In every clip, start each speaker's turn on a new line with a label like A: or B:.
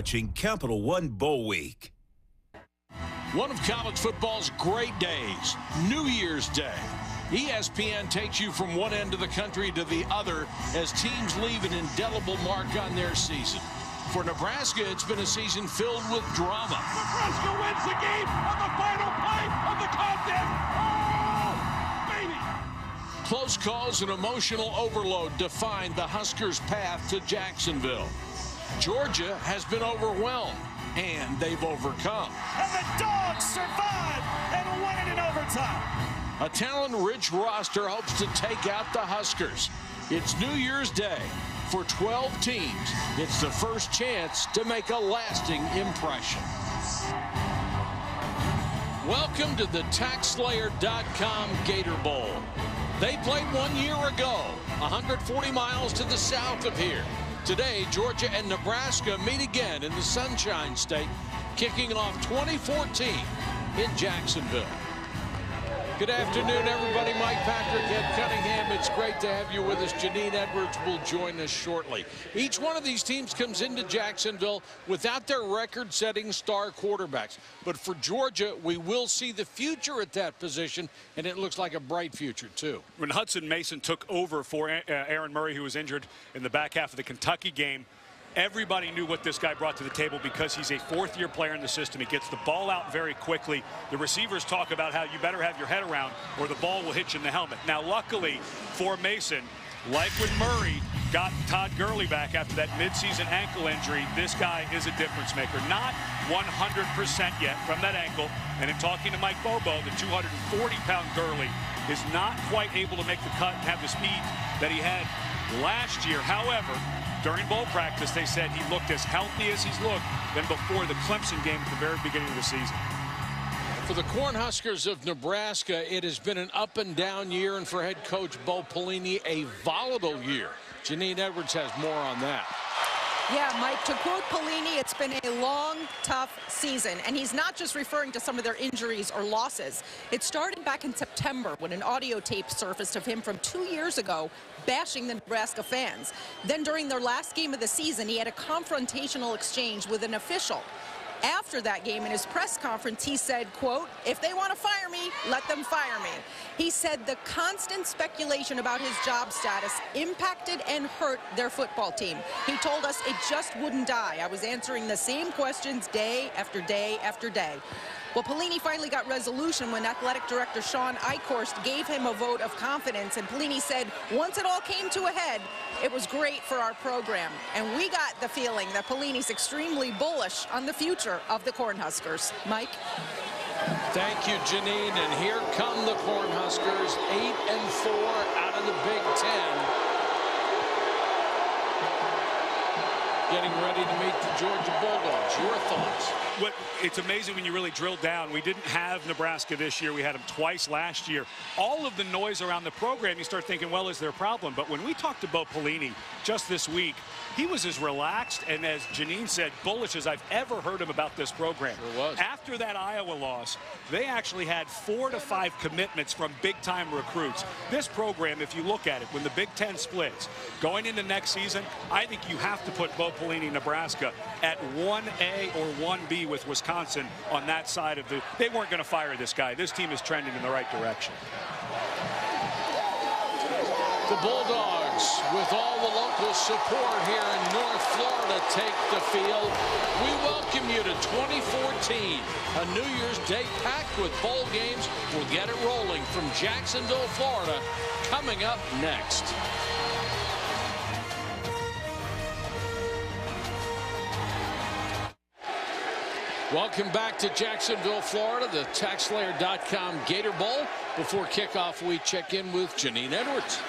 A: Watching Capital One Bowl Week.
B: One of college football's great days, New Year's Day. ESPN takes you from one end of the country to the other as teams leave an indelible mark on their season. For Nebraska, it's been a season filled with drama.
C: Nebraska wins the game on the final play of the contest. Oh, baby!
B: Close calls and emotional overload defined the Huskers' path to Jacksonville. Georgia has been overwhelmed, and they've overcome.
C: And the Dogs survive and win it in overtime.
B: A talent-rich roster hopes to take out the Huskers. It's New Year's Day. For 12 teams, it's the first chance to make a lasting impression. Welcome to the TaxSlayer.com Gator Bowl. They played 1 year ago, 140 miles to the south of here. Today, Georgia and Nebraska meet again in the Sunshine State, kicking off 2014 in Jacksonville. Good afternoon, everybody. Mike Patrick, Ed Cunningham. It's great to have you with us. Janine Edwards will join us shortly. Each one of these teams comes into Jacksonville without their record-setting star quarterbacks. But for Georgia, we will see the future at that position, and it looks like a bright future, too.
D: When Hudson Mason took over for Aaron Murray, who was injured in the back half of the Kentucky game, everybody knew what this guy brought to the table because he's a fourth-year player in the system. He gets the ball out very quickly. The receivers talk about how you better have your head around or the ball will hit you in the helmet. Now, luckily for Mason, like when Murray got Todd Gurley back after that midseason ankle injury, this guy is a difference maker. Not 100% yet from that ankle. And in talking to Mike Bobo, the 240-pound Gurley is not quite able to make the cut and have the speed that he had last year. However, during bowl practice, they said he looked as healthy as he's looked than before the Clemson game at the very beginning of the season.
B: For the Cornhuskers of Nebraska, it has been an up-and-down year, and for head coach Bo Pelini, a volatile year. Janine Edwards has more on that.
E: Yeah, Mike, to quote Pelini, it's been a long, tough season. And he's not just referring to some of their injuries or losses. It started back in September when an audio tape surfaced of him from 2 years ago bashing the Nebraska fans. Then during their last game of the season, he had a confrontational exchange with an official. After that game, in his press conference, he said, quote, "If they want to fire me, let them fire me." He said the constant speculation about his job status impacted and hurt their football team. He told us it just wouldn't die. I was answering the same questions day after day after day. Well, Pelini finally got resolution when athletic director Sean Eichhorst gave him a vote of confidence, and Pelini said once it all came to a head, it was great for our program. And we got the feeling that Pelini's extremely bullish on the future of the Cornhuskers. Mike?
B: Thank you, Janine. And here come the Cornhuskers, 8-4 out of the Big Ten. Getting ready to meet the Georgia Bulldogs. Your thoughts?
D: It's amazing when you really drill down. We didn't have Nebraska this year. We had them twice last year. All of the noise around the program, you start thinking, well, is there a problem? But when we talked to Bo Pelini just this week, he was as relaxed and, as Janine said, bullish as I've ever heard him about this program.
B: Sure was.
D: After that Iowa loss, they actually had 4 to 5 commitments from big-time recruits. This program, if you look at it, when the Big Ten splits, going into next season, I think you have to put Bo Pelini, Nebraska, at 1A or 1B with Wisconsin on that side of the... They weren't going to fire this guy. This team is trending in the right direction.
B: The Bulldogs, with all the local support here in North Florida, take the field. We welcome you to 2014, a New Year's Day packed with bowl games. We'll get it rolling from Jacksonville, Florida, coming up next. Welcome back to Jacksonville, Florida, the TaxSlayer.com Gator Bowl. Before kickoff, we check in with Janine Edwards.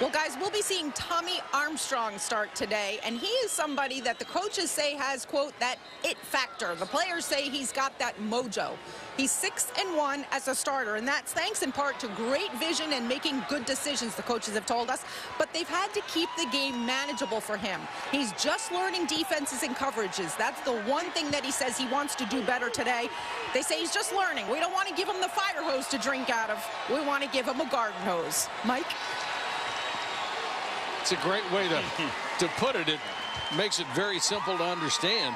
E: Well, guys, we'll be seeing Tommy Armstrong start today, and he is somebody that the coaches say has, quote, that it factor. The players say he's got that mojo. He's 6-1 as a starter, and that's thanks in part to great vision and making good decisions, the coaches have told us. But they've had to keep the game manageable for him. He's just learning defenses and coverages. That's the one thing that he says he wants to do better today. They say he's just learning. We don't want to give him the fire hose to drink out of. We want to give him a garden hose. Mike?
B: It's a great way to put it. Makes it very simple to understand.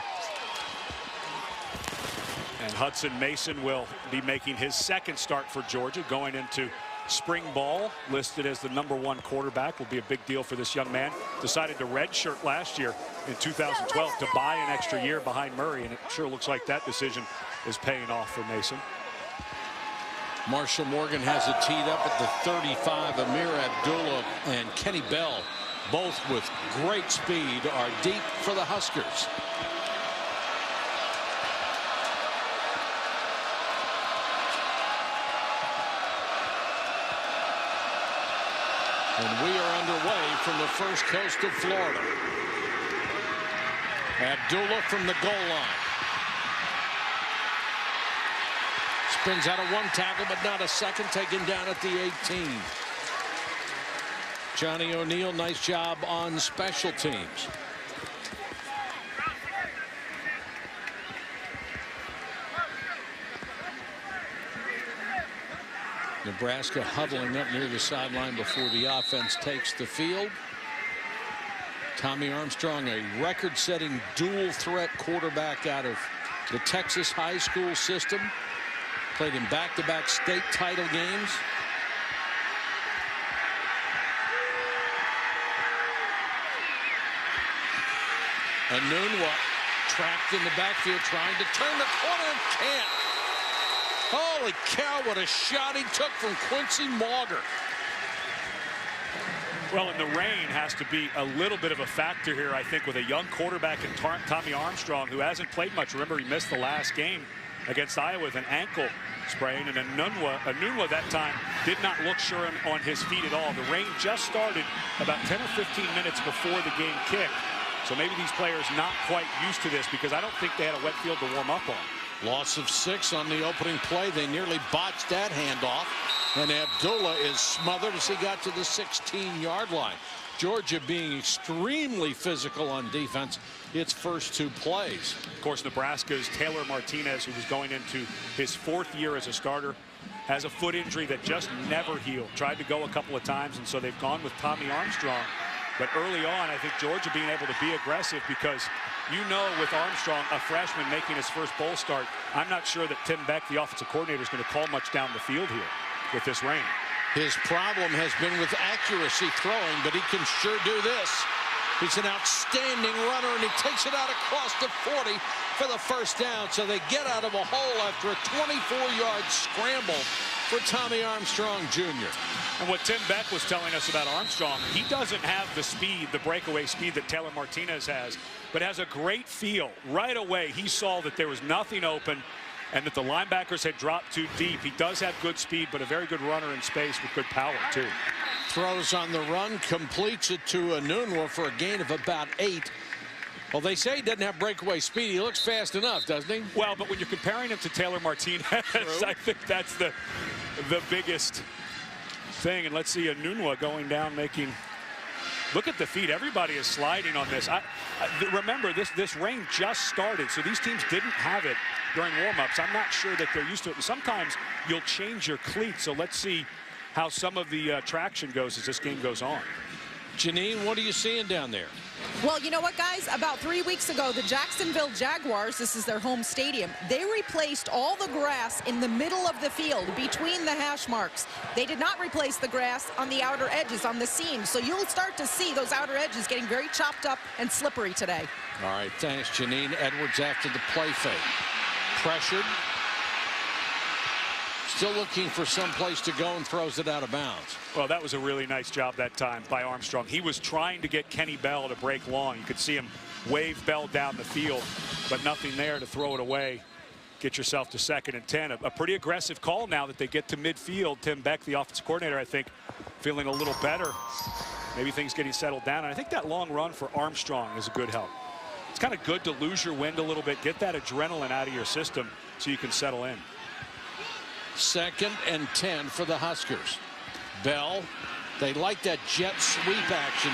D: And Hudson Mason will be making his second start for Georgia going into spring ball, listed as the #1 quarterback. Will be a big deal for this young man. Decided to redshirt last year in 2012 to buy an extra year behind Murray, and it sure looks like that decision is paying off for Mason.
B: Marshall Morgan has it teed up at the 35. Amir Abdullah and Kenny Bell, both with great speed, are deep for the Huskers. And we are underway from the first coast of Florida. Abdullah from the goal line. Spins out of one tackle, but not a second, taken down at the 18. Johnny O'Neal, nice job on special teams. Nebraska huddling up near the sideline before the offense takes the field. Tommy Armstrong, a record-setting dual-threat quarterback out of the Texas high school system. Played in back-to-back state title games. Anunwa trapped in the backfield trying to turn the corner and can't. Holy cow, what a shot he took from Quincy Mauger.
D: Well, and the rain has to be a little bit of a factor here, I think, with a young quarterback in Tommy Armstrong, who hasn't played much. Remember, he missed the last game against Iowa with an ankle sprain, and Anunwa that time did not look sure on his feet at all. The rain just started about 10 or 15 minutes before the game kicked, so maybe these players not quite used to this, because I don't think they had a wet field to warm up on.
B: Loss of 6 on the opening play. They nearly botched that handoff, and Abdullah is smothered as he got to the 16-yard line. Georgia being extremely physical on defense its first 2 plays.
D: Of course, Nebraska's Taylor Martinez, who was going into his 4th year as a starter, has a foot injury that just never healed. Tried to go a couple of times, and so they've gone with Tommy Armstrong. But early on, I think Georgia being able to be aggressive, because you know, with Armstrong, a freshman making his first bowl start, I'm not sure that Tim Beck, the offensive coordinator, is going to call much down the field here with this rain.
B: His problem has been with accuracy throwing, but he can sure do this. He's an outstanding runner, and he takes it out across the 40 for the first down. So they get out of a hole after a 24-yard scramble for Tommy Armstrong Jr.
D: And what Tim Beck was telling us about Armstrong, he doesn't have the speed, the breakaway speed that Taylor Martinez has, but has a great feel. Right away, he saw that there was nothing open and that the linebackers had dropped too deep. He does have good speed, but a very good runner in space with good power, too.
B: Throws on the run, completes it to Anunwa for a gain of about 8. Well, they say he doesn't have breakaway speed. He looks fast enough, doesn't he?
D: Well, but when you're comparing him to Taylor Martinez, I think that's the biggest thing. And let's see Anunwa going down, making. Look at the feet. Everybody is sliding on this. Remember, this rain just started, so these teams didn't have it during warm-ups. I'm not sure that they're used to it. And sometimes you'll change your cleats, so let's see how some of the traction goes as this game goes on.
B: Janine, what are you seeing down there?
E: Well, you know what, guys? About 3 weeks ago, the Jacksonville Jaguars, this is their home stadium, they replaced all the grass in the middle of the field between the hash marks. They did not replace the grass on the outer edges, on the seams. So you'll start to see those outer edges getting very chopped up and slippery today.
B: All right, thanks, Janine. Edwards after the play fake. Pressured. Still looking for some place to go and throws it out of bounds.
D: Well, that was a really nice job that time by Armstrong. He was trying to get Kenny Bell to break long. You could see him wave Bell down the field, but nothing there to throw it away. Get yourself to 2nd and 10. A pretty aggressive call now that they get to midfield. Tim Beck, the offensive coordinator, I think, feeling a little better. Maybe things getting settled down. And I think that long run for Armstrong is a good help. It's kind of good to lose your wind a little bit, get that adrenaline out of your system so you can settle in.
B: 2nd and 10 for the Huskers. Bell, they like that jet sweep action.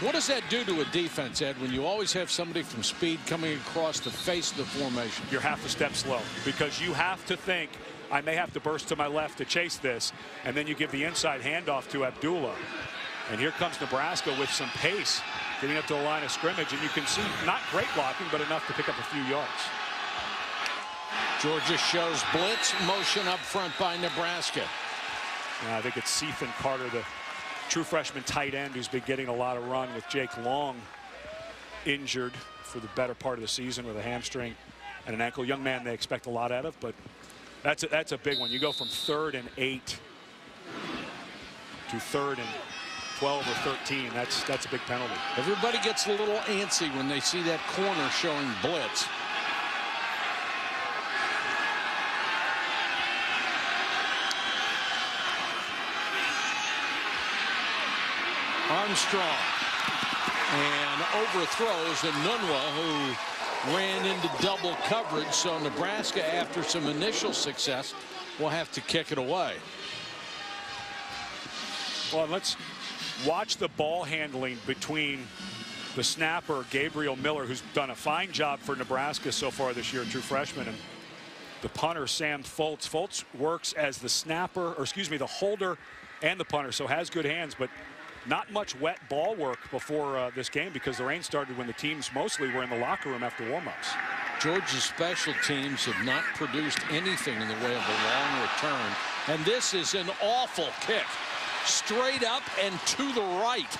B: What does that do to a defense, Ed, when you always have somebody from speed coming across the face of the formation?
D: You're half a step slow, because you have to think, I may have to burst to my left to chase this, and then you give the inside handoff to Abdullah. And here comes Nebraska with some pace, getting up to the line of scrimmage, and you can see not great blocking, but enough to pick up a few yards.
B: Georgia shows blitz motion up front by Nebraska.
D: I think it's Ethan Carter, the true freshman tight end, who's been getting a lot of run with Jake Long injured for the better part of the season with a hamstring and an ankle. Young man they expect a lot out of, but that's a big one. You go from 3rd and 8 to 3rd and 12 or 13. That's a big penalty.
B: Everybody gets a little antsy when they see that corner showing blitz. Armstrong and overthrows Enunwa, who ran into double coverage. So Nebraska, after some initial success, will have to kick it away.
D: Well, let's watch the ball handling between the snapper, Gabriel Miller, who's done a fine job for Nebraska so far this year, a true freshman, and the punter, Sam Foltz. Foltz works as the snapper, or excuse me, the holder and the punter, so has good hands, but not much wet ball work before this game because the rain started when the teams mostly were in the locker room after warm-ups.
B: Georgia's special teams have not produced anything in the way of a long return, and this is an awful kick. Straight up and to the right.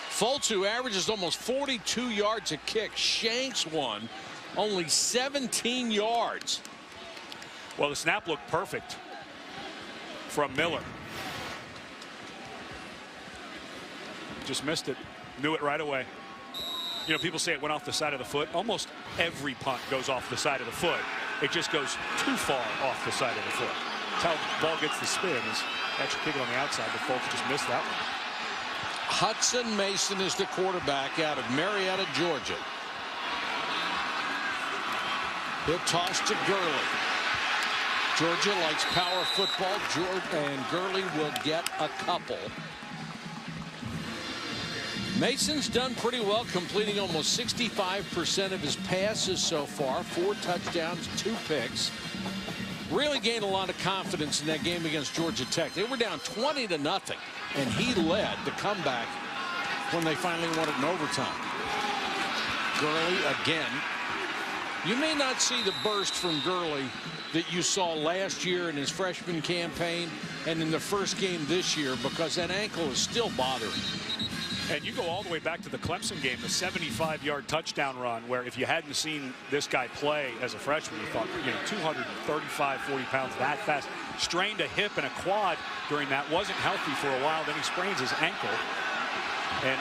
B: Foltz, who averages almost 42 yards a kick, shanks one, only 17 yards.
D: Well, the snap looked perfect from Miller. Just missed it. Knew it right away. You know, people say it went off the side of the foot. Almost every punt goes off the side of the foot. It just goes too far off the side of the foot. That's how the ball gets the spin. Is actually kicking on the outside, but Foltz just missed that one.
B: Hudson Mason is the quarterback out of Marietta, Georgia. He'll toss to Gurley. Georgia likes power football, and Gurley will get a couple. Mason's done pretty well, completing almost 65% of his passes so far. 4 touchdowns, 2 picks. Really gained a lot of confidence in that game against Georgia Tech. They were down 20-0, and he led the comeback when they finally won it in overtime. Gurley again. You may not see the burst from Gurley that you saw last year in his freshman campaign and in the first game this year because that ankle is still bothering him.
D: And you go all the way back to the Clemson game, the 75-yard touchdown run, where if you hadn't seen this guy play as a freshman, you thought, you know, 235, 40 pounds that fast. Strained a hip and a quad during that. Wasn't healthy for a while. Then he sprains his ankle. And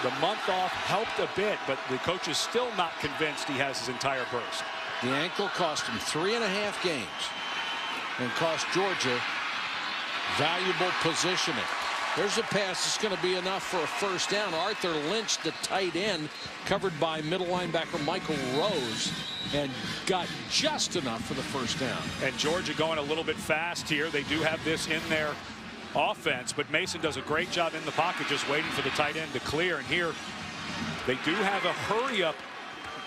D: the month off helped a bit, but the coach is still not convinced he has his entire burst.
B: The ankle cost him 3.5 games and cost Georgia valuable positioning. There's a pass that's going to be enough for a first down. Arthur Lynch, the tight end, covered by middle linebacker Michael Rose, and got just enough for the first down.
D: And Georgia going a little bit fast here. They do have this in their offense, but Mason does a great job in the pocket just waiting for the tight end to clear. And here they do have a hurry up.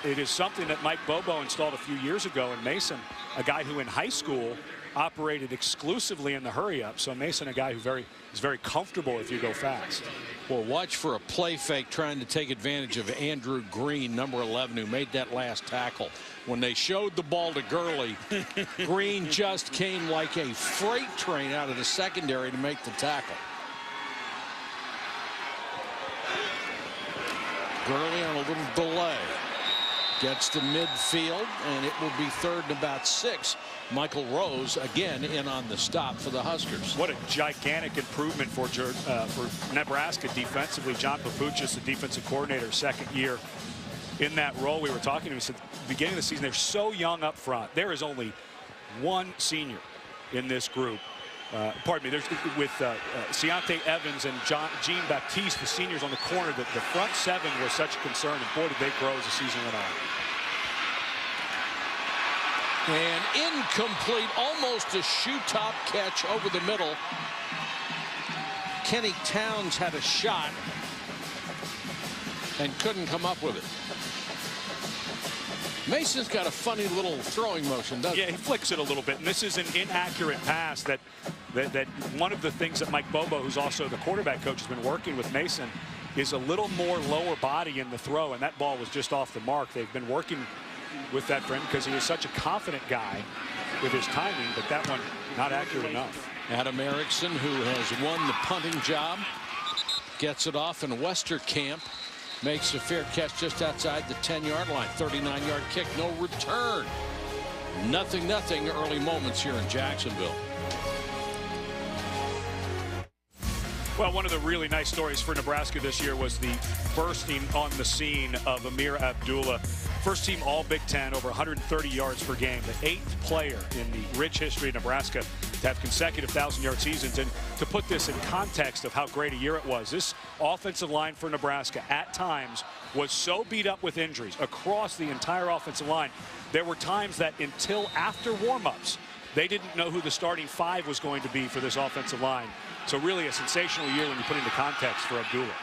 D: It is something that Mike Bobo installed a few years ago, and Mason, a guy who in high school operated exclusively in the hurry up. So Mason, a guy who is very comfortable if you go fast.
B: Well, watch for a play fake trying to take advantage of Andrew Green, number 11, who made that last tackle. When they showed the ball to Gurley, Green just came like a freight train out of the secondary to make the tackle. Gurley on a little delay. Gets to midfield, and it will be 3rd and about 6. Michael Rose again in on the stop for the Huskers.
D: What a gigantic improvement for Nebraska defensively. John Papuchis, the defensive coordinator, second year in that role. We were talking to him. He said, at the beginning of the season, they're so young up front. There is only one senior in this group. Pardon me, there's with Ciante Evans and Jean Baptiste, the seniors on the corner. The front 7 were such a concern, and boy, did they grow as the season went on.
B: And incomplete, almost a shoe-top catch over the middle. Kenny Towns had a shot and couldn't come up with it. Mason's got a funny little throwing motion, doesn't he?
D: Yeah, he flicks it a little bit, and this is an inaccurate pass that one of the things that Mike Bobo, who's also the quarterback coach, has been working with Mason, is a little more lower body in the throw, and that ball was just off the mark. They've been working with that for him because he is such a confident guy with his timing, but that one not accurate enough.
B: Adam Erickson, who has won the punting job, gets it off in Westerkamp. Makes a fair catch just outside the 10-yard line. 39-yard kick, no return. 0-0 early moments here in Jacksonville.
D: Well, one of the really nice stories for Nebraska this year was the bursting on the scene of Amir Abdullah. First team all Big Ten, over 130 yards per game. The 8th player in the rich history of Nebraska to have consecutive 1,000-yard seasons. And to put this in context of how great a year it was, this offensive line for Nebraska at times was so beat up with injuries across the entire offensive line. There were times that until after warm-ups, they didn't know who the starting 5 was going to be for this offensive line. So really a sensational year when you put into context for Abdullah.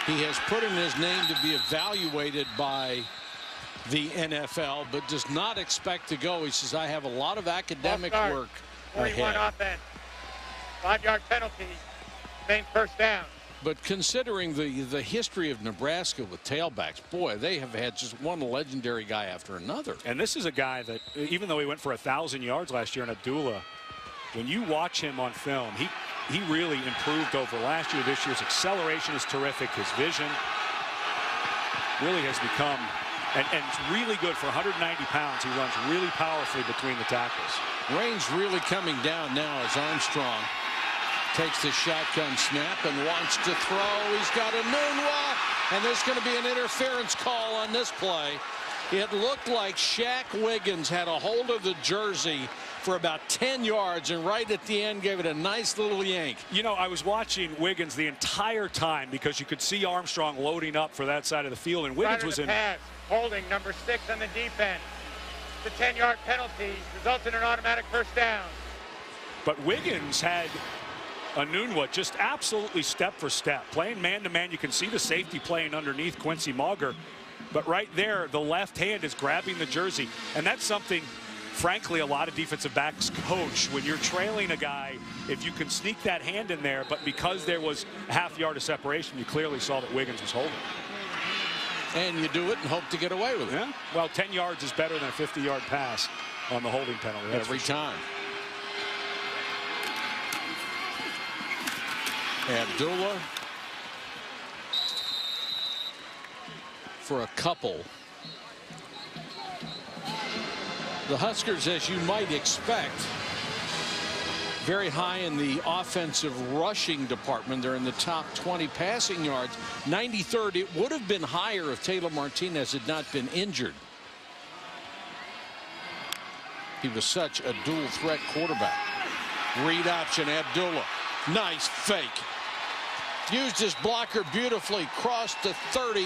B: He has put in his name to be evaluated by the NFL, but does not expect to go. He says, I have a lot of academic work
F: 41
B: ahead.
F: offense. 5-yard penalty. Main first down.
B: But considering the history of Nebraska with tailbacks, boy, they have had just one legendary guy after another.
D: And this is a guy that, even though he went for 1,000 yards last year in Abdullah, when you watch him on film, he really improved over last year. This year's acceleration is terrific. His vision really has become, and it's really good for 190 pounds. He runs really powerfully between the tackles.
B: Rain's really coming down now as Armstrong takes the shotgun snap and wants to throw. He's got a Nunwa, and there's going to be an interference call on this play. It looked like Shaq Wiggins had a hold of the jersey for about 10 yards, and right at the end gave it a nice little yank.
D: You know, I was watching Wiggins the entire time because you could see Armstrong loading up for that side of the field, and Wiggins was in.
F: Pass, holding number 6 on the defense. The 10-yard penalty results in an automatic first down.
D: But Wiggins had Anunwa just absolutely step for step. Playing man-to-man, you can see the safety playing underneath Quincy Mauger. But right there, the left hand is grabbing the jersey. And that's something, frankly, a lot of defensive backs coach. When you're trailing a guy, if you can sneak that hand in there, but because there was a half yard of separation, you clearly saw that Wiggins was holding.
B: And you do it and hope to get away with it.
D: Yeah. Well, 10 yards is better than a 50-yard pass on the holding penalty.
B: Every time. Abdullah for a couple. The Huskers, as you might expect, very high in the offensive rushing department. They're in the top 20 passing yards. 93rd. It would have been higher if Taylor Martinez had not been injured. He was such a dual threat quarterback. Read option, Abdullah. Nice fake. Used his blocker beautifully. Crossed to 30.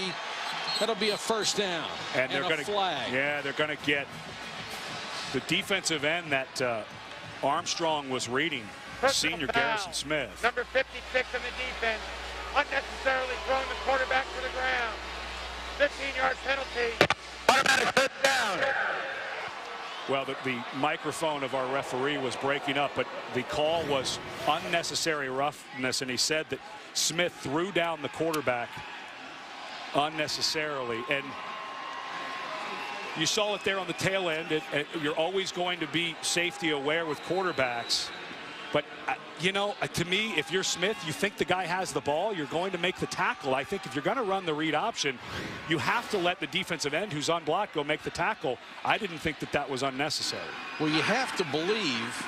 B: That'll be a first down.
D: And they're going to
B: flag.
D: Yeah, they're going to get the defensive end that Armstrong was reading. Senior Garrison Smith.
F: Number 56 on the defense. Unnecessarily throwing the quarterback to the ground. 15-yard penalty. Automatic first down.
D: Well, the microphone of our referee was breaking up, but the call was unnecessary roughness, and he said that Smith threw down the quarterback unnecessarily. And you saw it there on the tail end. You're always going to be safety aware with quarterbacks. But, you know, to me, if you're Smith, you think the guy has the ball, you're going to make the tackle. I think if you're going to run the read option, you have to let the defensive end who's unblocked go make the tackle. I didn't think that was unnecessary.
B: Well, you have to believe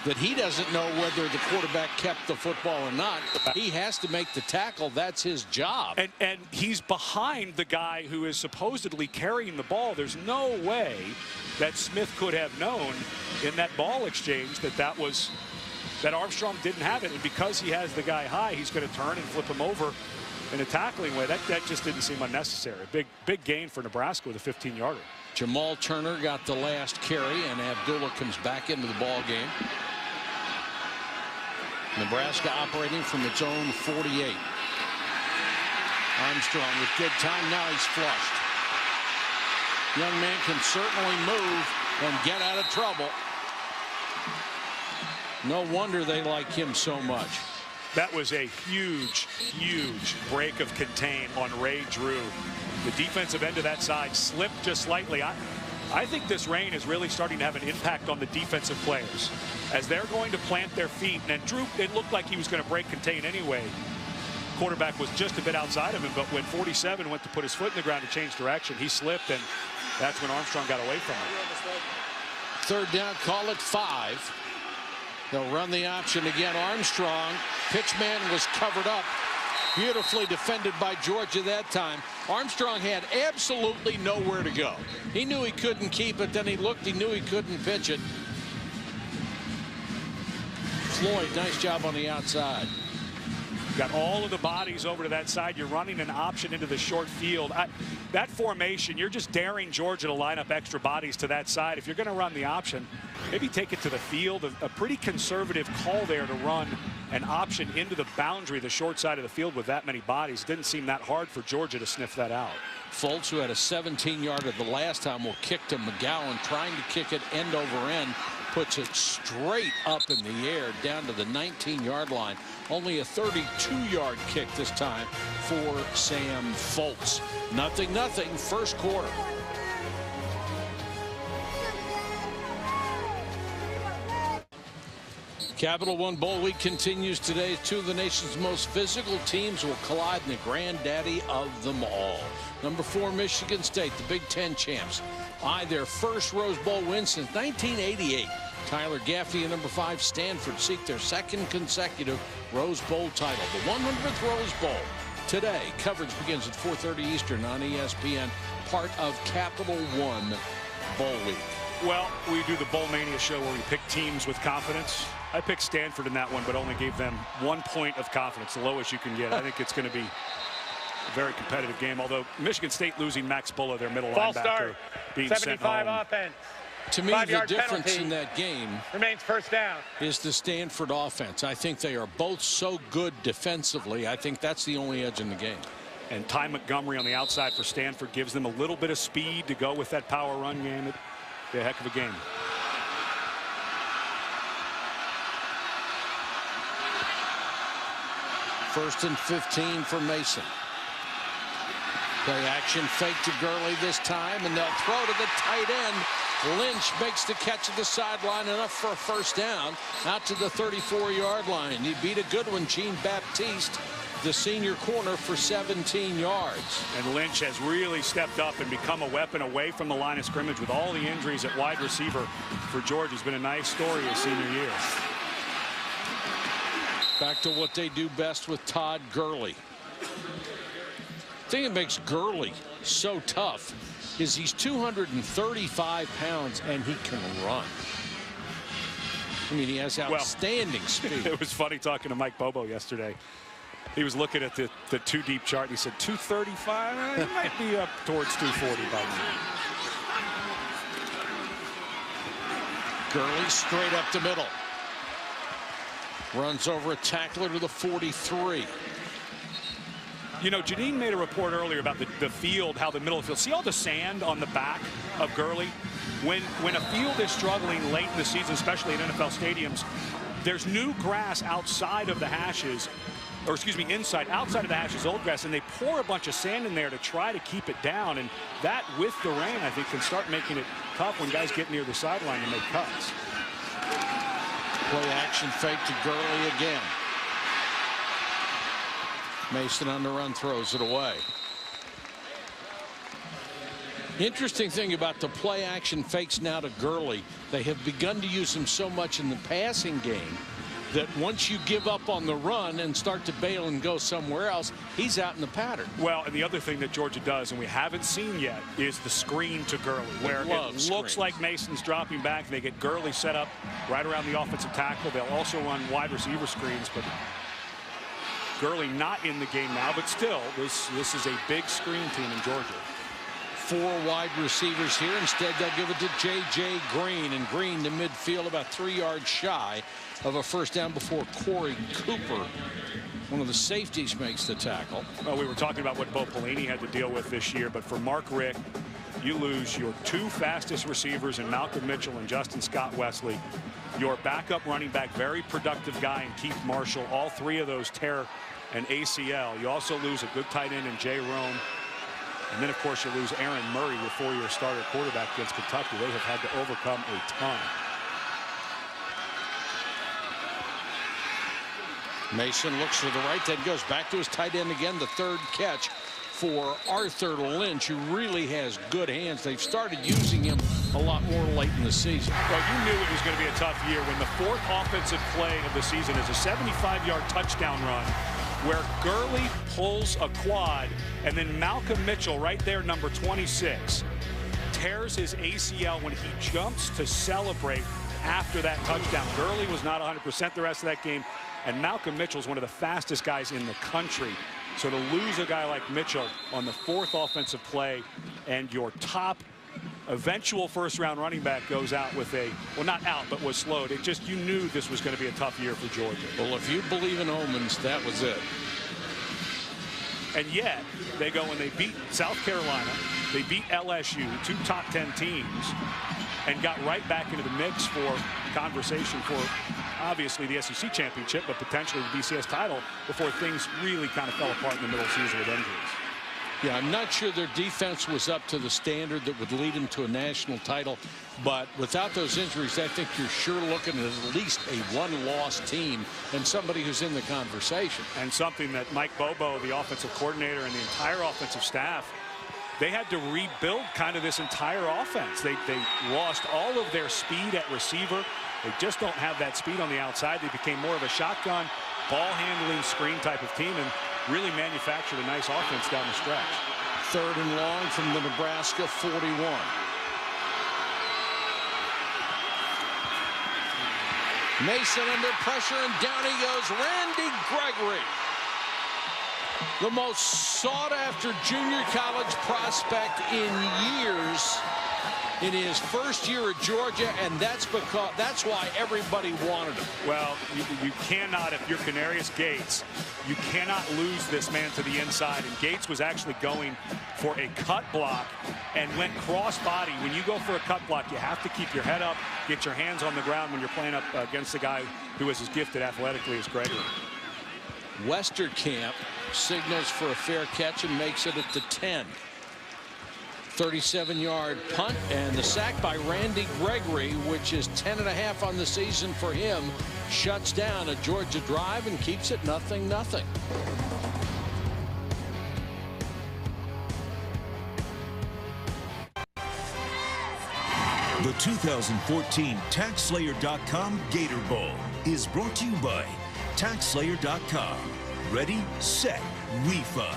B: that he doesn't know whether the quarterback kept the football or not. He has to make the tackle. That's his job.
D: And he's behind the guy who is supposedly carrying the ball. There's no way that Smith could have known in that ball exchange that Armstrong didn't have it. And because he has the guy high, he's going to turn and flip him over in a tackling way. That just didn't seem unnecessary. Big gain for Nebraska with a 15-yarder.
B: Jamal Turner got the last carry, and Abdullah comes back into the ball game. Nebraska operating from its own 48. Armstrong with good time. Now he's flushed. Young man can certainly move and get out of trouble. No wonder they like him so much.
D: That was a huge, huge break of contain on Ray Drew. The defensive end of that side slipped just slightly. I think this rain is really starting to have an impact on the defensive players as they're going to plant their feet. And Drew, it looked like he was going to break contain anyway. Quarterback was just a bit outside of him, but when 47 went to put his foot in the ground to change direction, he slipped, and that's when Armstrong got away from him.
B: Third down, call it 5. They'll run the option again. Armstrong, pitch man was covered up. Beautifully defended by Georgia that time. Armstrong had absolutely nowhere to go. He knew he couldn't keep it. Then he looked. He knew he couldn't pitch it. Floyd, nice job on the outside.
D: Got all of the bodies over to that side. You're running an option into the short field. That formation, you're just daring Georgia to line up extra bodies to that side. If you're going to run the option, maybe take it to the field. A pretty conservative call there to run an option into the boundary, the short side of the field with that many bodies. Didn't seem that hard for Georgia to sniff that out.
B: Fultz, who had a 17-yarder the last time, will kick to McGowan, trying to kick it end over end. Puts it straight up in the air down to the 19-yard line. Only a 32-yard kick this time for Sam Fultz. 0-0 first quarter. Capital One Bowl Week continues today. Two of the nation's most physical teams will collide in the granddaddy of them all. Number 4 Michigan State, the Big Ten champs, eye their first Rose Bowl win since 1988. Tyler Gaffney and number 5 Stanford seek their second consecutive Rose Bowl title. The 100th Rose Bowl today. Coverage begins at 4:30 Eastern on ESPN, part of Capital One Bowl Week.
D: Well, we do the Bowl Mania show where we pick teams with confidence. I picked Stanford in that one, but only gave them 1 point of confidence, the lowest you can get. I think it's going to be a very competitive game, although Michigan State losing Max Bulla, their middle linebacker, being sent home.
F: Offense.
B: To me, the difference in that game
F: remains first down.
B: Is the Stanford offense. I think they are both so good defensively. I think that's the only edge in the game.
D: And Ty Montgomery on the outside for Stanford gives them a little bit of speed to go with that power run game. It'd be a heck of a game.
B: First and 15 for Mason. Play action fake to Gurley this time, and they'll throw to the tight end. Lynch makes the catch at the sideline, enough for a first down, out to the 34-yard line. He beat a good one, Jean-Baptiste, the senior corner, for 17 yards.
D: And Lynch has really stepped up and become a weapon away from the line of scrimmage with all the injuries at wide receiver for Georgia. It's been a nice story his senior year.
B: Back to what they do best with Todd Gurley. The thing that makes Gurley so tough is he's 235 pounds and he can run. I mean, he has outstanding speed.
D: It was funny talking to Mike Bobo yesterday. He was looking at the two deep chart and he said 235. He might be up towards 240 by now.
B: Gurley straight up the middle. Runs over a tackler to the 43.
D: You know, Janine made a report earlier about the field, how the middle of the field. See all the sand on the back of Gurley? When a field is struggling late in the season, especially in NFL stadiums, there's new grass outside of the hashes, or excuse me, outside of the hashes, old grass, and they pour a bunch of sand in there to try to keep it down. And that, with the rain, I think, can start making it tough when guys get near the sideline and make cuts.
B: Play action fake to Gurley again. Mason on the run, throws it away. Interesting thing about the play action fakes now to Gurley, they have begun to use him so much in the passing game that once you give up on the run and start to bail and go somewhere else, he's out in the pattern.
D: Well, and the other thing that Georgia does, and we haven't seen yet, is the screen to Gurley, where it looks like Mason's dropping back. They get Gurley set up right around the offensive tackle. They'll also run wide receiver screens, but Gurley not in the game now, but still, this is a big screen team in Georgia.
B: 4 wide receivers here. Instead, they'll give it to J.J. Green, and Green to midfield, about 3 yards shy of a first down before Corey Cooper, one of the safeties, makes the tackle.
D: Well, we were talking about what Bo Pelini had to deal with this year, but for Mark Richt, You lose your 2 fastest receivers in Malcolm Mitchell and Justin Scott Wesley. Your backup running back, very productive guy in Keith Marshall. All 3 of those tear an ACL. You also lose a good tight end in Jay Rome. And then, of course, you lose Aaron Murray, your 4-year starter quarterback against Kentucky. They have had to overcome a ton.
B: Mason looks to the right, then goes back to his tight end again. The 3rd catch for Arthur Lynch, who really has good hands. They've started using him a lot more late in the season.
D: Well, you knew it was going to be a tough year when the 4th offensive play of the season is a 75-yard touchdown run where Gurley pulls a quad, and then Malcolm Mitchell, right there, number 26, tears his ACL when he jumps to celebrate after that touchdown. Gurley was not 100% the rest of that game, and Malcolm Mitchell is one of the fastest guys in the country. So to lose a guy like Mitchell on the 4th offensive play, and your top eventual first-round running back goes out with a, well, not out, but was slowed. It just, you knew this was going to be a tough year for Georgia.
B: Well, if you believe in omens, that was it.
D: And yet, they go and they beat South Carolina. They beat LSU, 2 top 10 teams, and got right back into the mix for conversation for, obviously, the SEC championship, but potentially the BCS title before things really kind of fell apart in the middle of the season with injuries.
B: Yeah, I'm not sure their defense was up to the standard that would lead them to a national title. But without those injuries, I think you're sure looking at least a 1-loss team and somebody who's in the conversation.
D: And something that Mike Bobo, the offensive coordinator, and the entire offensive staff, they had to rebuild kind of this entire offense. They lost all of their speed at receiver. They just don't have that speed on the outside. They became more of a shotgun, ball-handling, screen type of team, and really manufactured a nice offense down the stretch.
B: 3rd and long from the Nebraska 41. Mason under pressure, and down he goes. Randy Gregory, the most sought-after junior college prospect in years, in his first year at Georgia, and that's why everybody wanted him.
D: Well, you cannot, if you're Canarius Gates, you cannot lose this man to the inside. And Gates was actually going for a cut block and went cross-body. When you go for a cut block, you have to keep your head up, get your hands on the ground when you're playing up against a guy who is as gifted athletically as Gregory.
B: Westerkamp signals for a fair catch and makes it at the 10. 37-yard punt, and the sack by Randy Gregory, which is 10.5 on the season for him, shuts down a Georgia drive and keeps it 0-0.
A: The 2014 TaxSlayer.com Gator Bowl is brought to you by TaxSlayer.com. Ready, set, refund.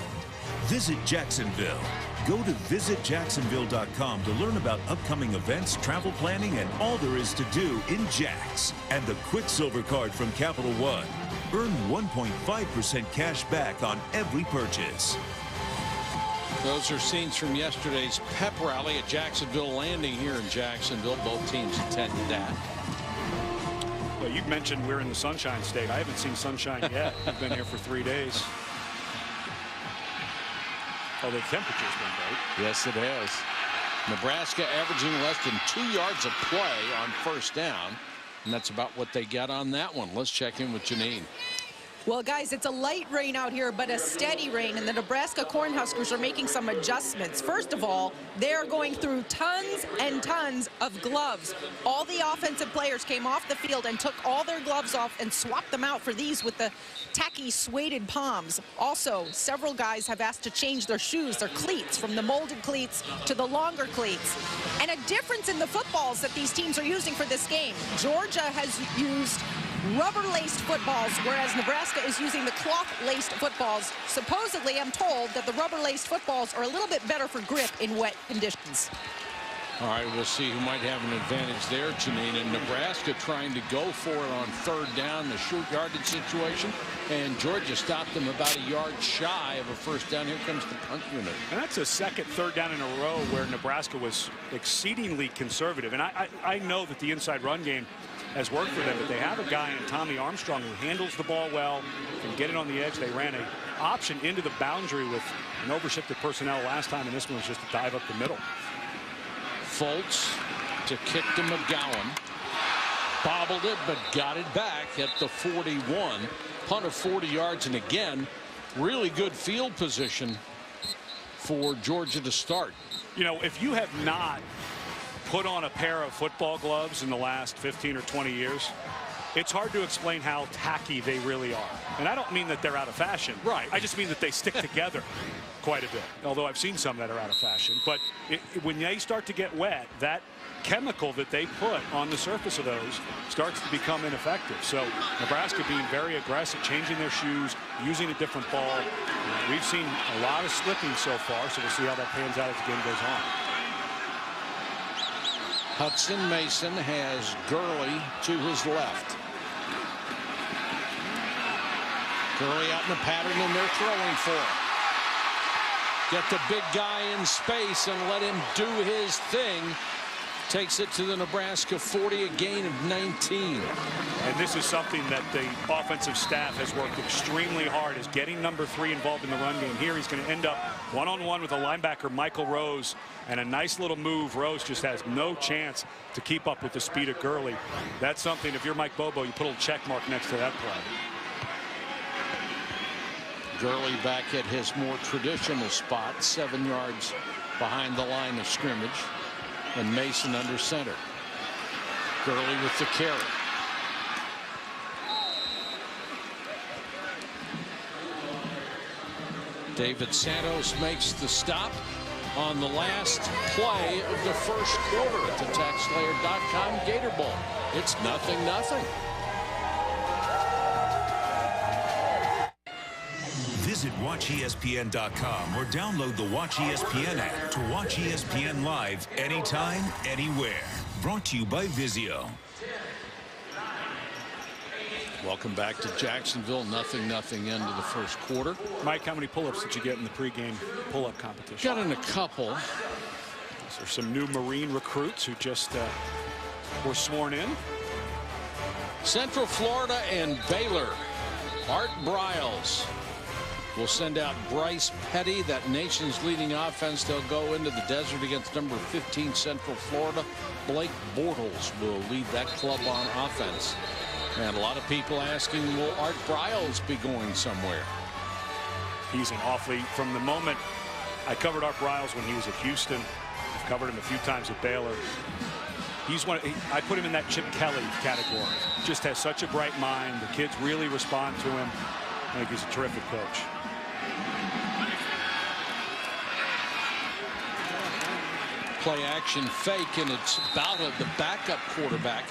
A: Visit Jacksonville. Go to visitjacksonville.com to learn about upcoming events, travel planning, and all there is to do in Jax. And the Quicksilver card from Capital One. Earn 1.5% cash back on every purchase.
B: Those are scenes from yesterday's pep rally at Jacksonville Landing here in Jacksonville. Both teams attended that.
D: Well, you mentioned we're in the Sunshine State. I haven't seen sunshine yet. I've been here for 3 days. Oh, the temperature's been great.
B: Yes, it has. Nebraska averaging less than 2 yards of play on first down, and that's about what they got on that one. Let's check in with Janine.
E: Well, guys, it's a light rain out here, but a steady rain, and the Nebraska Cornhuskers are making some adjustments. First of all, they're going through tons and tons of gloves. All the offensive players came off the field and took all their gloves off and swapped them out for these with the tacky suede palms. Also, several guys have asked to change their shoes, their cleats, from the molded cleats to the longer cleats. And a difference in the footballs that these teams are using for this game. Georgia has used rubber-laced footballs, whereas Nebraska is using the cloth-laced footballs. Supposedly, I'm told that the rubber-laced footballs are a little bit better for grip in wet conditions.
B: All right, we'll see who might have an advantage there, Janine. And Nebraska trying to go for it on third down, the short yardage situation, and Georgia stopped them about a yard shy of a first down. Here comes the punt unit.
D: And that's a second third down in a row where Nebraska was exceedingly conservative. And I know that the inside run game has worked for them, but they have a guy in Tommy Armstrong who handles the ball well, can get it on the edge. They ran an option into the boundary with an overshifted personnel last time, and this one was just a dive up the middle.
B: Foltz to kick to McGowan. Bobbled it, but got it back at the 41. Punt of 40 yards, and again, really good field position for Georgia to start.
D: You know, if you have not put on a pair of football gloves in the last 15 or 20 years, it's hard to explain how tacky they really are. And I don't mean that they're out of fashion.
B: Right.
D: I just mean that they stick together quite a bit. Although I've seen some that are out of fashion. But when they start to get wet, that chemical that they put on the surface of those starts to become ineffective. So Nebraska being very aggressive, changing their shoes, using a different ball. We've seen a lot of slipping so far, so we'll see how that pans out as the game goes on.
B: Hudson Mason has Gurley to his left. Gurley out in the pattern, and they're throwing for him. Get the big guy in space and let him do his thing. Takes it to the Nebraska 40, a gain of 19.
D: And this is something that the offensive staff has worked extremely hard, is getting number 3 involved in the run game. Here he's going to end up one-on-one with a linebacker, Michael Rose, and a nice little move. Rose just has no chance to keep up with the speed of Gurley. That's something, if you're Mike Bobo, you put a little check mark next to that play.
B: Gurley back at his more traditional spot, 7 yards behind the line of scrimmage. And Mason under center. Gurley with the carry. David Santos makes the stop on the last play of the first quarter at the TaxSlayer.com Gator Bowl. It's 0-0.
A: Visit WatchESPN.com or download the Watch ESPN app to watch ESPN live anytime, anywhere. Brought to you by Vizio.
B: Welcome back to Jacksonville. 0-0 into the first quarter.
D: Mike, how many pull-ups did you get in the pregame pull-up competition?
B: Got in a couple.
D: There's some new Marine recruits who just were sworn in.
B: Central Florida and Baylor. Art Briles will send out Bryce Petty, that nation's leading offense. They'll go into the desert against number 15 Central Florida. Blake Bortles will lead that club on offense. And a lot of people asking, will Art Briles be going somewhere?
D: He's an awfully, from the moment I covered Art Briles when he was at Houston, I've covered him a few times at Baylor. He's one. I put him in that Chip Kelly category. Just has such a bright mind. The kids really respond to him. I think he's a terrific coach.
B: Play action fake, and it's Bauta, the backup quarterback,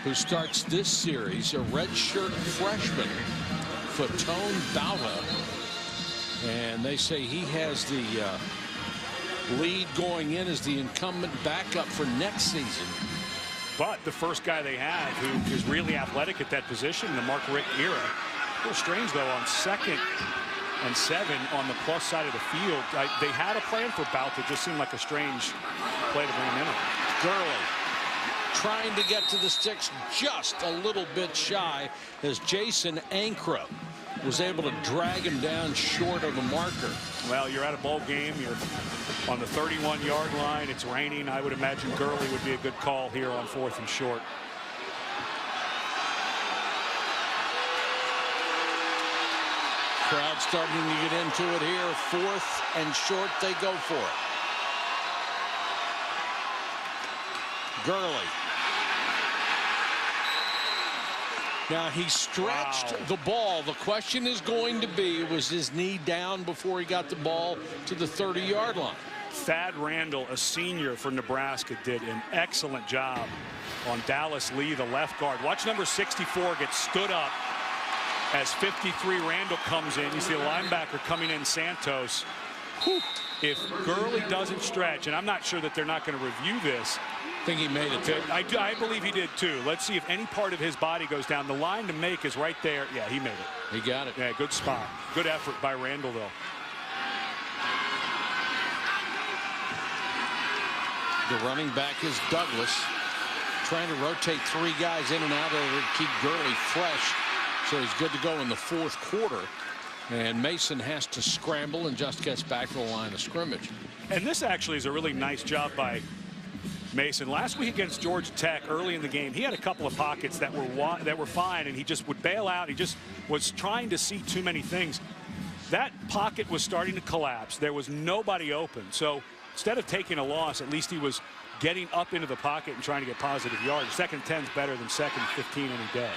B: who starts this series, a redshirt freshman, Fatone Bauta. And they say he has the lead going in as the incumbent backup for next season.
D: But the first guy they have who is really athletic at that position, the Mark Richt era. A little strange, though, on 2nd and 7 on the plus side of the field. They had a plan for Bout that just seemed like a strange play to bring him in.
B: Gurley trying to get to the sticks, just a little bit shy, as Jason Ankra was able to drag him down short of the marker.
D: Well, you're at a bowl game. You're on the 31-yard line. It's raining. I would imagine Gurley would be a good call here on 4th and short.
B: Crowd starting to get into it here. 4th and short, they go for it. Gurley. Now he stretched the ball. The question is going to be, was his knee down before he got the ball to the 30-yard line?
D: Thad Randall, a senior for Nebraska, did an excellent job on Dallas Lee, the left guard. Watch number 64 get stood up as 53 Randall comes in. You see a linebacker coming in, Santos. Whew. If Gurley doesn't stretch, and I'm not sure that they're not going to review this.
B: I think he made it too.
D: I believe he did too. Let's see if any part of his body goes down. The line to make is right there. Yeah, he made it.
B: He got it.
D: Yeah, good spot. Good effort by Randall, though.
B: The running back is Douglas, trying to rotate 3 guys in and out of there to keep Gurley fresh. So he's good to go in the 4th quarter. And Mason has to scramble and just gets back to the line of scrimmage.
D: And this actually is a really nice job by Mason. Last week against Georgia Tech, early in the game, he had a couple of pockets that were fine, and he just would bail out. He just was trying to see too many things. That pocket was starting to collapse. There was nobody open. So instead of taking a loss, at least he was getting up into the pocket and trying to get positive yards. Second 10 is better than second 15 any day.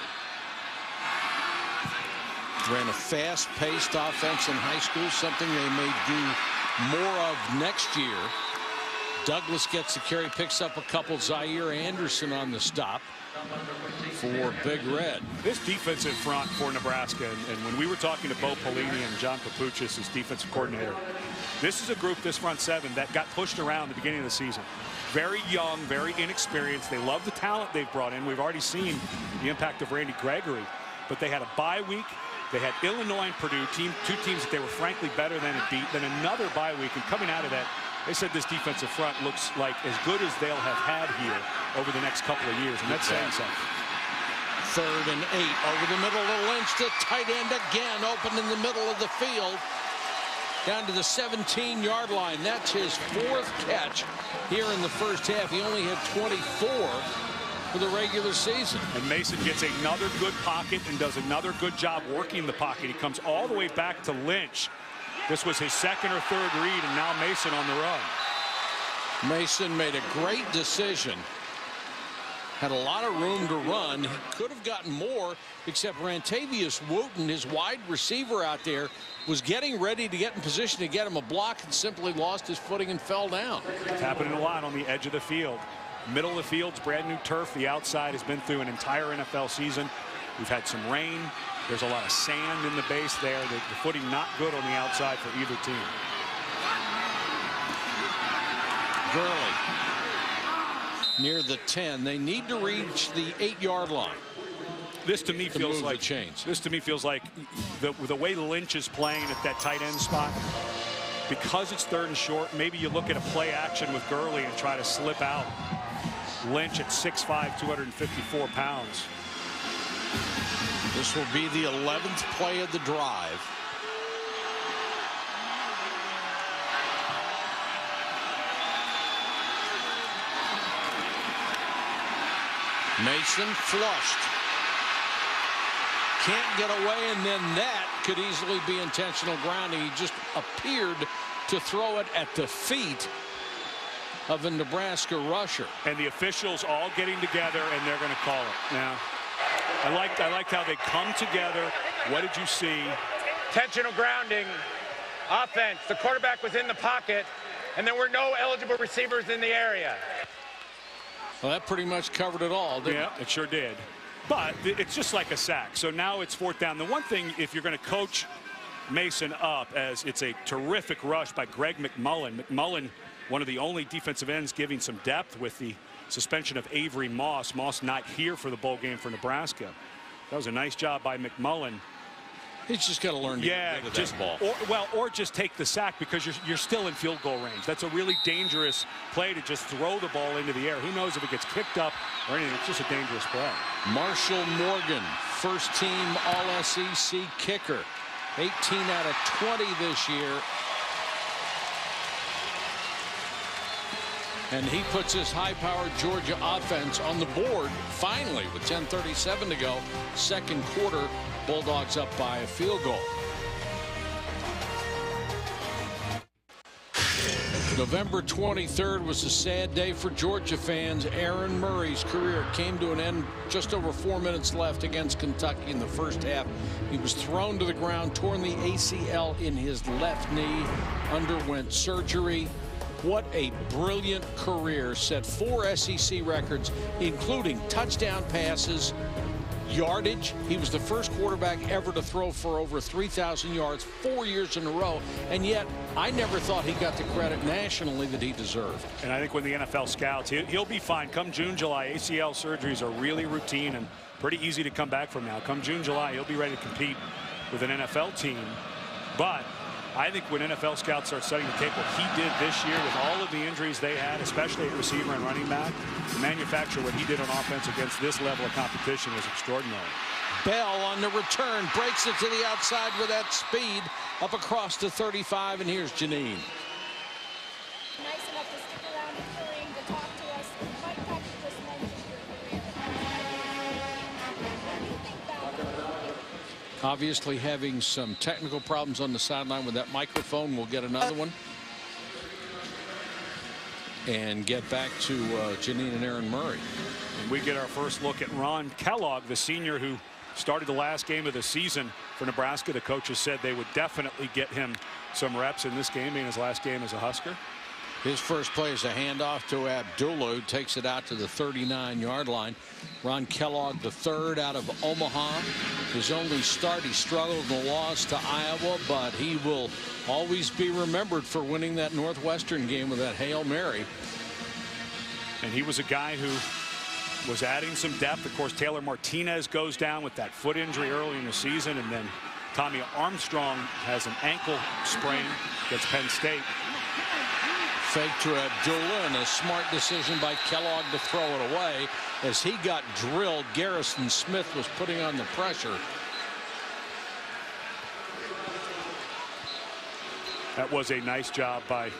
B: Ran a fast-paced offense in high school, something they may do more of next year. Douglas gets the carry, picks up a couple. Zaire Anderson on the stop for Big Red.
D: This defensive front for Nebraska, and when we were talking to Bo Pelini and John Papuchis, his defensive coordinator, this is a group, this front seven, that got pushed around at the beginning of the season. Very young, very inexperienced. They love the talent they've brought in. We've already seen the impact of Randy Gregory, but they had a bye week. They had Illinois and Purdue, two teams that they were frankly better than and beat. Then another bye week, and coming out of that, they said this defensive front looks like as good as they'll have had here over the next couple of years, and that's saying something.
B: 3rd and 8 over the middle of Lynch to tight end again, open in the middle of the field, down to the 17-yard line. That's his 4th catch here in the first half. He only had 24 for the regular season.
D: And Mason gets another good pocket and does another good job working the pocket. He comes all the way back to Lynch. This was his 2nd or 3rd read, and now Mason on the run.
B: Mason made a great decision. Had a lot of room to run. He could have gotten more, except Rantavius Wooten, his wide receiver out there, was getting ready to get in position to get him a block and simply lost his footing and fell down.
D: It's happening a lot on the edge of the field. Middle of the field's brand new turf. The outside has been through an entire NFL season. We've had some rain. There's a lot of sand in the base there. The footing not good on the outside for either team.
B: Gurley near the 10. They need to reach the 8-yard line.
D: This to me feels like
B: change.
D: This to me feels like the way Lynch is playing at that tight end spot. Because it's 3rd and short, maybe you look at a play action with Gurley and try to slip out. Lynch at 6'5", 254 pounds.
B: This will be the 11th play of the drive. Mason flushed. Can't get away, and then that could easily be intentional grounding. He just appeared to throw it at the feet of a Nebraska rusher.
D: And the officials all getting together, and they're going to call it. Now, I liked how they come together. What did you see?
F: Intentional grounding. Offense. The quarterback was in the pocket, and there were no eligible receivers in the area.
B: Well, that pretty much covered it all, didn't it?
D: Yeah, it sure did. But it's just like a sack. So now it's 4th down. The one thing, if you're going to coach Mason up, as it's a terrific rush by Greg McMullen. McMullen, one of the only defensive ends giving some depth with the suspension of Avery Moss. Moss not here for the bowl game for Nebraska. That was a nice job by McMullen.
B: He's just got to learn to get rid of that ball.
D: Or just take the sack, because you're still in field goal range. That's a really dangerous play, to just throw the ball into the air. Who knows if it gets kicked up or anything. It's just a dangerous play.
B: Marshall Morgan, first team All-SEC kicker. 18 out of 20 this year. And he puts his high-powered Georgia offense on the board, finally, with 10:37 to go. 2nd quarter, Bulldogs up by a field goal. November 23rd was a sad day for Georgia fans. Aaron Murray's career came to an end just over 4 minutes left against Kentucky in the first half. He was thrown to the ground, torn the ACL in his left knee, underwent surgery. What a brilliant career. Set 4 SEC records, including touchdown passes, yardage. He was the first quarterback ever to throw for over 3,000 yards 4 years in a row. And yet, I never thought he got the credit nationally that he deserved.
D: And I think when the NFL scouts, he'll be fine. Come June, July, ACL surgeries are really routine and pretty easy to come back from now. Come June, July, he'll be ready to compete with an NFL team. But I think when NFL scouts start studying the tape, what he did this year with all of the injuries they had, especially at receiver and running back, to manufacture what he did on offense against this level of competition was extraordinary.
B: Bell on the return, breaks it to the outside with that speed, up across the 35, and here's Janine.
G: Nice enough to stick around in the ring to talk to us.
B: Obviously having some technical problems on the sideline with that microphone. We'll get another one and get back to Janine and Aaron Murray.
D: And we get our first look at Ron Kellogg, the senior who started the last game of the season for Nebraska. The coaches said they would definitely get him some reps in this game, being his last game as a Husker.
B: His first play is a handoff to Abdullah, who takes it out to the 39-yard line. Ron Kellogg, the third out of Omaha. His only start, he struggled in the loss to Iowa, but he will always be remembered for winning that Northwestern game with that Hail Mary.
D: And he was a guy who was adding some depth. Of course, Taylor Martinez goes down with that foot injury early in the season, and then Tommy Armstrong has an ankle sprain against Penn State.
B: Fake to Abdullah, and a smart decision by Kellogg to throw it away as he got drilled. Garrison Smith was putting on the pressure.
D: That was a nice job by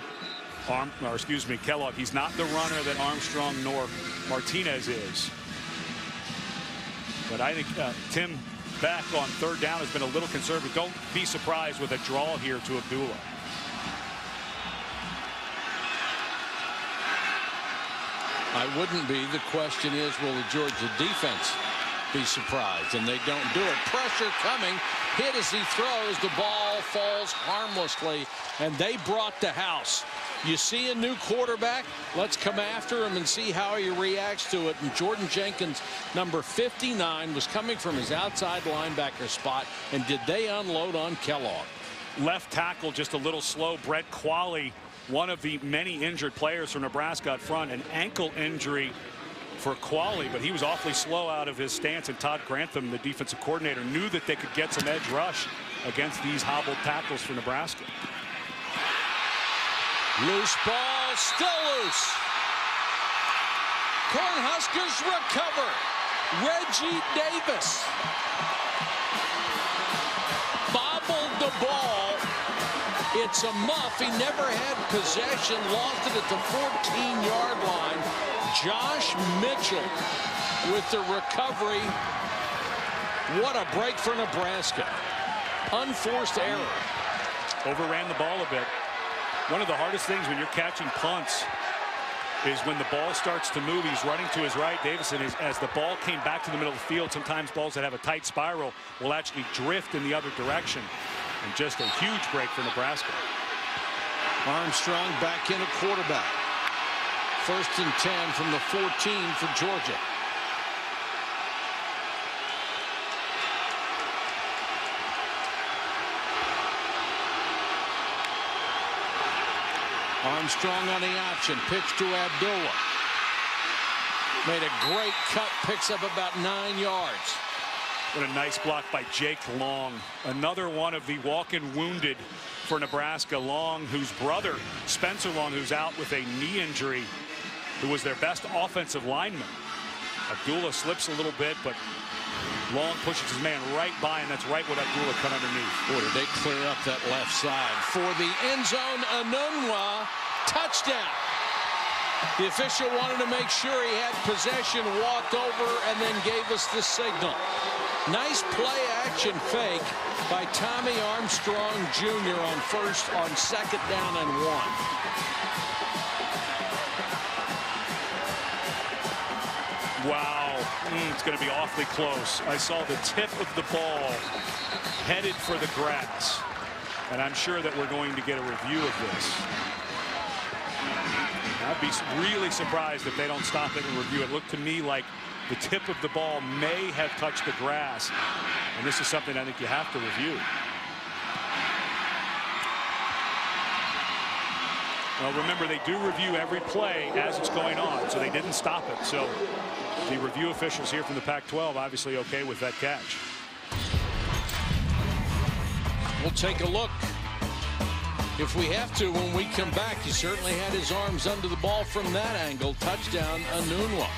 D: Kellogg. He's not the runner that Armstrong nor Martinez is. But I think Tim Beck on third down has been a little conservative. Don't be surprised with a draw here to Abdullah.
B: I wouldn't be. The question is, will the Georgia defense be surprised? And they don't do it. Pressure coming. Hit as he throws. The ball falls harmlessly, and they brought the house. You see a new quarterback, let's come after him and see how he reacts to it. And Jordan Jenkins, number 59, was coming from his outside linebacker spot, and did they unload on Kellogg?
D: Left tackle just a little slow. Brett Qualley, one of the many injured players from Nebraska up front. An ankle injury for Qualley, but he was awfully slow out of his stance, and Todd Grantham, the defensive coordinator, knew that they could get some edge rush against these hobbled tackles for Nebraska.
B: Loose ball, still loose. Cornhuskers recover. Reggie Davis bobbled the ball. It's a muff. He never had possession. Lost it at the 14-yard line. Josh Mitchell with the recovery. What a break for Nebraska. Unforced error.
D: Overran the ball a bit. One of the hardest things when you're catching punts is when the ball starts to move. He's running to his right. Davison, as the ball came back to the middle of the field, sometimes balls that have a tight spiral will actually drift in the other direction. And just a huge break for Nebraska.
B: Armstrong back in at quarterback. 1st and 10 from the 14 for Georgia. Armstrong on the option. Pitch to Abdullah. Made a great cut. Picks up about 9 yards.
D: What a nice block by Jake Long. Another one of the walk-in wounded for Nebraska. Long, whose brother, Spencer Long, who's out with a knee injury, who was their best offensive lineman. Abdullah slips a little bit, but Long pushes his man right by, and that's right what Abdullah cut underneath.
B: Boy, did they clear up that left side. For the end zone, Anunwa, touchdown. The official wanted to make sure he had possession, walked over, and then gave us the signal. Nice play-action fake by Tommy Armstrong Jr. on 2nd down and 1.
D: Wow, it's going to be awfully close. I saw the tip of the ball headed for the grass, and I'm sure that we're going to get a review of this. I'd be really surprised if they don't stop it and review it. It looked to me like the tip of the ball may have touched the grass, and this is something I think you have to review. Well, remember, they do review every play as it's going on, so they didn't stop it. So the review officials here from the Pac-12 obviously okay with that catch.
B: We'll take a look if we have to when we come back. He certainly had his arms under the ball from that angle. Touchdown, Anunwa.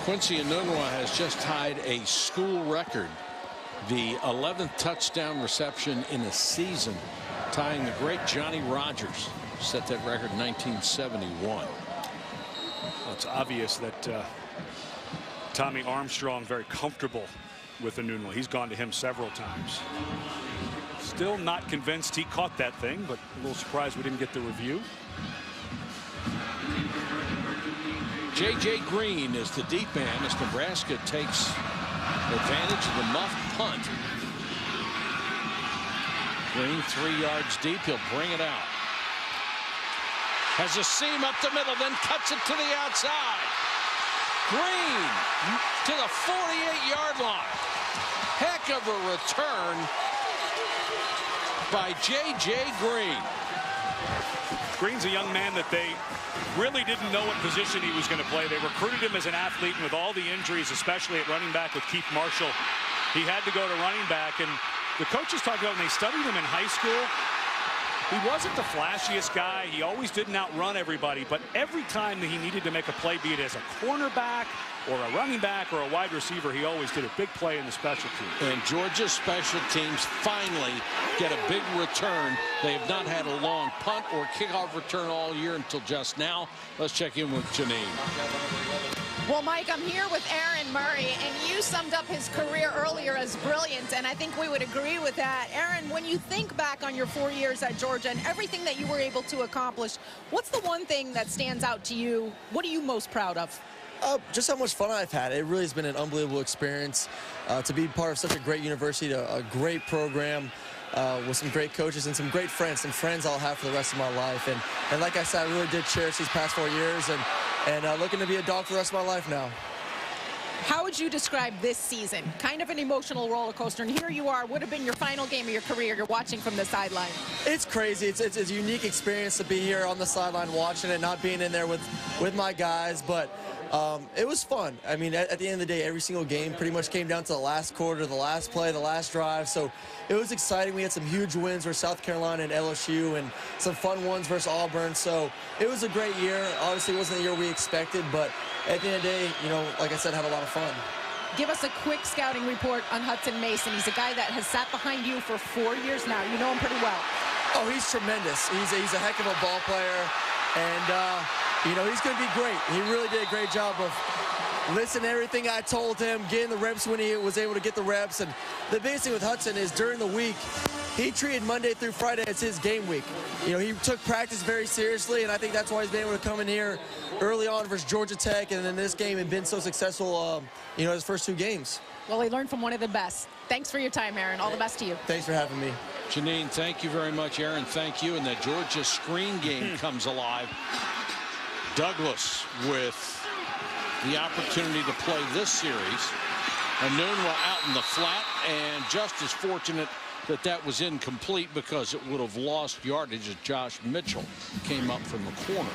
B: Quincy Anunwa has just tied a school record The 11th touchdown reception in a season, tying the great Johnny Rodgers, set that record in 1971.
D: Well, it's obvious that Tommy Armstrong very comfortable with Onunwa. He's gone to him several times. Still not convinced he caught that thing, but a little surprised we didn't get the review.
B: J.J. Green is the deep man as Nebraska takes advantage of the muff punt. Green 3 yards deep. He'll bring it out. Has a seam up the middle, then cuts it to the outside. Green to the 48-yard line. Heck of a return by J.J. Green.
D: Green's a young man that they really didn't know what position he was going to play. They recruited him as an athlete, and with all the injuries, especially at running back with Keith Marshall, he had to go to running back. And the coaches talked about when they studied him in high school, he wasn't the flashiest guy. He always didn't outrun everybody, but every time that he needed to make a play, be it as a cornerback or a running back or a wide receiver, he always did a big play in the special teams.
B: And Georgia's special teams finally get a big return. They have not had a long punt or kickoff return all year until just now. Let's check in with Janine.
E: Well, Mike, I'm here with Aaron Murray, and you summed up his career earlier as brilliant, and I think we would agree with that. Aaron, when you think back on your 4 years at Georgia and everything that you were able to accomplish, what's the one thing that stands out to you? What are you most proud of?
G: Just how much fun I've had. It really has been an unbelievable experience to be part of such a great university, a great program with some great coaches and some great friends, some friends I'll have for the rest of my life. And like I said, I really did cherish these past 4 years and looking to be a dog for the rest of my life now.
E: How would you describe this season? Kind of an emotional roller coaster, and here you are, would have been your final game of your career. You're watching from the sideline.
G: It's crazy. It's a unique experience to be here on the sideline watching it, not being in there with my guys, but it was fun. I mean, at the end of the day, every single game pretty much came down to the last quarter, the last play, the last drive. So it was exciting. We had some huge wins versus South Carolina and LSU and some fun ones versus Auburn. So it was a great year. Obviously, it wasn't the year we expected, but at the end of the day, you know, like I said, had a lot of fun.
E: Give us a quick scouting report on Hudson Mason. He's a guy that has sat behind you for 4 years now. You know him pretty well.
G: Oh, he's tremendous. He's a heck of a ball player, and you know, he's going to be great. He really did a great job of listening to everything I told him, getting the reps when he was able to get the reps. And the biggest thing with Hudson is during the week, he treated Monday through Friday as his game week. You know, he took practice very seriously, and I think that's why he's been able to come in here early on versus Georgia Tech and in this game and been so successful, you know, his first 2 games.
E: Well, he learned from one of the best. Thanks for your time, Aaron. All the best to you.
G: Thanks for having me.
B: Janine, thank you very much. Aaron, thank you. And that Georgia screen game comes alive. Douglas with the opportunity to play this series. Onunwa out in the flat, and just as fortunate that that was incomplete because it would have lost yardage as Josh Mitchell came up from the corner.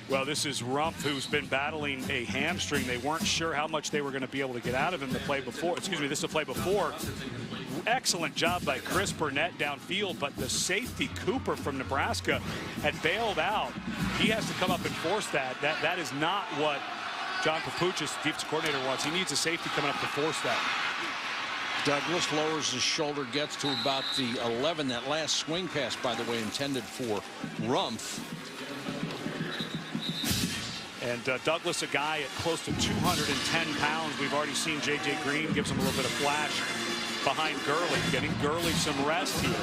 D: Well, this is Rumpf, who's been battling a hamstring. They weren't sure how much they were going to be able to get out of him the play before. Excuse me, this is the play before. Excellent job by Chris Burnett downfield, but the safety Cooper from Nebraska had bailed out. He has to come up and force that. That is not what John Papuchis, the defensive coordinator, wants. He needs a safety coming up to force that.
B: Douglas lowers his shoulder, gets to about the 11. That last swing pass, by the way, intended for Rumpf.
D: And Douglas, a guy at close to 210 pounds. We've already seen J.J. Green gives him a little bit of flash behind Gurley, getting Gurley some rest here.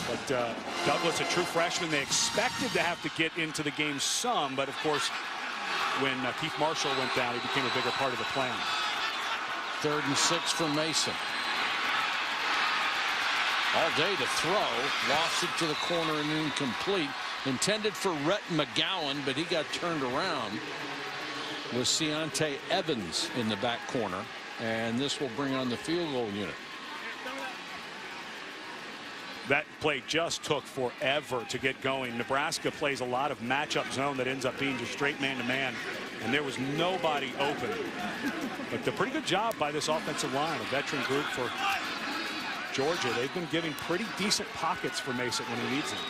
D: But Douglas, a true freshman, they expected to have to get into the game some, but of course, when Keith Marshall went down, he became a bigger part of the plan.
B: 3rd and 6 for Mason. All day to throw, lost it to the corner and incomplete. Intended for Rhett McGowan, but he got turned around with Ciante Evans in the back corner. And this will bring on the field goal unit.
D: That play just took forever to get going. Nebraska plays a lot of matchup zone that ends up being just straight man-to-man, and there was nobody open. But a pretty good job by this offensive line, a veteran group for Georgia. They've been giving pretty decent pockets for Mason when he needs them.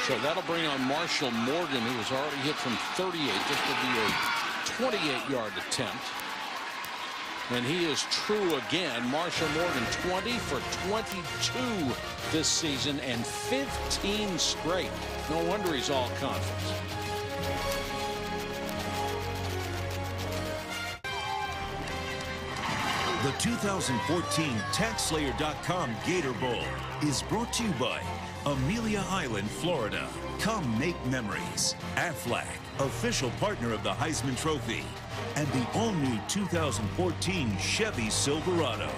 B: So that'll bring on Marshall Morgan, who was already hit from 38. This will be a 28-yard attempt. And he is true again. Marshall Morgan 20 for 22 this season and 15 straight. No wonder he's all conference.
A: The 2014 TaxSlayer.com Gator Bowl is brought to you by Amelia Island, Florida. Come make memories. Aflac, official partner of the Heisman Trophy, and the all-new 2014 Chevy Silverado.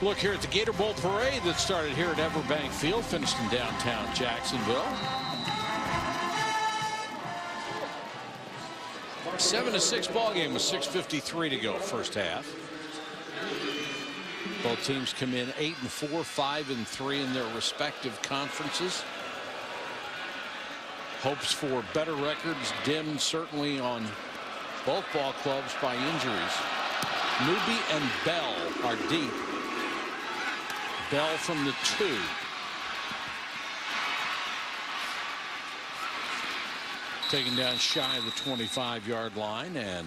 B: Look here at the Gator Bowl parade that started here at Everbank Field, finished in downtown Jacksonville. 7-6 ball game with 6:53 to go first half. Both teams come in 8-4, 5-3 in their respective conferences. Hopes for better records dimmed certainly on both ball clubs by injuries. Newby and Bell are deep. Bell from the 2. Taken down shy of the 25-yard line, and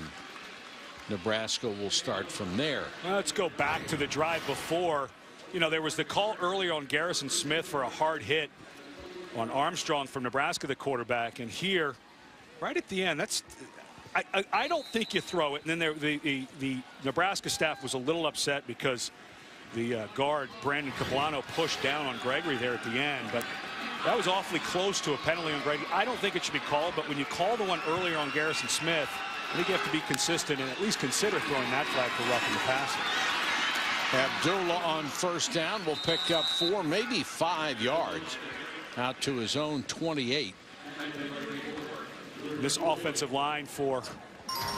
B: Nebraska will start from there.
D: Well, let's go back to the drive before. You know, there was the call earlier on Garrison Smith for a hard hit on Armstrong from Nebraska, the quarterback, and here, right at the end, that's. I don't think you throw it. And then the Nebraska staff was a little upset because the guard Brandon Cablano pushed down on Gregory there at the end, but that was awfully close to a penalty on Gregory. I don't think it should be called, but when you call the one earlier on Garrison Smith, I think you have to be consistent and at least consider throwing that flag for roughing the passer.
B: Abdullah on first down will pick up 4, maybe 5 yards out to his own 28.
D: This offensive line for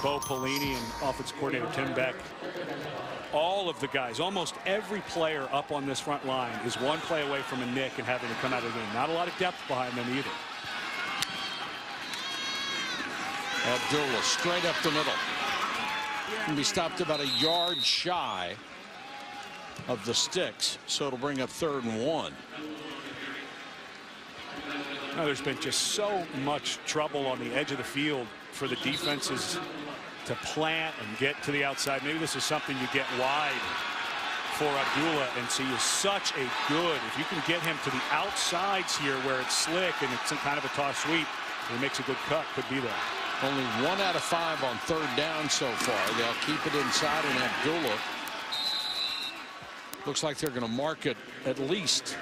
D: Bo Pelini and offensive coordinator Tim Beck, all of the guys, almost every player up on this front line is one play away from a nick and having to come out of the game. Not a lot of depth behind them either.
B: Abdullah straight up the middle. Can be stopped about a yard shy of the sticks, so it'll bring up 3rd and 1.
D: Now, there's been just so much trouble on the edge of the field for the defenses to plant and get to the outside. Maybe this is something you get wide for Abdullah, and see is such a good, if you can get him to the outsides here where it's slick and it's kind of a toss sweep, he makes a good cut, could be there.
B: Only 1 out of 5 on 3rd down so far. They'll keep it inside, and Abdullah looks like they're going to mark it at least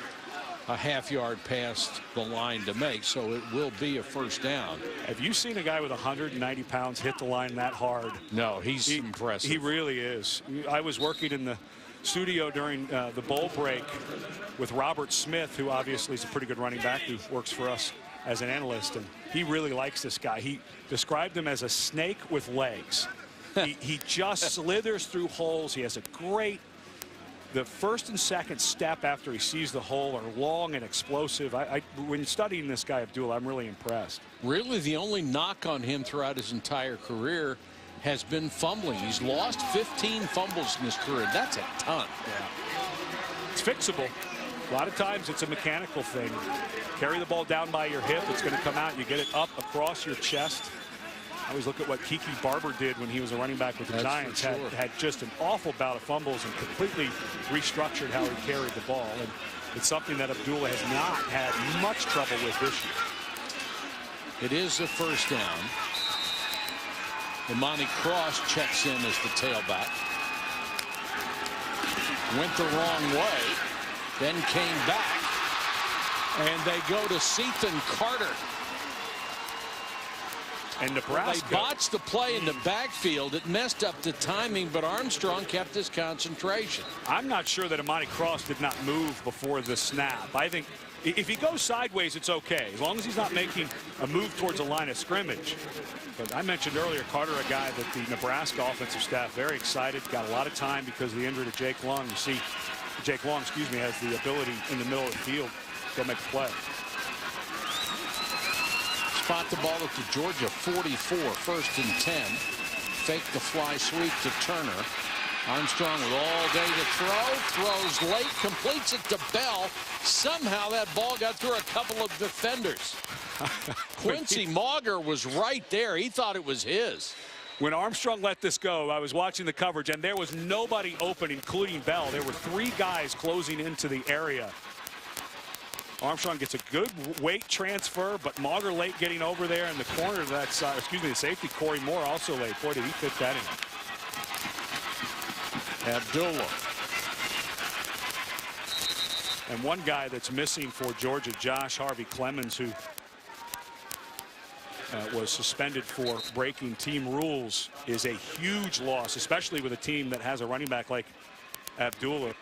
B: a half-yard past the line to make, so it will be a first down.
D: Have you seen a guy with 190 pounds hit the line that hard?
B: No, he's impressive.
D: He really is. I was working in the studio during the bowl break with Robert Smith, who obviously is a pretty good running back who works for us as an analyst, and he really likes this guy. He described him as a snake with legs. he just slithers through holes. He has a great, the first and second step after he sees the hole are long and explosive. When studying this guy, Abdullah, I'm really impressed.
B: Really, the only knock on him throughout his entire career has been fumbling. He's lost 15 fumbles in his career. That's a ton.
D: Yeah. It's fixable. A lot of times it's a mechanical thing. Carry the ball down by your hip. It's going to come out. You get it up across your chest. I always look at what Kiki Barber did when he was a running back with the Giants. Sure. Had just an awful bout of fumbles and completely restructured how he carried the ball. And it's something that Abdullah has not had much trouble with this year.
B: It is a first down. Imani Cross checks in as the tailback. Went the wrong way, then came back, and they go to Sethan Carter.
D: And Nebraska,
B: they botched the play in the backfield. It messed up the timing, but Armstrong kept his concentration.
D: I'm not sure that Imani Cross did not move before the snap. I think if he goes sideways, it's okay, as long as he's not making a move towards a line of scrimmage. But I mentioned earlier, Carter, a guy that the Nebraska offensive staff very excited, got a lot of time because of the injury to Jake Long. You see, Jake Long, has the ability in the middle of the field to make a play.
B: Spot the ball at the Georgia 44, 1st and 10. Fake the fly sweep to Turner. Armstrong with all day to throw. Throws late, completes it to Bell. Somehow that ball got through a couple of defenders. Quincy Mauger was right there. He thought it was his.
D: When Armstrong let this go, I was watching the coverage, and there was nobody open, including Bell. There were 3 guys closing into the area. Armstrong gets a good weight transfer, but Mauger late getting over there in the corner of that side. Excuse me, the safety, Corey Moore, also late. Boy, did he fit that in. Abdullah. And one guy that's missing for Georgia, Josh Harvey Clemens, who was suspended for breaking team rules, is a huge loss, especially with a team that has a running back like Abdullah.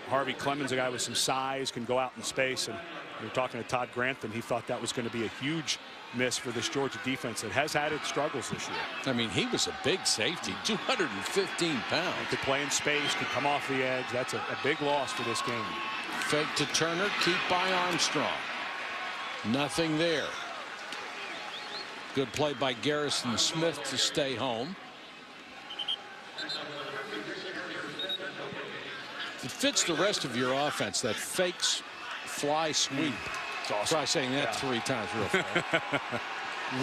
D: Harvey Clemens, a guy with some size, can go out in space. And you're talking to Todd Grantham. He thought that was going to be a huge miss for this Georgia defense that has had its struggles this year.
B: I mean, he was a big safety, 215 pounds.
D: He could play in space, could come off the edge. That's a big loss for this game.
B: Fake to Turner, keep by Armstrong. Nothing there. Good play by Garrison Smith to stay home. It fits the rest of your offense, that fakes fly sweep.
D: Awesome.
B: Try saying that 3 times real fast.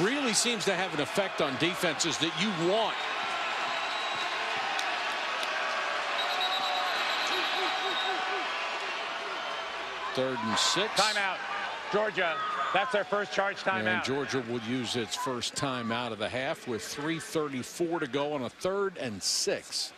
B: Really seems to have an effect on defenses that you want. Third and 6.
F: Timeout. Georgia. That's their first charge timeout.
B: And Georgia will use its first timeout of the half with 3:34 to go on a 3rd and 6.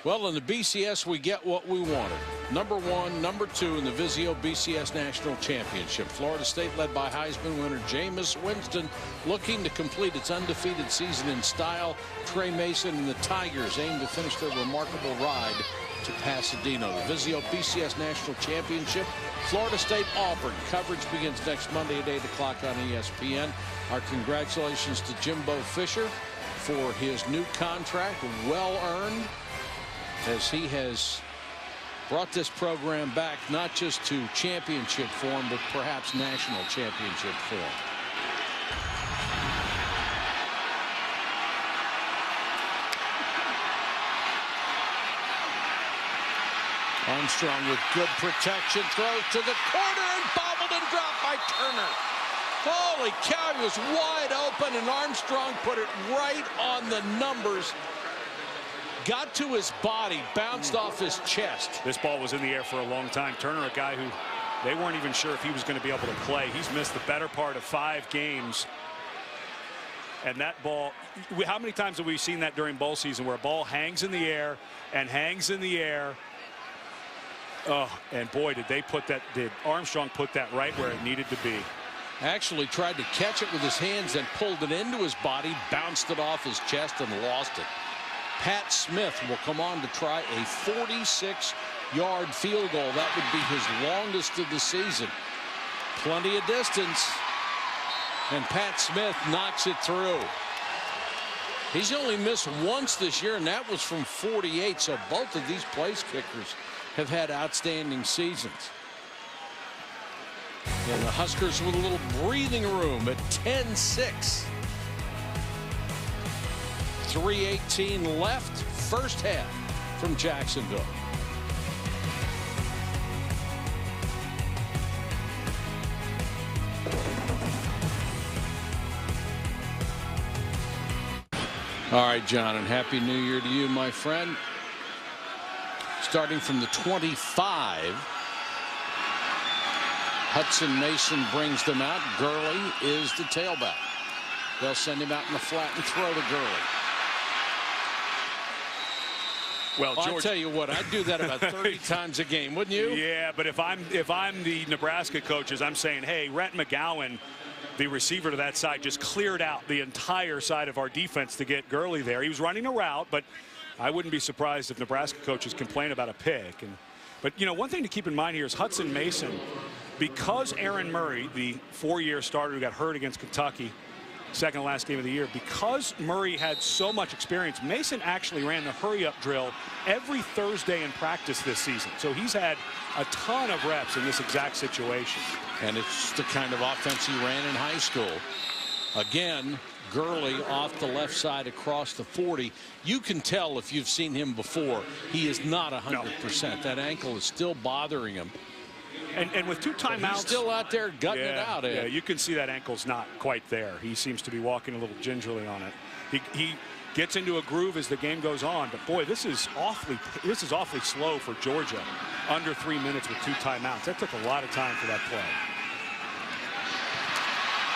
B: Well, in the BCS, we get what we wanted. Number 1, number 2 in the Vizio BCS National Championship. Florida State, led by Heisman winner Jameis Winston, looking to complete its undefeated season in style. Trey Mason and the Tigers aim to finish their remarkable ride to Pasadena. The Vizio BCS National Championship, Florida State Auburn. Coverage begins next Monday at 8 o'clock on ESPN. Our congratulations to Jimbo Fisher for his new contract, well earned, as he has brought this program back not just to championship form, but perhaps national championship form. Armstrong with good protection, throws to the corner and bobbled and dropped by Turner. Holy cow, he was wide open, and Armstrong put it right on the numbers. Got to his body, bounced off his chest.
D: This ball was in the air for a long time. Turner, a guy who they weren't even sure if he was going to be able to play. He's missed the better part of 5 games. And that ball, how many times have we seen that during bowl season where a ball hangs in the air and hangs in the air? Oh, and boy, did Armstrong put that right where it needed to be.
B: Actually tried to catch it with his hands and pulled it into his body, bounced it off his chest and lost it. Pat Smith will come on to try a 46-yard field goal. That would be his longest of the season. Plenty of distance. And Pat Smith knocks it through. He's only missed once this year, and that was from 48. So both of these place kickers have had outstanding seasons. And the Huskers with a little breathing room at 10-6. 3:18 left, first half from Jacksonville. All right, John, and Happy New Year to you, my friend. Starting from the 25. Hudson Mason brings them out. Gurley is the tailback. They'll send him out in the flat and throw to Gurley.
D: Well, George,
B: I'll tell you what, I'd do that about 30 times a game, wouldn't you?
D: Yeah, but if I'm the Nebraska coaches, I'm saying, hey, Rhett McGowan, the receiver to that side, just cleared out the entire side of our defense to get Gurley there. He was running a route, but I wouldn't be surprised if Nebraska coaches complain about a pick. But, you know, one thing to keep in mind here is Hudson Mason, because Aaron Murray, the 4-year starter who got hurt against Kentucky, second to last game of the year, because Murray had so much experience, Mason actually ran the hurry-up drill every Thursday in practice this season. So he's had a ton of reps in this exact situation.
B: And it's the kind of offense he ran in high school. Again, Gurley off the left side across the 40. You can tell if you've seen him before, he is not 100%. That ankle is still bothering him.
D: And with 2 timeouts.
B: He's still out there gutting it out.
D: Yeah, you can see that ankle's not quite there. He seems to be walking a little gingerly on it. He gets into a groove as the game goes on. But, boy, this is awfully slow for Georgia. Under 3 minutes with 2 timeouts. That took a lot of time for that play.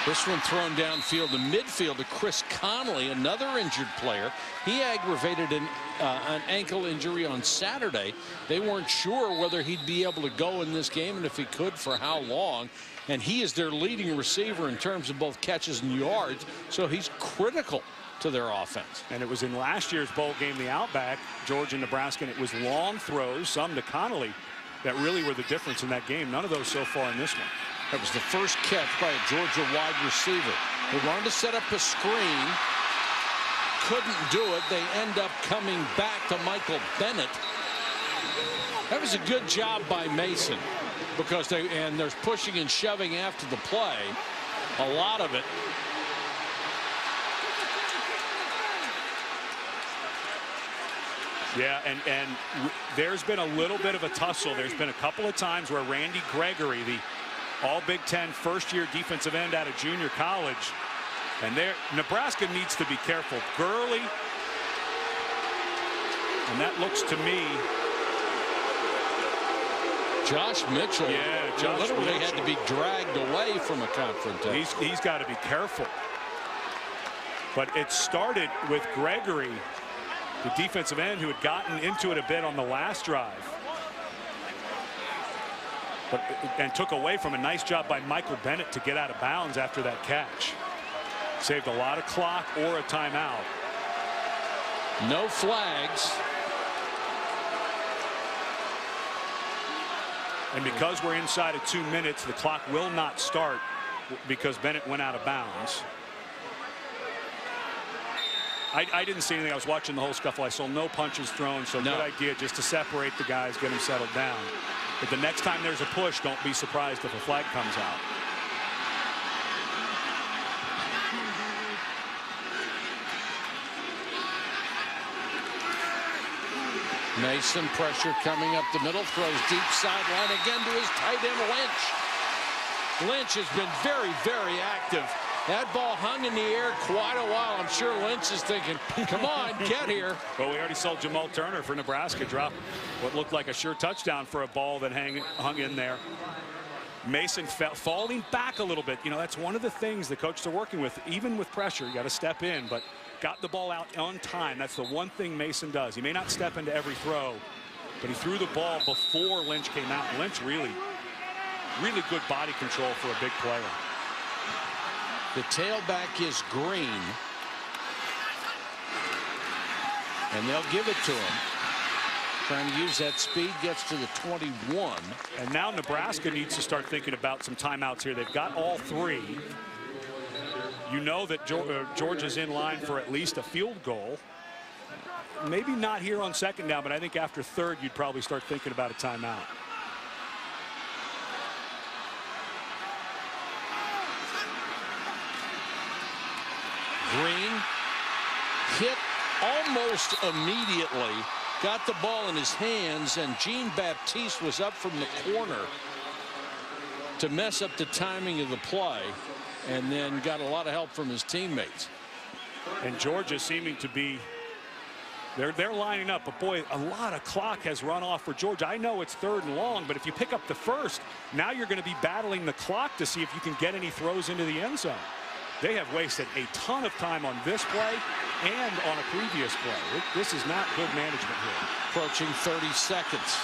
B: This one thrown downfield to midfield to Chris Conley, another injured player. He aggravated an ankle injury on Saturday. They weren't sure whether he'd be able to go in this game, and if he could, for how long. And he is their leading receiver in terms of both catches and yards, so he's critical to their offense.
D: And it was in last year's bowl game, the Outback, Georgia and Nebraska, and it was long throws, some to Connolly, that really were the difference in that game. None of those so far in this one.
B: That was the first catch by a Georgia wide receiver. They wanted to set up a screen. Couldn't do it. They end up coming back to Michael Bennett. That was a good job by Mason, because there's pushing and shoving after the play. A lot of it.
D: Yeah, and there's been a little bit of a tussle. There's been a couple of times where Randy Gregory, the All Big Ten first-year defensive end out of junior college, and Nebraska needs to be careful. Gurley, and that looks to me.
B: Josh Mitchell.
D: Yeah, Josh
B: literally
D: Mitchell
B: had to be dragged away from a confrontation.
D: He's got to be careful. But it started with Gregory, the defensive end, who had gotten into it a bit on the last drive. And took away from a nice job by Michael Bennett to get out of bounds after that catch. Saved a lot of clock or a timeout.
B: No flags.
D: And because we're inside of 2 minutes, the clock will not start because Bennett went out of bounds. I didn't see anything. I was watching the whole scuffle. I saw no punches thrown, so good idea just to separate the guys, get them settled down. But the next time there's a push, don't be surprised if a flag comes out.
B: Mason, pressure coming up the middle, throws deep sideline again to his tight end Lynch. Lynch has been very, very active. That ball hung in the air quite a while. I'm sure Lynch is thinking, come on, get here.
D: Well, we already saw Jamal Turner for Nebraska drop what looked like a sure touchdown for a ball that hung in there. Mason falling back a little bit. You know, that's one of the things the coaches are working with. Even with pressure, you got to step in, but got the ball out on time. That's the one thing Mason does. He may not step into every throw, but he threw the ball before Lynch came out. Lynch really good body control for a big player.
B: The tailback is Green, and they'll give it to him. Trying to use that speed, gets to the 21.
D: And now Nebraska needs to start thinking about some timeouts here. They've got all 3. You know that Georgia's in line for at least a field goal. Maybe not here on second down, but I think after third, you'd probably start thinking about a timeout.
B: Green hit almost immediately, got the ball in his hands, and Jean-Baptiste was up from the corner to mess up the timing of the play, and then got a lot of help from his teammates.
D: And Georgia seeming to be, they're lining up, but boy, a lot of clock has run off for Georgia. I know it's third and long, but if you pick up the first, now you're going to be battling the clock to see if you can get any throws into the end zone. They have wasted a ton of time on this play and on a previous play. This is not good management here.
B: Approaching 30 seconds.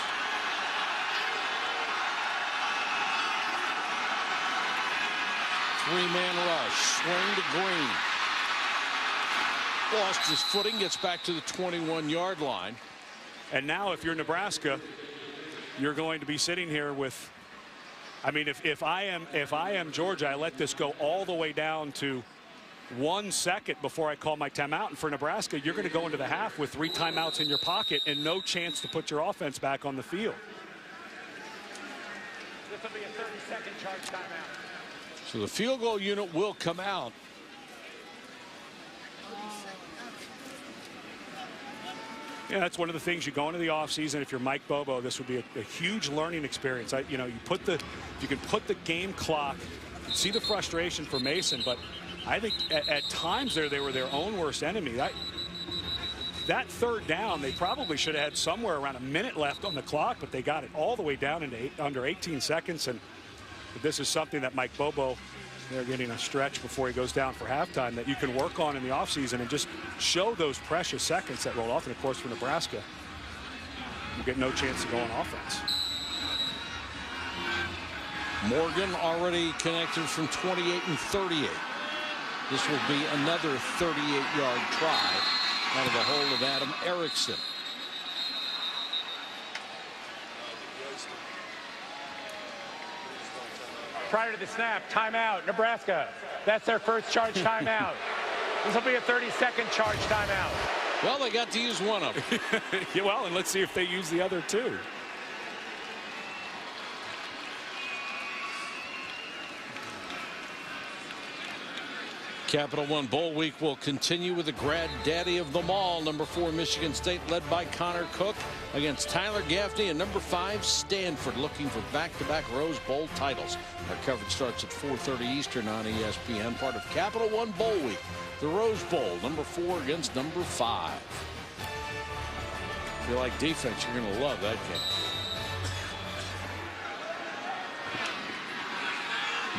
B: Three-man rush. Swing to Green. Lost his footing. Gets back to the 21-yard line.
D: And now if you're Nebraska, you're going to be sitting here with, I mean, if I am Georgia, I let this go all the way down to 1 second before I call my timeout. And for Nebraska, you're going to go into the half with 3 timeouts in your pocket and no chance to put your offense back on the field.
F: This will be a 30-second charge timeout.
B: So the field goal unit will come out.
D: Yeah, that's one of the things you go into the offseason. If you're Mike Bobo, this would be a huge learning experience. You know, you can put the game clock, see the frustration for Mason, but I think at times they were their own worst enemy. That third down, they probably should have had somewhere around a minute left on the clock, but they got it all the way down into under 18 seconds. And this is something that Mike Bobo, they're getting a stretch before he goes down for halftime that you can work on in the offseason and just show those precious seconds that roll off. And of course, for Nebraska, you get no chance to go on offense.
B: Morgan already connected from 28 and 38. This will be another 38-yard try out of the hole of Adam Erickson.
F: Prior to the snap, timeout, Nebraska. That's their first charge timeout. This will be a 30-second charge timeout.
B: Well, they got to use one of them.
D: Yeah, well, and let's see if they use the other two.
B: Capital One Bowl Week will continue with the grad daddy of them all, number 4 Michigan State, led by Connor Cook, against Tyler Gaffney and number 5 Stanford, looking for back-to-back Rose Bowl titles. Our coverage starts at 4:30 Eastern on ESPN, part of Capital One Bowl Week. The Rose Bowl, number 4 against number 5. If you like defense, you're going to love that game.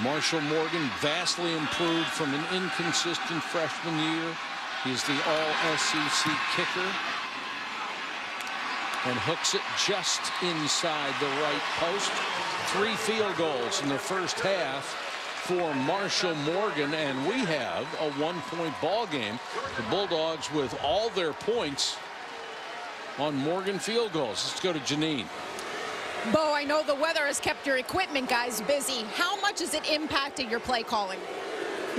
B: Marshall Morgan vastly improved from an inconsistent freshman year. He's the all-SEC kicker and hooks it just inside the right post. 3 field goals in the first half for Marshall Morgan, and we have a 1-point ball game. The Bulldogs with all their points on Morgan field goals. Let's go to Janine.
E: Bo, I know the weather has kept your equipment guys busy. How much is it impacting your play calling?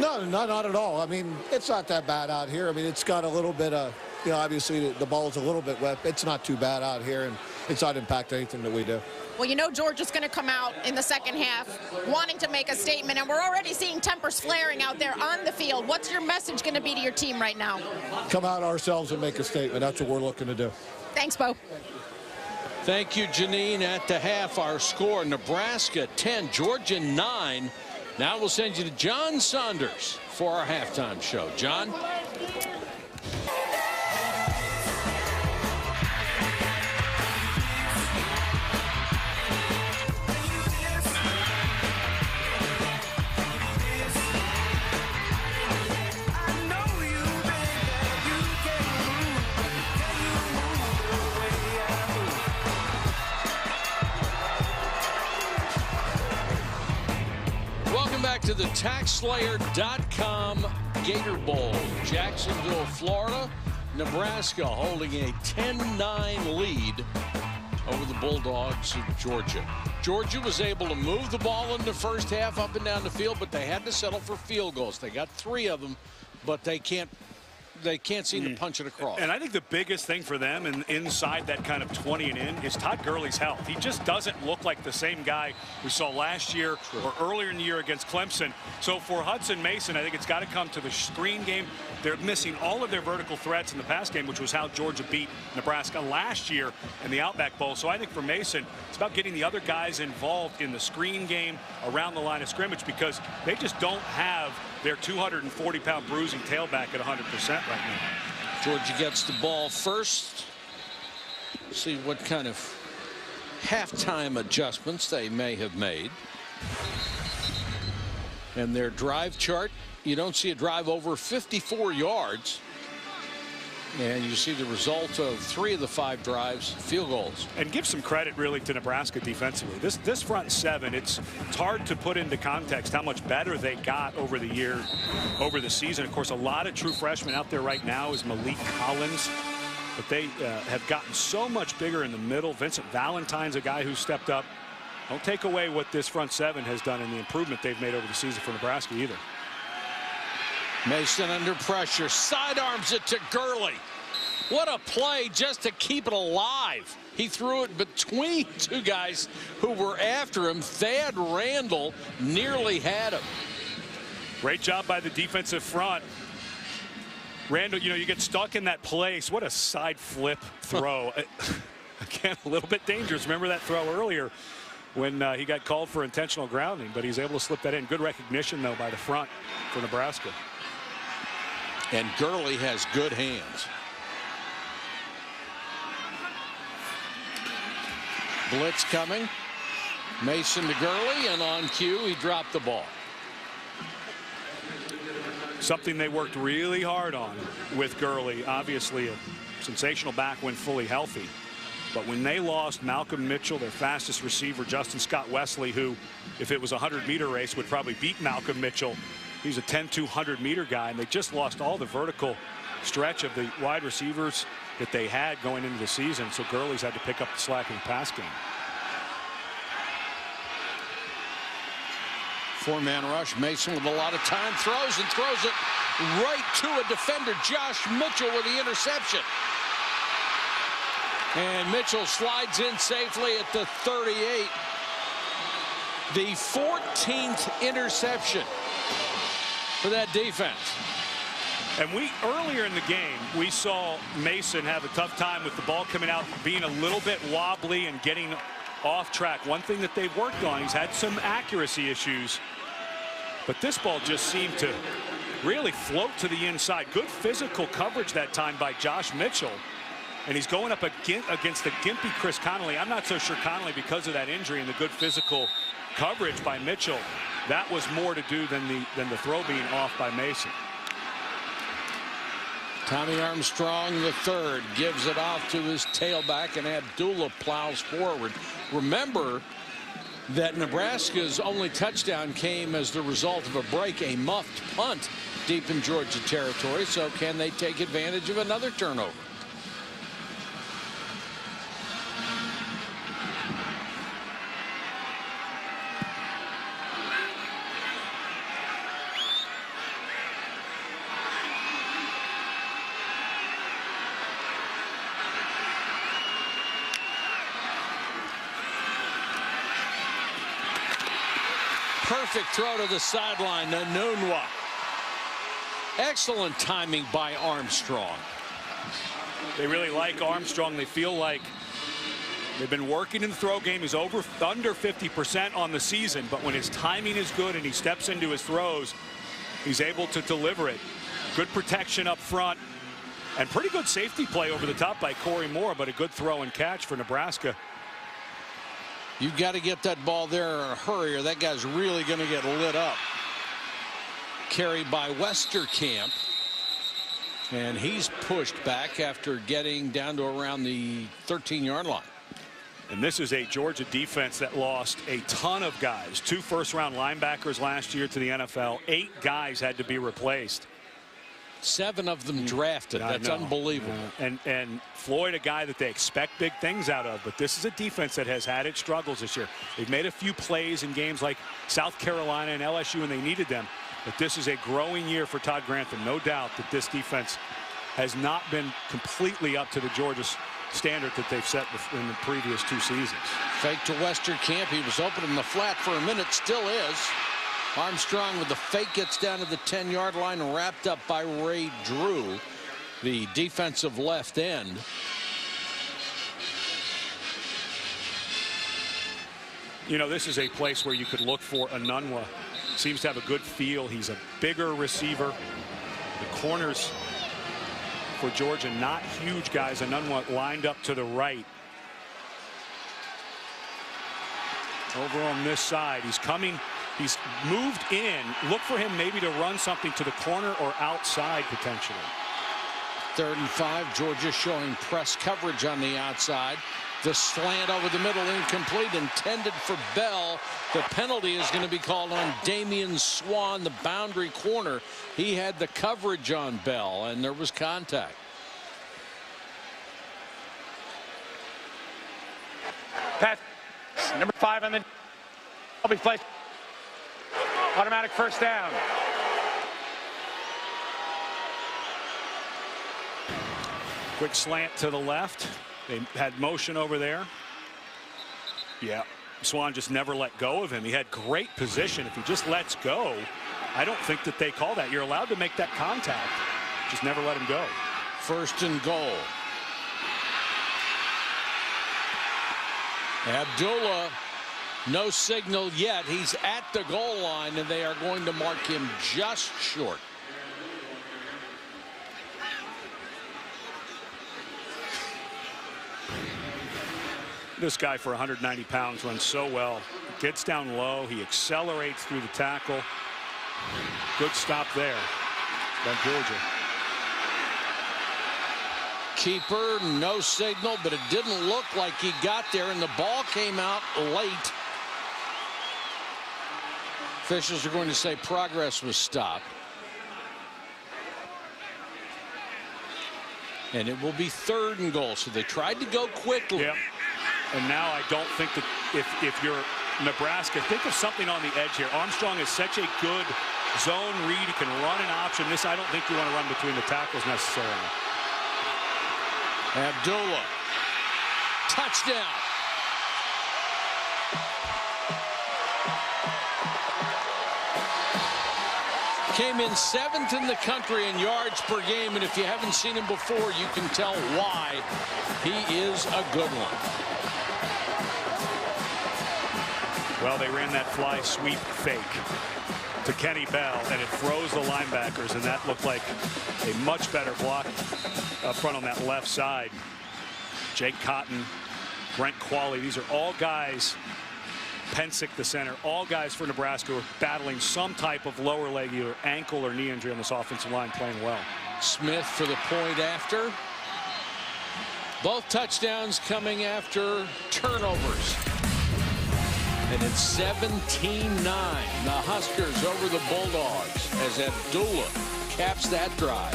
H: No, not at all. I mean, it's not that bad out here. I mean, it's got a little bit of, you know, obviously the ball's a little bit wet. It's not too bad out here, and it's not impacting anything that we do.
E: Well, you know Georgia's going to come out in the second half wanting to make a statement, and we're already seeing tempers flaring out there on the field. What's your message going to be to your team right now?
H: Come out ourselves and make a statement. That's what we're looking to do.
E: Thanks, Bo.
B: Thank you, Janine. At the half, our score, Nebraska 10, Georgia 9. Now we'll send you to John Saunders for our halftime show. John? To the TaxSlayer.com Gator Bowl. Jacksonville, Florida. Nebraska holding a 10-9 lead over the Bulldogs of Georgia. Georgia was able to move the ball in the first half up and down the field, but they had to settle for field goals. They got 3 of them, but they can't seem to punch it across.
D: And I think the biggest thing for them and inside that kind of 20 and in is Todd Gurley's health. He just doesn't look like the same guy we saw last year or earlier in the year against Clemson. So for Hudson Mason, I think it's got to come to the screen game. They're missing all of their vertical threats in the pass game, which was how Georgia beat Nebraska last year in the Outback Bowl. So I think for Mason, it's about getting the other guys involved in the screen game around the line of scrimmage, because they just don't have their 240-pound bruising tailback at 100% right now.
B: Georgia gets the ball first. See what kind of halftime adjustments they may have made. And their drive chart, you don't see a drive over 54 yards. And you see the result of 3 of the 5 drives, field goals.
D: And give some credit really to Nebraska defensively. This front 7, it's hard to put into context how much better they got over the year, over the season. Of course, a lot of true freshmen out there right now is Malik Collins. But they have gotten so much bigger in the middle. Vincent Valentine's a guy who stepped up. Don't take away what this front 7 has done and the improvement they've made over the season for Nebraska either.
B: Mason under pressure, sidearms it to Gurley. What a play just to keep it alive. He threw it between 2 guys who were after him. Thad Randall nearly had him.
D: Great job by the defensive front. Randall, you know, you get stuck in that place. What a side flip throw. Again, a little bit dangerous. Remember that throw earlier when he got called for intentional grounding, but he's able to slip that in. Good recognition, though, by the front for Nebraska.
B: And Gurley has good hands. Blitz coming. Mason to Gurley, and on cue, he dropped the ball.
D: Something they worked really hard on with Gurley. Obviously, a sensational back when fully healthy. But when they lost Malcolm Mitchell, their fastest receiver, Justin Scott Wesley, who, if it was a 100-meter race, would probably beat Malcolm Mitchell. He's a 10-2 100-meter guy, and they just lost all the vertical stretch of the wide receivers that they had going into the season. So Gurley's had to pick up the slack in the pass game.
B: Four-man rush. Mason with a lot of time. Throws it right to a defender. Josh Mitchell with the interception. And Mitchell slides in safely at the 38. The 14th interception for that defense.
D: And earlier in the game, we saw Mason have a tough time with the ball coming out, being a little bit wobbly and getting off track. One thing that they've worked on, he's had some accuracy issues. But this ball just seemed to really float to the inside. Good physical coverage that time by Josh Mitchell. And he's going up against the gimpy Chris Connolly. I'm not so sure Connolly, because of that injury and the good physical coverage by Mitchell, that was more to do than the throw being off by Mason.
B: Tommy Armstrong, the third, gives it off to his tailback, and Abdullah plows forward. Remember that Nebraska's only touchdown came as the result of a break, a muffed punt deep in Georgia territory. So can they take advantage of another turnover? Perfect throw to the sideline to Nunwa. Excellent timing by Armstrong.
D: They really like Armstrong. They feel like they've been working in the throw game. He's under 50% on the season, but when his timing is good and he steps into his throws, he's able to deliver it. Good protection up front and pretty good safety play over the top by Corey Moore, but a good throw and catch for Nebraska.
B: You've got to get that ball there in a hurry, or that guy's really going to get lit up. Carried by Westerkamp. And he's pushed back after getting down to around the 13-yard line.
D: And this is a Georgia defense that lost a ton of guys. 2 first-round linebackers last year to the NFL. 8 guys had to be replaced.
B: 7 of them drafted. That's unbelievable.
D: And Floyd, a guy that they expect big things out of, but this is a defense that has had its struggles this year. They've made a few plays in games like South Carolina and LSU when they needed them, but this is a growing year for Todd Grantham. No doubt that this defense has not been completely up to the Georgia standard that they've set in the previous 2 seasons.
B: Fake to Westerkamp. He was open in the flat for a minute, still is. Armstrong with the fake gets down to the 10-yard line, wrapped up by Ray Drew, the defensive left end.
D: You know, this is a place where you could look for Nunwa. Seems to have a good feel. He's a bigger receiver. The corners for Georgia, not huge guys. Nunwa lined up to the right. Over on this side, he's coming. He's moved in. Look for him maybe to run something to the corner or outside potentially.
B: 3rd and 5. Georgia showing press coverage on the outside. The slant over the middle, incomplete, intended for Bell. The penalty is going to be called on Damian Swan, the boundary corner. He had the coverage on Bell, and there was contact.
F: Pass number 5 on the will be placed. Automatic first down.
D: Quick slant to the left. They had motion over there. Yeah, Swan just never let go of him. He had great position. If he just lets go, I don't think that they call that. You're allowed to make that contact. Just never let him go.
B: 1st and goal. Abdullah, no signal yet. He's at the goal line, and they are going to mark him just short.
D: This guy, for 190 pounds, runs so well. Gets down low. He accelerates through the tackle. Good stop there by Georgia.
B: Keeper, no signal, but it didn't look like he got there, and the ball came out late. Officials are going to say progress was stopped. And it will be 3rd and goal, so they tried to go quickly.
D: Yep. And now I don't think that if you're Nebraska, think of something on the edge here. Armstrong is such a good zone read. He can run an option. This, I don't think you want to run between the tackles necessarily.
B: Abdullah, touchdown. Came in 7th in the country in yards per game, and if you haven't seen him before, you can tell why. He is a good one.
D: Well, they ran that fly sweep fake to Kenny Bell, and it froze the linebackers, and that looked like a much better block up front on that left side. Jake Cotton, Brent Qualley, these are all guys, Pensick, the center, all guys for Nebraska who are battling some type of lower leg, either ankle or knee injury on this offensive line, playing well.
B: Smith for the point after. Both touchdowns coming after turnovers. And it's 17-9. The Huskers over the Bulldogs as Abdullah caps that drive.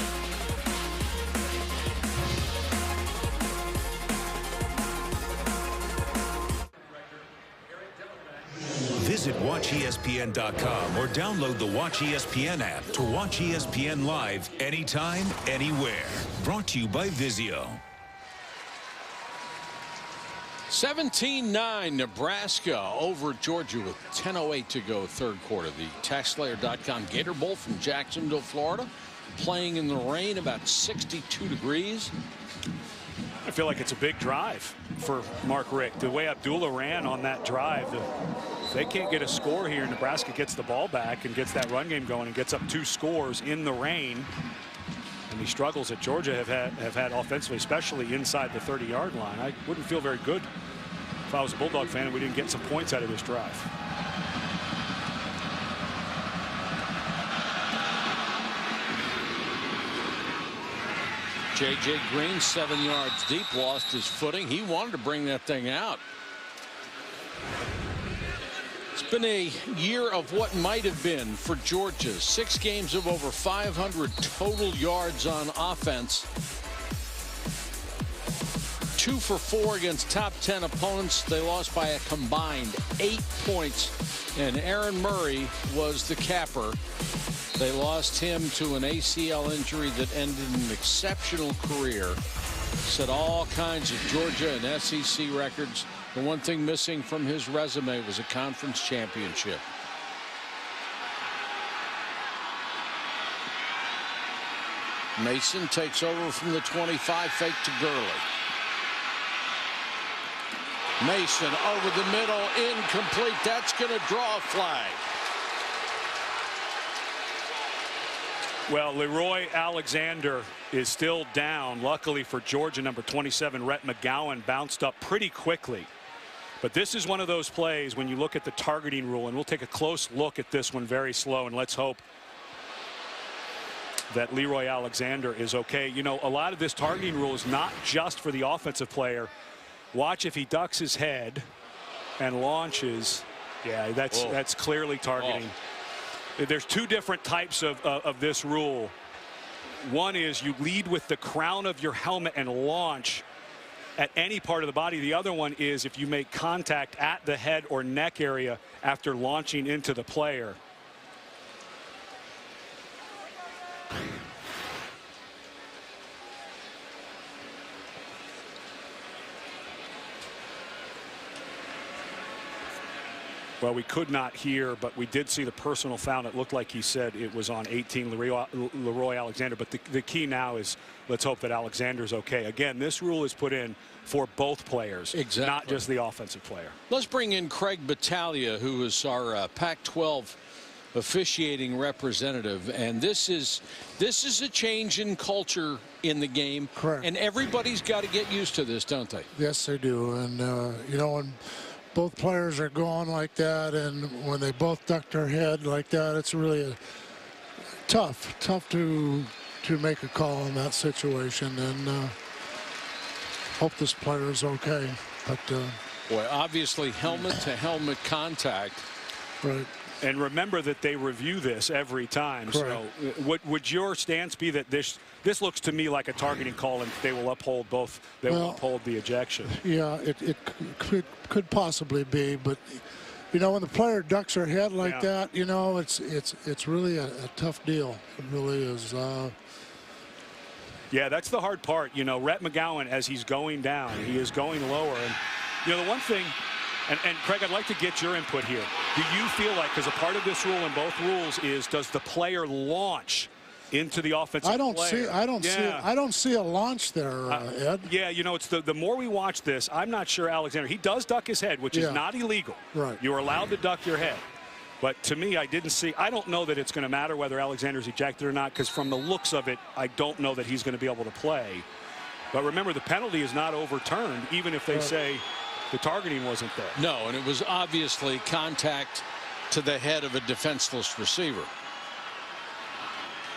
A: Visit WatchESPN.com or download the Watch ESPN app to watch ESPN live anytime, anywhere. Brought to you by Vizio.
B: 17-9 Nebraska over Georgia with 10:08 to go, 3rd quarter. The TaxSlayer.com Gator Bowl from Jacksonville, Florida, playing in the rain, about 62 degrees.
D: I feel like it's a big drive for Mark Richt. The way Abdullah ran on that drive, if they can't get a score here, Nebraska gets the ball back and gets that run game going and gets up 2 scores in the rain. And the struggles that Georgia have had offensively, especially inside the 30-yard line. I wouldn't feel very good if I was a Bulldog fan and we didn't get some points out of this drive.
B: J.J. Green, 7 yards deep, lost his footing. He wanted to bring that thing out. It's been a year of what might have been for Georgia. 6 games of over 500 total yards on offense. 2 for 4 against top 10 opponents. They lost by a combined 8 points, and Aaron Murray was the capper. They lost him to an ACL injury that ended an exceptional career. Set all kinds of Georgia and SEC records. The one thing missing from his resume was a conference championship. Mason takes over from the 25, fake to Gurley. Mason over the middle, incomplete. That's going to draw a flag.
D: Well, Leroy Alexander is still down. Luckily for Georgia, number 27, Rhett McGowan, bounced up pretty quickly. But this is one of those plays when you look at the targeting rule, and we'll take a close look at this one very slow, and let's hope that Leroy Alexander is okay. You know, a lot of this targeting rule is not just for the offensive player. Watch if he ducks his head and launches. Yeah, that's clearly targeting. There's 2 different types of this rule. One is you lead with the crown of your helmet and launch at any part of the body. The other one is if you make contact at the head or neck area after launching into the player. Well, we could not hear, but we did see the personal foul. It looked like he said it was on 18, Leroy Alexander. But the key now is let's hope that Alexander's okay. Again, this rule is put in for both players, not just the offensive player.
B: Let's bring in Craig Battaglia, who is our Pac-12 officiating representative, and this is a change in culture in the game.
I: Correct.
B: And everybody's got to get used to this, don't they?
I: Yes, they do. And you know, when both players are going like that, and when they both duck their head like that, it's really tough to make a call in that situation. And hope this player is okay. But
B: boy, obviously helmet to helmet contact.
I: Right.
D: And remember that they review this every time.
I: Correct.
D: So would your stance be that this looks to me like a targeting call, and they will uphold both? They will uphold the ejection.
I: Yeah, it could possibly be, but you know, when the player ducks her head like that, you know, it's really a tough deal. It really is.
D: Yeah, that's the hard part. You know, Rhett McGowan, as he's going down, he is going lower, and you know the one thing. And Craig, I'd like to get your input here. Do you feel like, because a part of this rule in both rules is, does the player launch into the offensive player?
I: I don't see a launch there, Ed.
D: Yeah, you know, it's the more we watch this, I'm not sure Alexander. He does duck his head, which is not illegal.
I: Right.
D: You're allowed to duck your head. But to me, I don't know that it's going to matter whether Alexander's ejected or not, because from the looks of it, I don't know that he's going to be able to play. But remember, the penalty is not overturned, even if they say the targeting wasn't there.
B: No, and it was obviously contact to the head of a defenseless receiver.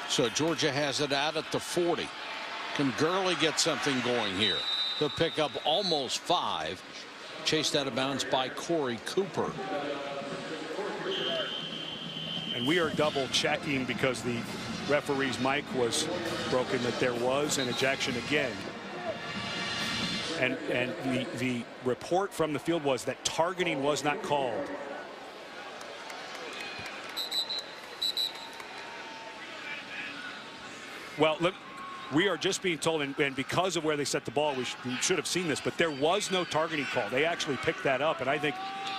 B: So Georgia has it out at the 40. Can Gurley get something going here? He'll pick up almost 5. Chased out of bounds by Corey Cooper.
D: And we are double checking because the referee's mic was broken that there was an ejection again. And the report from the field was that targeting was not called. Well, look, we are just being told, and because of where they set the ball, we should have seen this, but there was no targeting call. They actually picked that up, and I think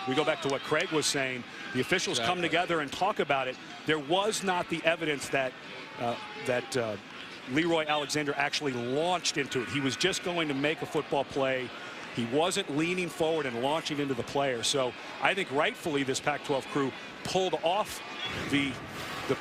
D: we go back to what Craig was saying. The officials come together and talk about it. There was not the evidence that Leroy Alexander actually launched into it. He was just going to make a football play. He wasn't leaning forward and launching into the player. So I think rightfully this Pac-12 crew pulled off the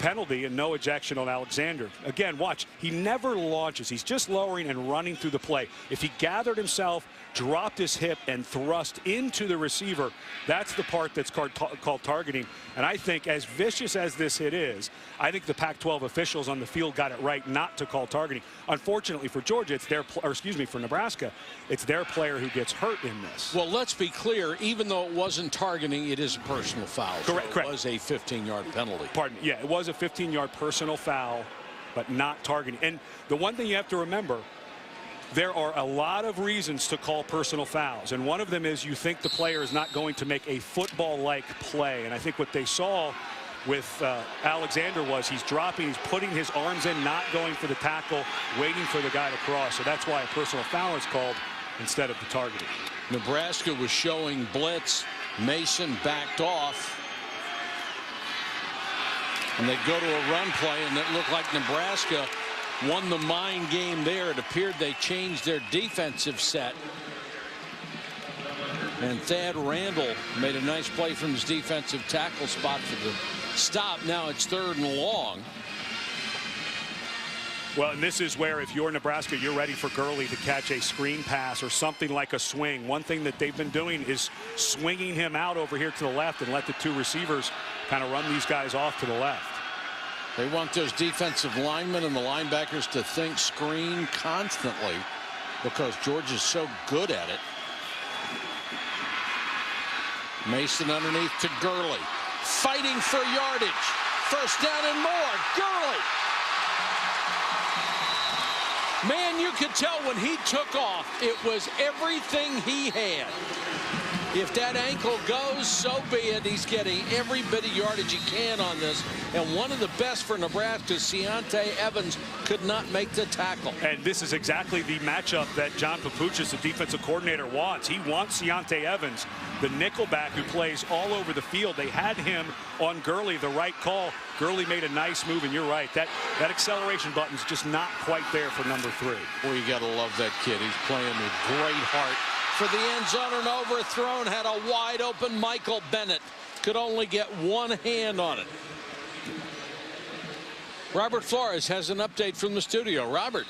D: penalty and no ejection on Alexander. Again, watch, he never launches. He's just lowering and running through the play. If he gathered himself, dropped his hip, and thrust into the receiver, that's the part that's called targeting. And I think, as vicious as this hit is, I think the Pac-12 officials on the field got it right not to call targeting. Unfortunately for Georgia, it's for Nebraska, it's their player who gets hurt in this.
B: Well, let's be clear, even though it wasn't targeting, it is a personal foul.
D: Correct.
B: So it was a 15-yard penalty.
D: Pardon me. Yeah, it was a 15-yard personal foul, but not targeting. And the one thing you have to remember, there are a lot of reasons to call personal fouls, and one of them is you think the player is not going to make a football-like play. And I think what they saw with Alexander was he's dropping, he's putting his arms in, not going for the tackle, waiting for the guy to cross. So that's why a personal foul is called instead of the targeting.
B: Nebraska was showing blitz. Mason backed off. And they go to a run play, and it looked like Nebraska won the mind game there. It appeared they changed their defensive set. And Thad Randall made a nice play from his defensive tackle spot for the stop. Now it's 3rd and long.
D: Well, and this is where, if you're Nebraska, you're ready for Gurley to catch a screen pass or something like a swing. One thing that they've been doing is swinging him out over here to the left and let the 2 receivers kind of run these guys off to the left.
B: They want those defensive linemen and the linebackers to think screen constantly because Georgia's so good at it. Mason underneath to Gurley. Fighting for yardage. 1st down and more. Gurley. Man, you could tell when he took off, it was everything he had. If that ankle goes, so be it. He's getting every bit of yardage he can on this. And one of the best for Nebraska, Ciante Evans, could not make the tackle.
D: And this is exactly the matchup that John Papuchis, the defensive coordinator, wants. He wants Ciante Evans, the nickelback who plays all over the field. They had him on Gurley, the right call. Gurley made a nice move, and you're right. That acceleration button's just not quite there for number 3.
B: Boy, you got to love that kid. He's playing with great heart. For the end zone and overthrown, had a wide open Michael Bennett. Could only get one hand on it. Robert Flores has an update from the studio. Robert.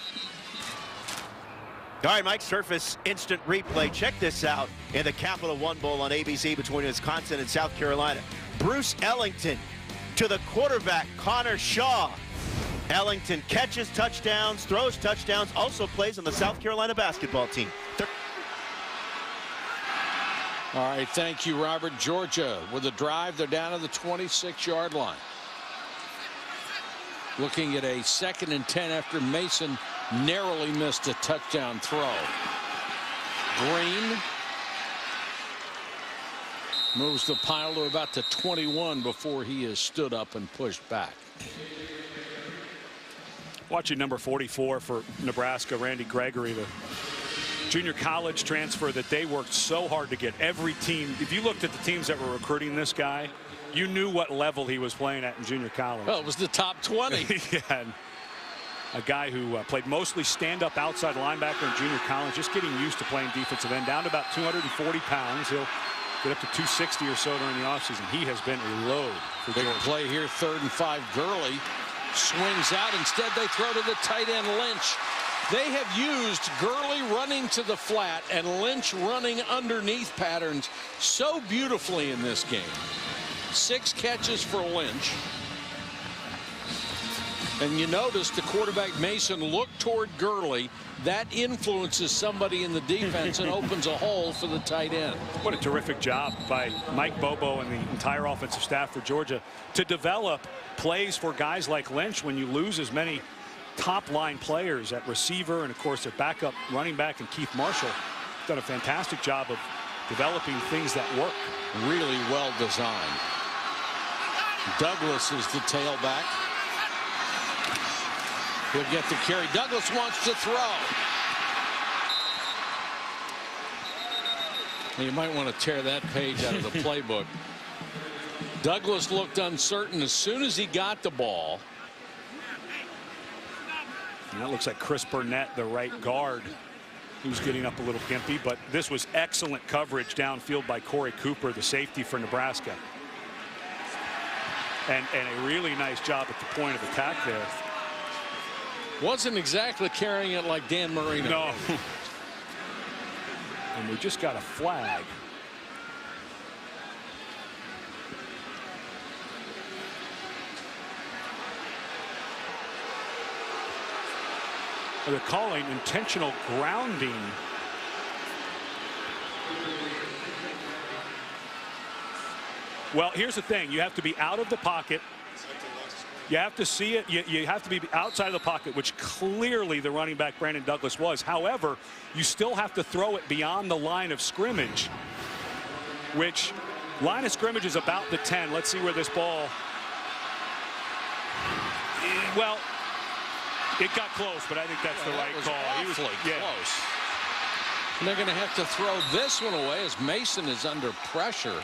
J: All right, Mike, Surface instant replay. Check this out in the Capital One Bowl on ABC between Wisconsin and South Carolina. Bruce Ellington to the quarterback, Connor Shaw. Ellington catches touchdowns, throws touchdowns, also plays on the South Carolina basketball team.
B: All right, thank you, Robert. Georgia with a drive. They're down to the 26-yard line. Looking at a 2nd and 10 after Mason narrowly missed a touchdown throw. Green moves the pile to about the 21 before he is stood up and pushed back.
D: Watching number 44 for Nebraska, Randy Gregory, the junior college transfer that they worked so hard to get. Every team, if you looked at the teams that were recruiting this guy, you knew what level he was playing at in junior college.
B: Well, it was the top 20.
D: Yeah, a guy who played mostly stand-up outside linebacker in junior college, just getting used to playing defensive end, down to about 240 pounds. He'll get up to 260 or so during the offseason. He has been a load for
B: Big
D: Georgia.
B: play here, 3rd and 5. Gurley swings out. Instead, they throw to the tight end, Lynch. They have used Gurley running to the flat and Lynch running underneath patterns so beautifully in this game. 6 catches for Lynch. And you notice the quarterback Mason looked toward Gurley. That influences somebody in the defense and opens a hole for the tight end.
D: What a terrific job by Mike Bobo and the entire offensive staff for Georgia to develop plays for guys like Lynch when you lose as many top line players at receiver, and of course their backup running back and Keith Marshall. Done a fantastic job of developing things that work.
B: Really well designed. Douglas is the tailback. He'll get the carry. Douglas wants to throw. You might want to tear that page out of the playbook. Douglas looked uncertain as soon as he got the ball.
D: And that looks like Chris Burnett, the right guard, who's getting up a little gimpy, but this was excellent coverage downfield by Corey Cooper, the safety for Nebraska. And a really nice job at the point of attack there.
B: Wasn't exactly carrying it like Dan Marino.
D: No. And we just got a flag. They're calling intentional grounding. Well, here's the thing. You have to be out of the pocket. You have to see it. You have to be outside of the pocket, which clearly the running back Brandon Douglas was. However, you still have to throw it beyond the line of scrimmage, which line of scrimmage is about the 10. Let's see where this ball. Well, it got close, but I think that's the right call.
B: He was close. And they're going to have to throw this one away as Mason is under pressure.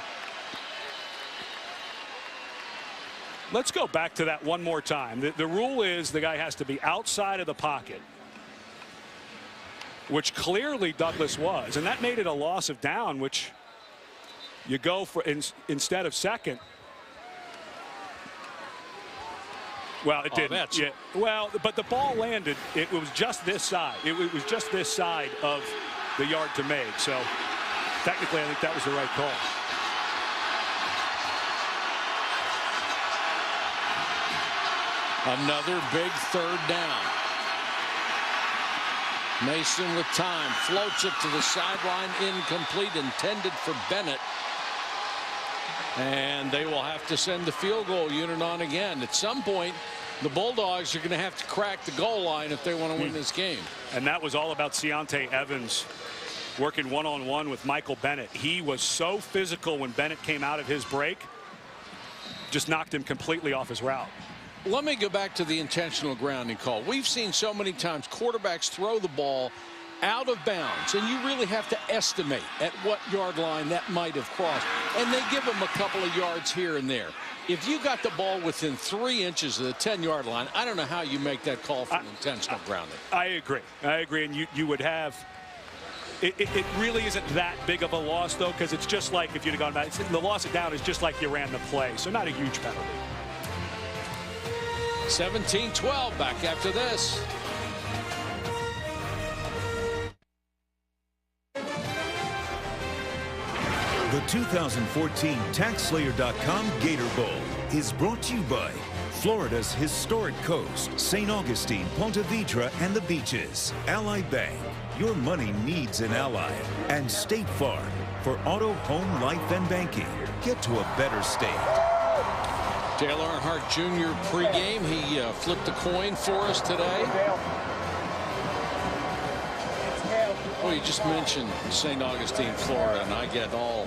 D: Let's go back to that one more time. The rule is the guy has to be outside of the pocket, which clearly Douglas was, and that made it a loss of down, which you go for instead of second. Well, it didn't. Yeah. Well, but the ball landed. It was just this side. It was just this side of the yard to make. So technically, I think that was the right call.
B: Another big 3rd down. Mason with time, floats it to the sideline, incomplete, intended for Bennett. And they will have to send the field goal unit on again. At some point, the Bulldogs are going to have to crack the goal line if they want to win this game.
D: And that was all about Ciante Evans working one-on-one with Michael Bennett. He was so physical when Bennett came out of his break. Just knocked him completely off his route.
B: Let me go back to the intentional grounding call. We've seen so many times quarterbacks throw the ball out of bounds, and you really have to estimate at what yard line that might have crossed, and they give them a couple of yards here and there. If you got the ball within 3 inches of the 10-yard line, I don't know how you make that call for intentional grounding.
D: I agree, and you would have it really isn't that big of a loss, though, because it's just like if you'd have gone back, the loss of down is just like you ran the play, so not a huge penalty.
B: 17-12 back after this.
A: The 2014 TaxSlayer.com Gator Bowl is brought to you by Florida's historic coast, St. Augustine, Ponte Vedra, and the beaches. Ally Bank, your money needs an ally. And State Farm, for auto, home, life, and banking. Get to a better state.
B: Dale Earnhardt Jr. pregame. He flipped the coin for us today. Well, you just mentioned St. Augustine, Florida, and I get all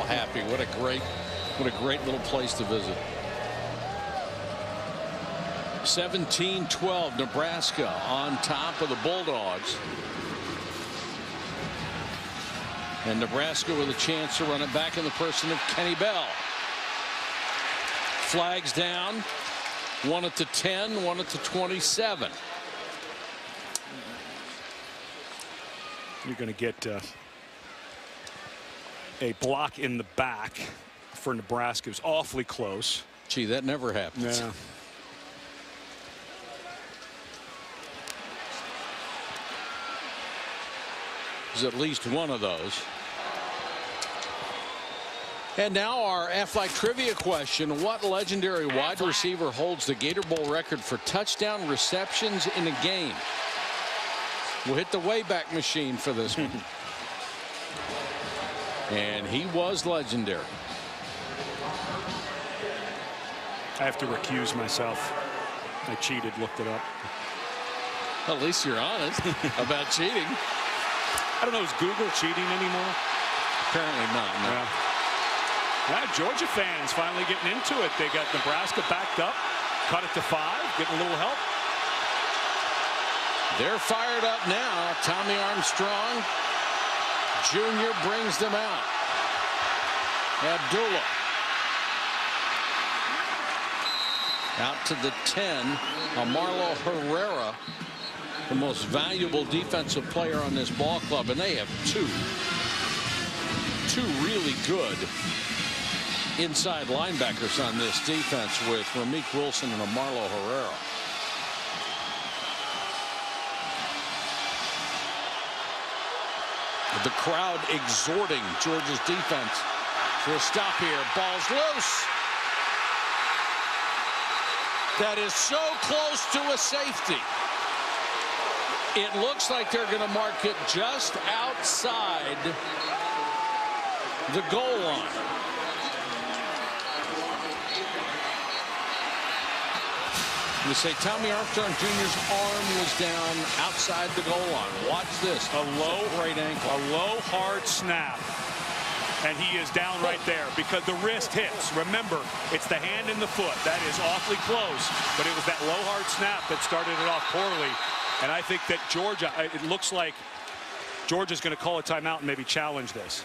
B: happy. What a great little place to visit. 17-12, Nebraska on top of the Bulldogs. And Nebraska with a chance to run it back in the person of Kenny Bell. Flags down. One at the 10, one at the 27.
D: You're going to get a block in the back for Nebraska. It was awfully close.
B: Gee, that never happens.
D: Yeah.
B: There's at least one of those. And now our Aflac trivia question. What legendary wide receiver holds the Gator Bowl record for touchdown receptions in a game? We'll hit the Wayback Machine for this one. And he was legendary.
D: I have to recuse myself. I cheated, looked it up.
B: Well, at least you're honest about cheating.
D: I don't know, is Google cheating anymore?
B: Apparently not. No.
D: Yeah. Now, Georgia fans finally getting into it. They got Nebraska backed up, cut it to 5, getting a little help.
B: They're fired up now. Tommy Armstrong Jr. brings them out. Abdullah out to the 10. Amarlo Herrera, the most valuable defensive player on this ball club, and they have two really good inside linebackers on this defense with Ramik Wilson and Amarlo Herrera. The crowd exhorting Georgia's defense for a stop here. Ball's loose. That is so close to a safety. It looks like they're going to mark it just outside the goal line. You say Tommy Armstrong Jr.'s arm was down outside the goal line. Watch this.
D: A low
B: right ankle.
D: A low hard snap. And he is down right there because the wrist hits. Remember, it's the hand and the foot. That is awfully close. But it was that low hard snap that started it off poorly. And I think that Georgia, it looks like Georgia's going to call a timeout and maybe challenge this.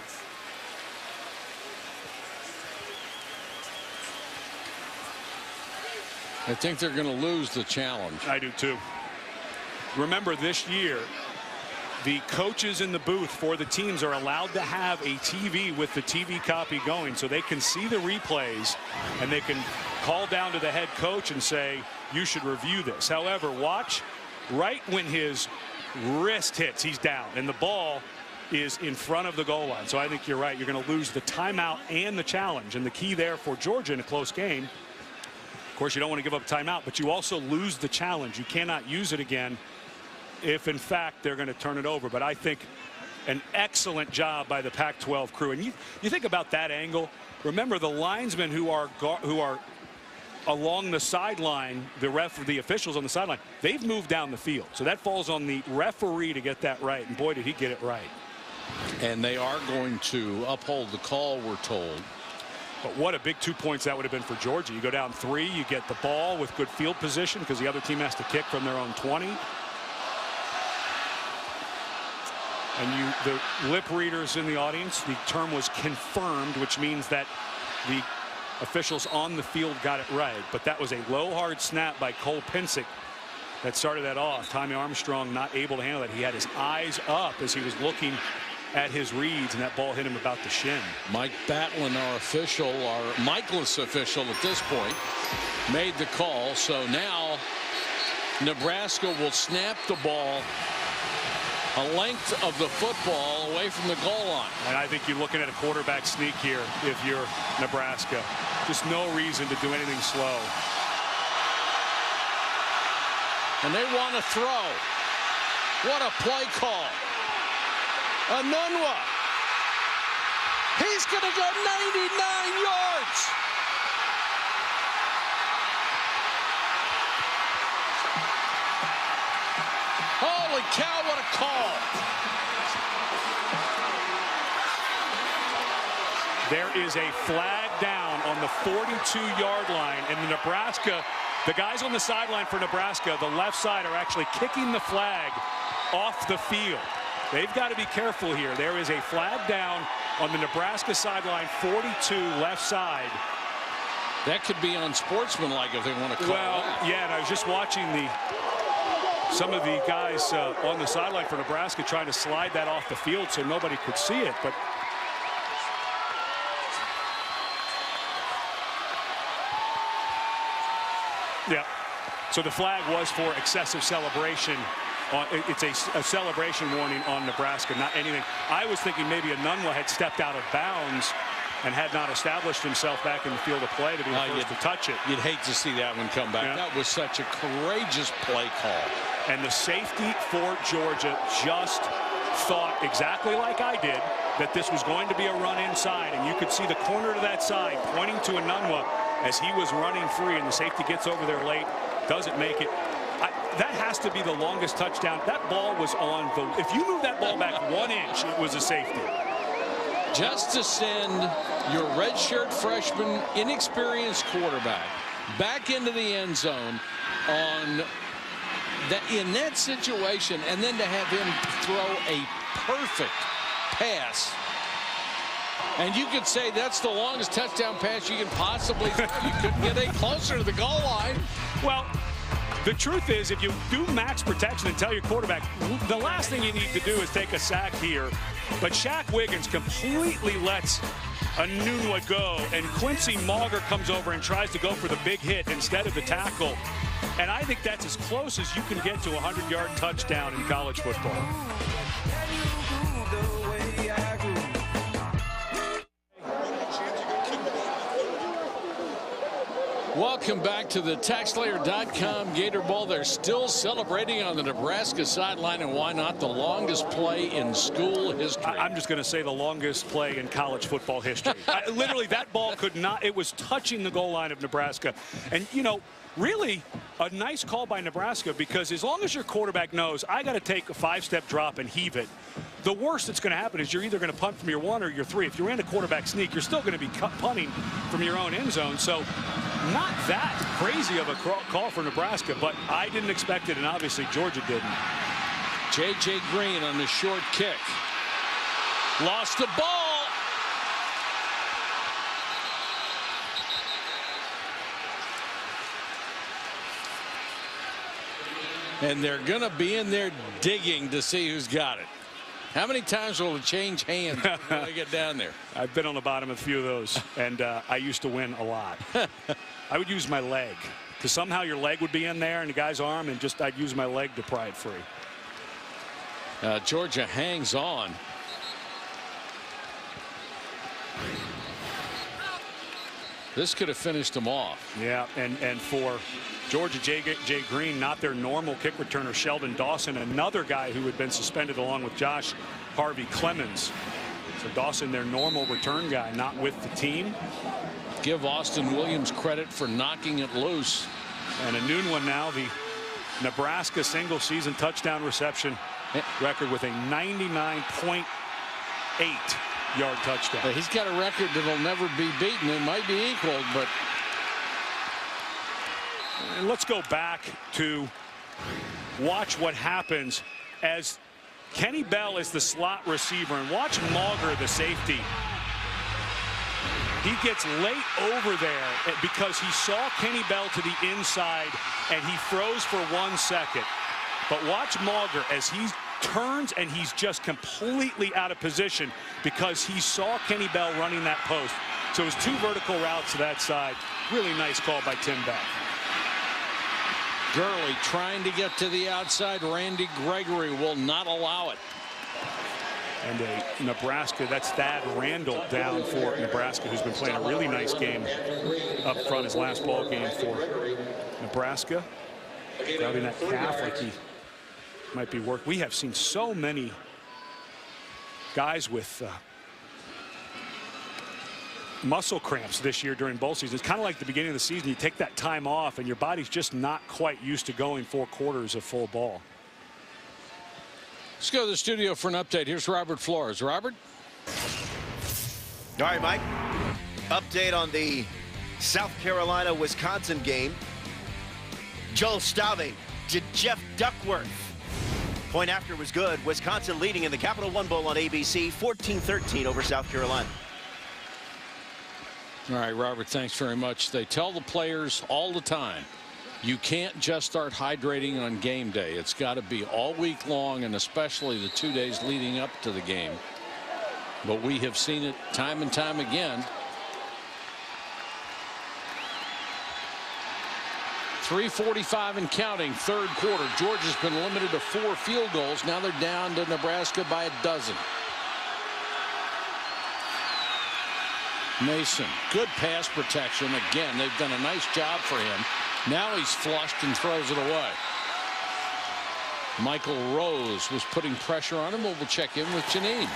B: I think they're going to lose the challenge.
D: I do too. Remember, this year, the coaches in the booth for the teams are allowed to have a TV with the TV copy going so they can see the replays and they can call down to the head coach and say, you should review this. However, watch right when his wrist hits, he's down and the ball is in front of the goal line. So I think you're right. You're going to lose the timeout and the challenge. And the key there for Georgia in a close game, of course, you don't want to give up a timeout, but you also lose the challenge. You cannot use it again if, in fact, they're going to turn it over. But I think an excellent job by the Pac-12 crew. And you think about that angle. Remember, the linesmen who are along the sideline, the officials on the sideline, they've moved down the field. So that falls on the referee to get that right. And boy, did he get it right.
B: And they are going to uphold the call, we're told.
D: But what a big 2 points that would have been for Georgia. You go down 3, you get the ball with good field position because the other team has to kick from their own 20. And the lip readers in the audience, the term was confirmed, which means that the officials on the field got it right. But that was a low, hard snap by Cole Pinsick that started that off. Tommy Armstrong not able to handle that. He had his eyes up as he was looking at his reads, and that ball hit him about the shin.
B: Mike Batlin, our official, our Michaelis official at this point, made the call. So now Nebraska will snap the ball a length of the football away from the goal line.
D: And I think you're looking at a quarterback sneak here if you're Nebraska. Just no reason to do anything slow.
B: And they want to throw. What a play call. Anunwa. He's going to go 99 yards. Holy cow, what a call.
D: There is a flag down on the 42-yard line, and the guys on the sideline for Nebraska, the left side, are actually kicking the flag off the field. They've got to be careful here. There is a flag down on the Nebraska sideline, 42 left side.
B: That could be unsportsmanlike if they want to call that.
D: Yeah, and I was just watching some of the guys on the sideline for Nebraska trying to slide that off the field so nobody could see it. But yeah, so the flag was for excessive celebration. It's a celebration warning on Nebraska, not anything. I was thinking maybe Anunwa had stepped out of bounds and had not established himself back in the field of play to be the first to touch it.
B: You'd hate to see that one come back. Yeah. That was such a courageous play call.
D: And the safety for Georgia just thought exactly like I did that this was going to be a run inside, and you could see the corner to that side pointing to Anunwa as he was running free, and the safety gets over there late, doesn't make it. That has to be the longest touchdown. That ball was on the, if you move that ball back 1 inch, it was a safety.
B: Just to send your redshirt freshman, inexperienced quarterback back into the end zone in that situation, and then to have him throw a perfect pass. And you could say that's the longest touchdown pass you can possibly throw. You couldn't get any closer to the goal line.
D: Well, the truth is, if you do max protection and tell your quarterback, the last thing you need to do is take a sack here. But Shaq Wiggins completely lets Anunwa go, and Quincy Mauger comes over and tries to go for the big hit instead of the tackle. And I think that's as close as you can get to a 100-yard touchdown in college football.
B: Welcome back to the TaxSlayer.com Gator Bowl. They're still celebrating on the Nebraska sideline, and why not the longest play in school history?
D: I'm just going to say the longest play in college football history. Literally, that ball could not, it was touching the goal line of Nebraska. And, you know, really a nice call by Nebraska, because as long as your quarterback knows I got to take a 5-step drop and heave it, the worst that's going to happen is you're either going to punt from your 1 or your 3. If you're in a quarterback sneak, you're still going to be punting from your own end zone. So not that crazy of a call for Nebraska, but I didn't expect it, and obviously Georgia didn't.
B: J.J. Green on the short kick. Lost the ball. And they're going to be in there digging to see who's got it. How many times will it change hands when they get down there?
D: I've been on the bottom of a few of those, and I used to win a lot. I would use my leg, because somehow your leg would be in there and the guy's arm, and just I'd use my leg to pry it free.
B: Georgia hangs on. This could have finished them off.
D: Yeah, and for Georgia, Jay Green, not their normal kick returner, Sheldon Dawson, another guy who had been suspended along with Josh Harvey Clemens. So Dawson, their normal return guy, not with the team.
B: Give Austin Williams credit for knocking it loose.
D: And a noon one now, the Nebraska single season touchdown reception record with a 99.8 8-yard touchdown.
B: He's got a record that'll never be beaten. It might be equaled, but.
D: And let's go back to watch what happens as Kenny Bell is the slot receiver, and watch Mauger, the safety. He gets late over there because he saw Kenny Bell to the inside and he froze for 1 second. But watch Mauger as he turns and he's just completely out of position because he saw Kenny Bell running that post. So it was 2 vertical routes to that side. Really nice call by Tim Bell.
B: Gurley trying to get to the outside. Randy Gregory will not allow it.
D: And Nebraska, that's Thad Randall down for Nebraska, who's been playing a really nice game up front, his last ball game for Nebraska. Grabbing that calf like he might be work. We have seen so many guys with muscle cramps this year during bowl season. It's kind of like the beginning of the season. You take that time off and your body's just not quite used to going 4 quarters of full ball.
B: Let's go to the studio for an update. Here's Robert Flores. Robert?
J: All right, Mike. Update on the South Carolina-Wisconsin game. Joel Stave to Jeff Duckworth. Point after was good. Wisconsin leading in the Capital One Bowl on ABC, 14-13 over South Carolina.
B: All right, Robert, thanks very much. They tell the players all the time, you can't just start hydrating on game day. It's got to be all week long, and especially the 2 days leading up to the game. But we have seen it time and time again. 3:45 and counting, third quarter. Georgia's been limited to 4 field goals. Now they're down to Nebraska by 12. Mason, good pass protection. Again, they've done a nice job for him. Now he's flushed and throws it away. Michael Rose was putting pressure on him. We'll check in with Janine.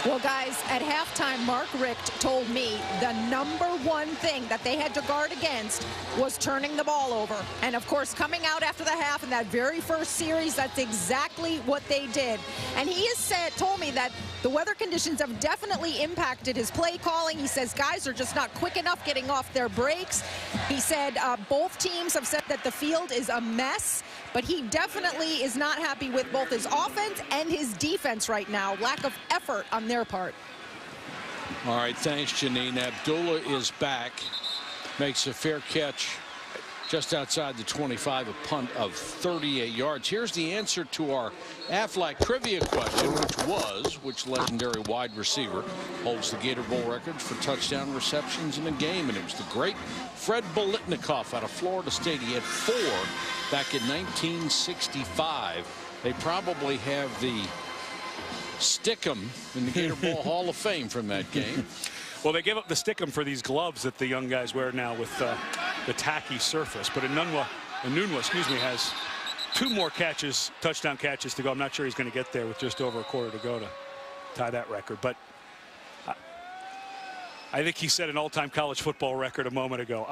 E: Well, guys, at halftime, Mark Richt told me the #1 thing that they had to guard against was turning the ball over. And, of course, coming out after the half in that very first series, that's exactly what they did. And he has told me that the weather conditions have definitely impacted his play calling. He says guys are just not quick enough getting off their breaks. He said both teams have said that the field is a mess. But he definitely is not happy with both his offense and his defense right now. Lack of effort on their part.
B: All right, thanks, Janine. Abdullah is back. Makes a fair catch just outside the 25, a punt of 38 yards. Here's the answer to our Aflac trivia question, which legendary wide receiver holds the Gator Bowl records for touchdown receptions in a game, and it was the great Fred Biletnikoff out of Florida State. He had 4 back in 1965. They probably have the Stickum in the Gator Bowl Hall of Fame from that game.
D: Well, they gave up the Stickum for these gloves that the young guys wear now with the tacky surface. But Enunwa, has 2 more catches, touchdown catches to go. I'm not sure he's going to get there with just over a quarter to go to tie that record. But I think he set an all-time college football record a moment ago.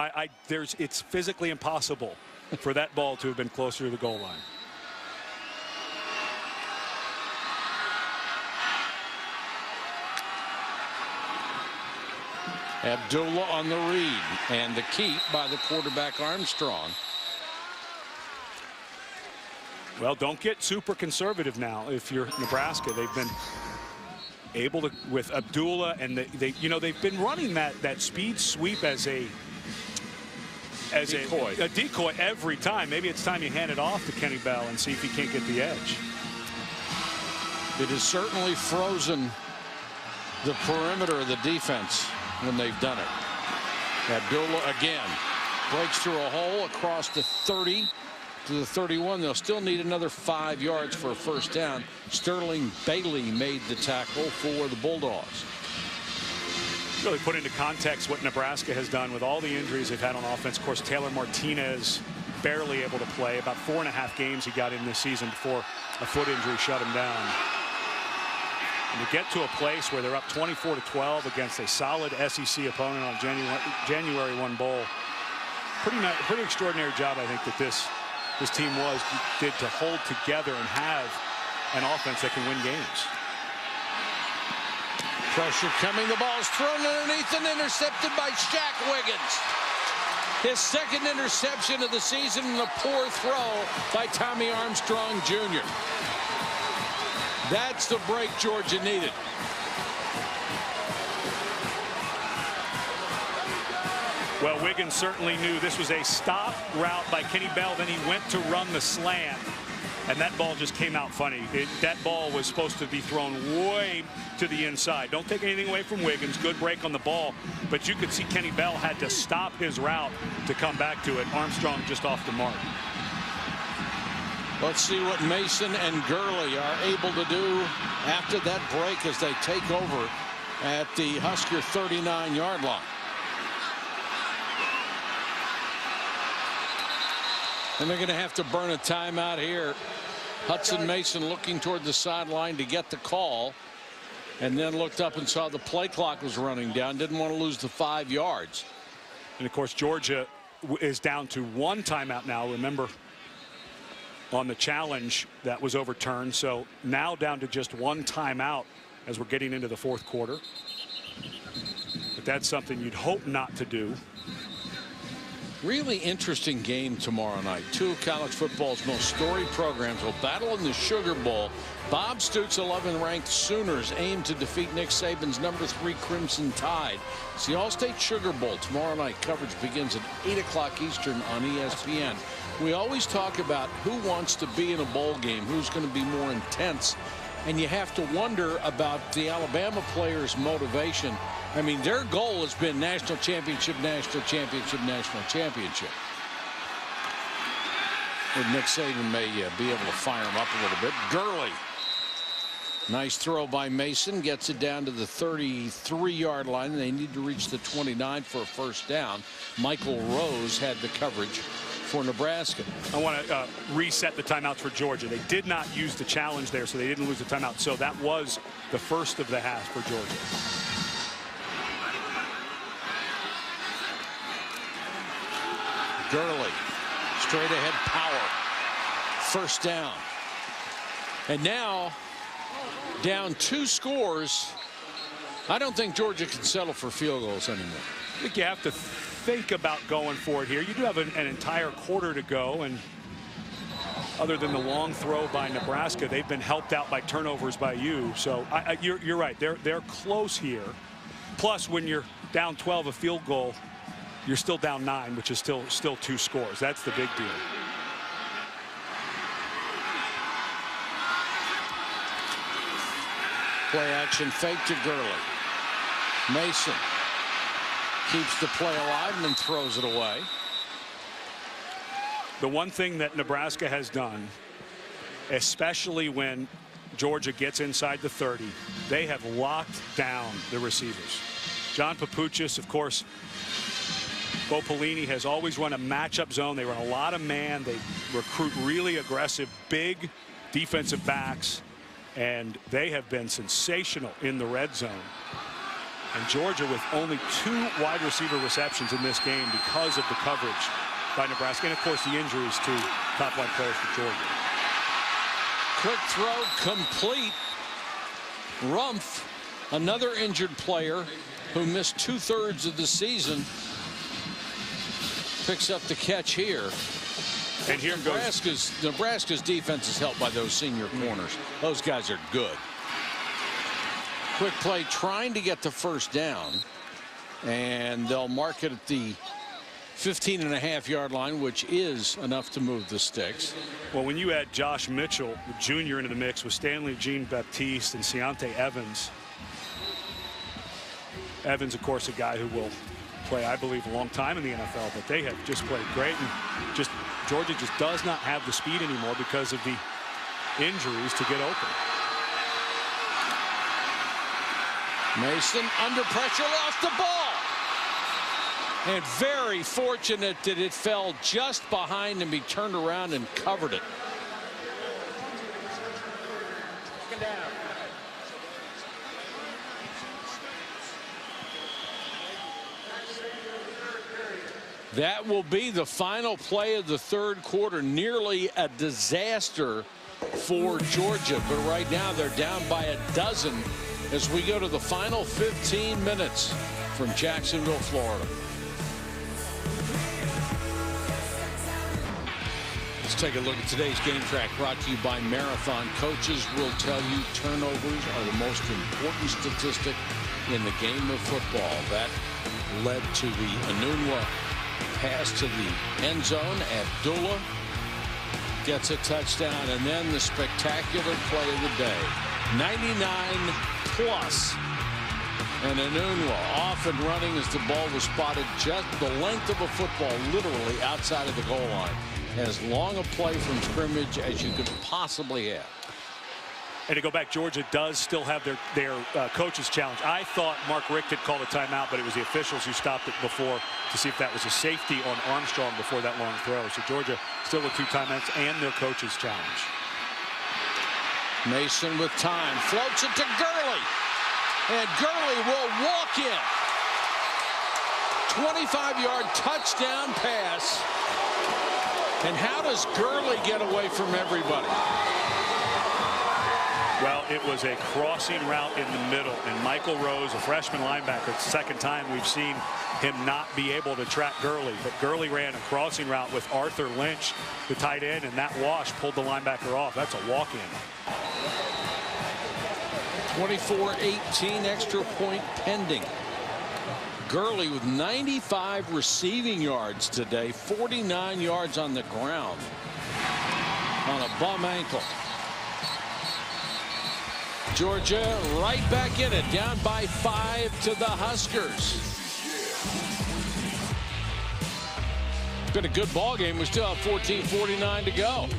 D: It's physically impossible for that ball to have been closer to the goal line.
B: Abdullah on the read, and the keep by the quarterback Armstrong.
D: Well, don't get super conservative now if you're Nebraska. They've been able to, with Abdullah, and they've been running that speed sweep as a decoy every time. Maybe it's time you hand it off to Kenny Bell and see if he can't get the edge.
B: It has certainly frozen the perimeter of the defense when they've done it. Abdullah again breaks through a hole across the 30 to the 31. They'll still need another 5 yards for a first down. Sterling Bailey made the tackle for the Bulldogs.
D: Really put into context what Nebraska has done with all the injuries they've had on offense. Of course, Taylor Martinez barely able to play. About 4.5 games he got in this season before a foot injury shut him down. And to get to a place where they're up 24-12 against a solid SEC opponent on January 1 Bowl, pretty extraordinary job, I think, that this team did to hold together and have an offense that can win games.
B: Pressure coming. The ball's thrown underneath and intercepted by Shaq Wiggins. His second interception of the season and a poor throw by Tommy Armstrong Jr. That's the break Georgia needed.
D: Well, Wiggins certainly knew this was a stop route by Kenny Bell. Then he went to run the slant, and that ball just came out funny. That ball was supposed to be thrown way to the inside. Don't take anything away from Wiggins. Good break on the ball, but you could see Kenny Bell had to stop his route to come back to it. Armstrong just off the mark.
B: Let's see what Mason and Gurley are able to do after that break as they take over at the Husker 39-yard line. And they're going to have to burn a timeout here. Hudson Mason looking toward the sideline to get the call, and then looked up and saw the play clock was running down. Didn't want to lose the 5 yards.
D: And of course, Georgia is down to 1 timeout now. Remember, on the challenge that was overturned. So now down to just 1 timeout as we're getting into the 4th quarter. But that's something you'd hope not to do.
B: Really interesting game tomorrow night. 2 of college football's most storied programs will battle in the Sugar Bowl. Bob Stoops' 11th-ranked Sooners aim to defeat Nick Saban's #3 Crimson Tide. It's the All-State Sugar Bowl tomorrow night. Coverage begins at 8 o'clock Eastern on ESPN. We always talk about who wants to be in a bowl game, who's going to be more intense, and you have to wonder about the Alabama players' motivation. I mean, their goal has been national championship, national championship, national championship. And Nick Saban may be able to fire him up a little bit. Gurley. Nice throw by Mason. Gets it down to the 33-yard line. They need to reach the 29 for a first down. Michael Rose had the coverage for Nebraska.
D: I want to reset the timeouts for Georgia. They did not use the challenge there, so they didn't lose the timeout. So that was the first of the half for Georgia.
B: Gurley, straight ahead power. First down. And now, down 2 scores. I don't think Georgia can settle for field goals anymore.
D: I think you have to think about going for it here. You do have an entire quarter to go, and other than the long throw by Nebraska, they've been helped out by turnovers by you. So you're right. They're close here. Plus, when you're down 12 a field goal, you're still down 9, which is still 2 scores. That's the big deal.
B: Play action fake to Gurley. Mason keeps the play alive and then throws it away.
D: The one thing that Nebraska has done, especially when Georgia gets inside the 30, they have locked down the receivers. John Papuchis, of course, Bo Pelini has always run a matchup zone. They run a lot of man. They recruit really aggressive, big defensive backs, and they have been sensational in the red zone. And Georgia with only 2 wide receiver receptions in this game because of the coverage by Nebraska, and of course the injuries to top line players for Georgia.
B: Quick throw complete. Rumpf, another injured player who missed 2/3 of the season, picks up the catch here.
D: And here
B: Nebraska's defense is helped by those senior corners. Those guys are good. Quick play trying to get the first down, and they'll mark it at the 15.5-yard line, which is enough to move the sticks.
D: Well, when you add Josh Mitchell Jr. into the mix with Stanley Jean-Baptiste and Ciante Evans. Evans, of course, a guy who will play, I believe, a long time in the NFL, but they have just played great, and Georgia just does not have the speed anymore because of the injuries to get open.
B: Mason under pressure, lost the ball. And very fortunate that it fell just behind him. He turned around and covered it. That will be the final play of the 3rd quarter. Nearly a disaster for Georgia, but right now they're down by 12 as we go to the final 15 minutes from Jacksonville, Florida. Let's take a look at today's game track, brought to you by Marathon. Coaches will tell you turnovers are the most important statistic in the game of football. That led to the Enunwa pass to the end zone. Abdullah gets a touchdown, and then the spectacular play of the day. 99 plus. And Enunwa off and running as the ball was spotted just the length of a football, literally outside of the goal line. As long a play from scrimmage as you could possibly have.
D: And to go back, Georgia does still have their coach's challenge. I thought Mark Richt had called a timeout, but it was the officials who stopped it before to see if that was a safety on Armstrong before that long throw. So Georgia still with 2 timeouts and their coach's challenge.
B: Mason with time, floats it to Gurley, and Gurley will walk in. 25-yard touchdown pass. And how does Gurley get away from everybody?
D: Well, it was a crossing route in the middle, and Michael Rose, a freshman linebacker, it's the second time we've seen him not be able to track Gurley. But Gurley ran a crossing route with Arthur Lynch, the tight end, and that wash pulled the linebacker off. That's a walk-in.
B: 24-18 extra point pending. Gurley with 95 receiving yards today, 49 yards on the ground on a bum ankle. Georgia right back in it, down by 5 to the Huskers. Been a good ball game. We still have 14:49 to go.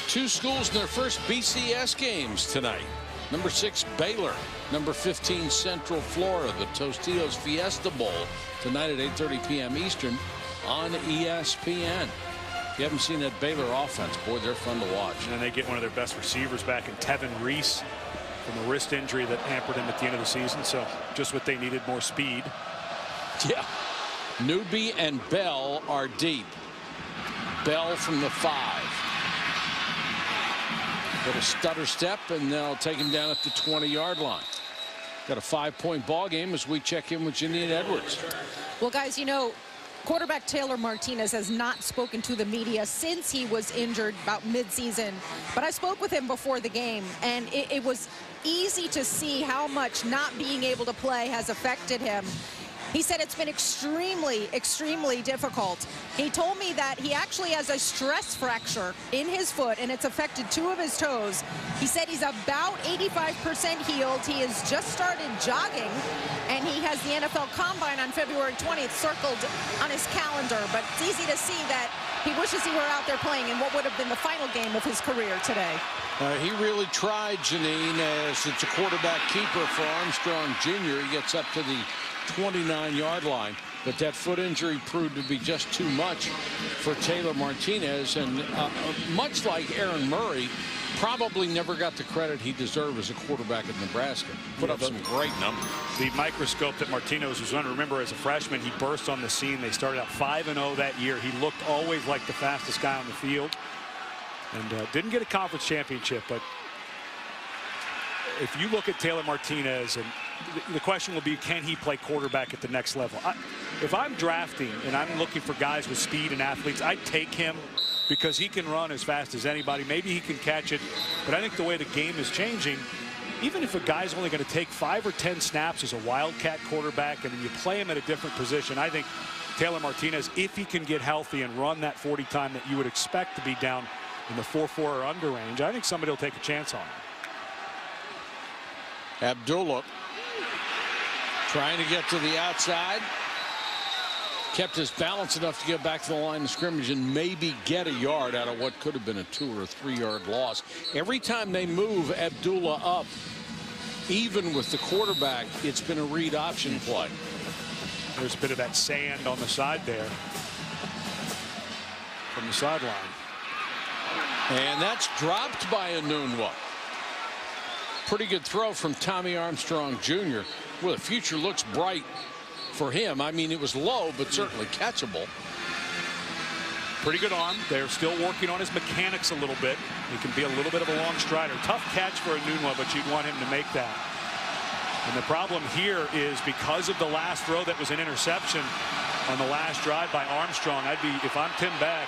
B: Two schools in their first BCS games tonight. Number 6 Baylor, number 15 Central Florida. The Tostitos Fiesta Bowl tonight at 8:30 p.m. Eastern on ESPN. If you haven't seen that Baylor offense, boy, they're fun to watch.
D: And then they get one of their best receivers back in Tevin Reese from a wrist injury that hampered him at the end of the season. So just what they needed, more speed.
B: Yeah. Newby and Bell are deep. Bell from the 5. Little stutter step, and they'll take him down at the 20-yard line. Got a 5-point ball game as we check in with Janine Edwards.
E: Well, guys, you know, quarterback Taylor Martinez has not spoken to the media since he was injured about mid-season. But I spoke with him before the game, and it was easy to see how much not being able to play has affected him. He said it's been extremely, extremely difficult. He told me that he actually has a stress fracture in his foot, and it's affected 2 of his toes. He said he's about 85% healed. He has just started jogging, and he has the NFL Combine on February 20th circled on his calendar. But it's easy to see that he wishes he were out there playing in what would have been the final game of his career today.
B: He really tried, Janine, as it's a quarterback keeper for Armstrong Jr. He gets up to the 29-yard line, but that foot injury proved to be just too much for Taylor Martinez, and much like Aaron Murray, probably never got the credit he deserved as a quarterback at Nebraska. Put up some great numbers.
D: The microscope that Martinez was on, remember, as a freshman, he burst on the scene. They started out 5-0 that year. He looked always like the fastest guy on the field, and didn't get a conference championship. But if you look at Taylor Martinez, and the question will be, can he play quarterback at the next level? If I'm drafting and I'm looking for guys with speed and athletes, I'd take him because he can run as fast as anybody. Maybe he can catch it, but I think the way the game is changing, even if a guy's only going to take 5 or 10 snaps as a wildcat quarterback and then you play him at a different position, I think Taylor Martinez, if he can get healthy and run that 40 time that you would expect to be down in the 4.4 or under range, I think somebody will take a chance on him.
B: Abdullah trying to get to the outside. Kept his balance enough to get back to the line of scrimmage and maybe get a yard out of what could have been a 2 or 3 yard loss. Every time they move Abdullah up, even with the quarterback, it's been a read option play.
D: There's a bit of that sand on the side there from the sideline.
B: And that's dropped by Enunwa. Pretty good throw from Tommy Armstrong Jr. Well, the future looks bright for him. I mean, it was low, but certainly catchable.
D: Pretty good arm. They're still working on his mechanics a little bit. He can be a little bit of a long strider. Tough catch for Enunwa, but you'd want him to make that. And the problem here is because of the last throw that was an interception on the last drive by Armstrong, if I'm Tim Beck,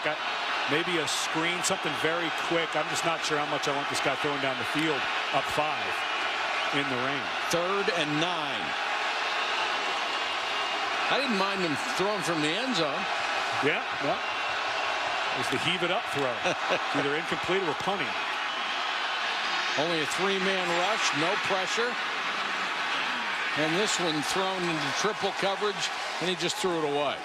D: maybe a screen, something very quick. I'm just not sure how much I want this guy throwing down the field up 5 in the rain.
B: 3rd and 9. I didn't mind him throwing from the end zone.
D: Yeah, well, it was the heave it up throw. Either incomplete or punting.
B: Only a 3-man rush, no pressure. And this one thrown into triple coverage, and he just threw it away.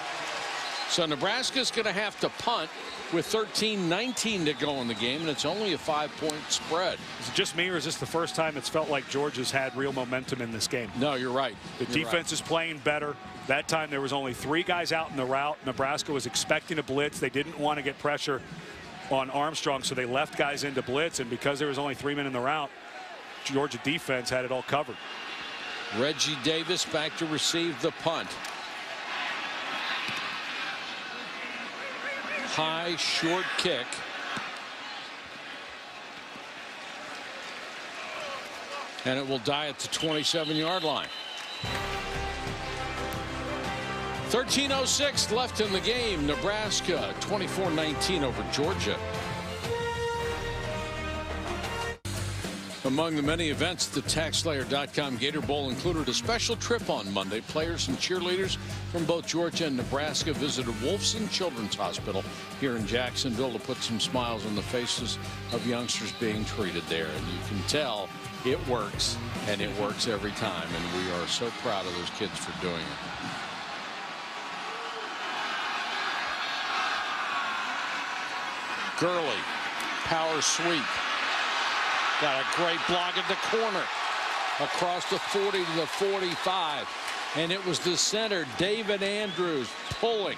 B: So Nebraska's going to have to punt with 13-19 to go in the game, and it's only a 5-point spread.
D: Is it just me, or is this the first time it's felt like Georgia's had real momentum in this game?
B: No, you're right.
D: The defense is playing better. That time there was only 3 guys out in the route. Nebraska was expecting a blitz. They didn't want to get pressure on Armstrong, so they left guys into blitz, and because there was only 3 men in the route, Georgia defense had it all covered.
B: Reggie Davis back to receive the punt. High, short kick. And it will die at the 27-yard line. 13:06 left in the game. Nebraska 24-19 over Georgia. Among the many events, the TaxSlayer.com Gator Bowl included a special trip on Monday. Players and cheerleaders from both Georgia and Nebraska visited Wolfson Children's Hospital here in Jacksonville to put some smiles on the faces of youngsters being treated there. And you can tell it works, and it works every time. And we are so proud of those kids for doing it. Gurley, power sweep. Got a great block at the corner. Across the 40 to the 45. And it was the center, David Andrews, pulling.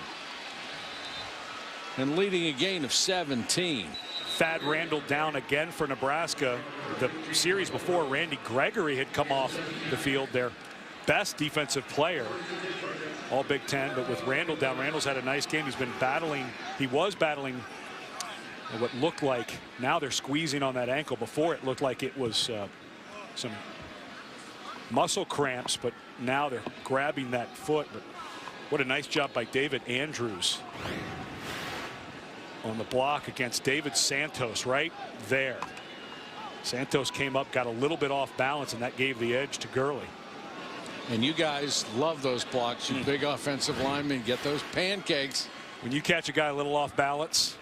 B: And leading a gain of 17.
D: Thad Randall down again for Nebraska. The series before, Randy Gregory had come off the field, their best defensive player. All Big Ten, but with Randall down, Randall's had a nice game. He's been battling. He was battling what looked like, now they're squeezing on that ankle. Before it looked like it was some muscle cramps, but now they're grabbing that foot. But what a nice job by David Andrews on the block against David Santos right there. Santos came up, got a little bit off balance, and that gave the edge to Gurley.
B: And you guys love those blocks. You big offensive linemen get those pancakes.
D: When you catch a guy a little off balance,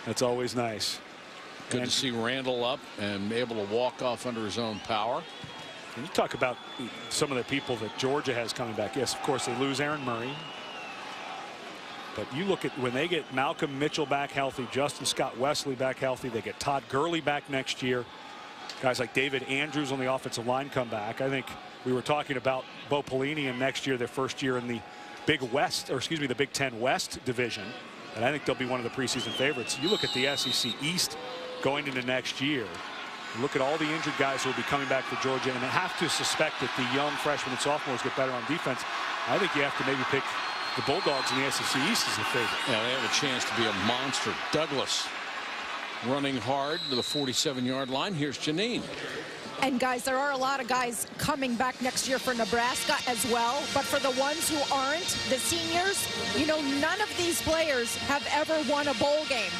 D: that's always nice.
B: Good to see Randall up and able to walk off under his own power.
D: And you talk about some of the people that Georgia has coming back. Yes, of course, they lose Aaron Murray. But you look at when they get Malcolm Mitchell back healthy, Justin Scott Wesley back healthy, they get Todd Gurley back next year. Guys like David Andrews on the offensive line come back. I think we were talking about Bo Pelini and next year, their first year in the Big West, or excuse me, the Big Ten West division. And I think they'll be one of the preseason favorites. You look at the SEC East going into next year. Look at all the injured guys who will be coming back for Georgia, and I have to suspect that the young freshmen and sophomores get better on defense. I think you have to maybe pick the Bulldogs in the SEC East as a favorite.
B: Yeah, they have a chance to be a monster. Douglas running hard to the 47-yard line. Here's Janine.
E: And guys, there are a lot of guys coming back next year for Nebraska as well. But for the ones who aren't, the seniors, you know, none of these players have ever won a bowl game.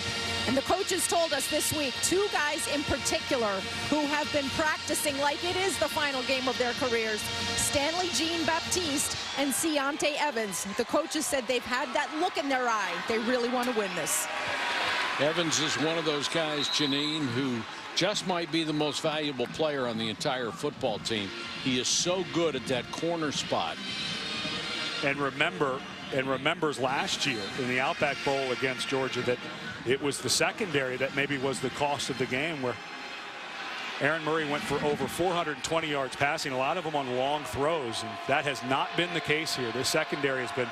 E: And the coaches told us this week, 2 guys in particular who have been practicing like it is the final game of their careers, Stanley Jean-Baptiste and Ciante Evans. The coaches said they've had that look in their eye. They really want to win this.
B: Evans is one of those guys, Janine, who just might be the most valuable player on the entire football team. He is so good at that corner spot.
D: And remembers last year in the Outback Bowl against Georgia that it was the secondary that maybe was the cost of the game, where Aaron Murray went for over 420 yards passing, a lot of them on long throws, and that has not been the case here. This secondary has been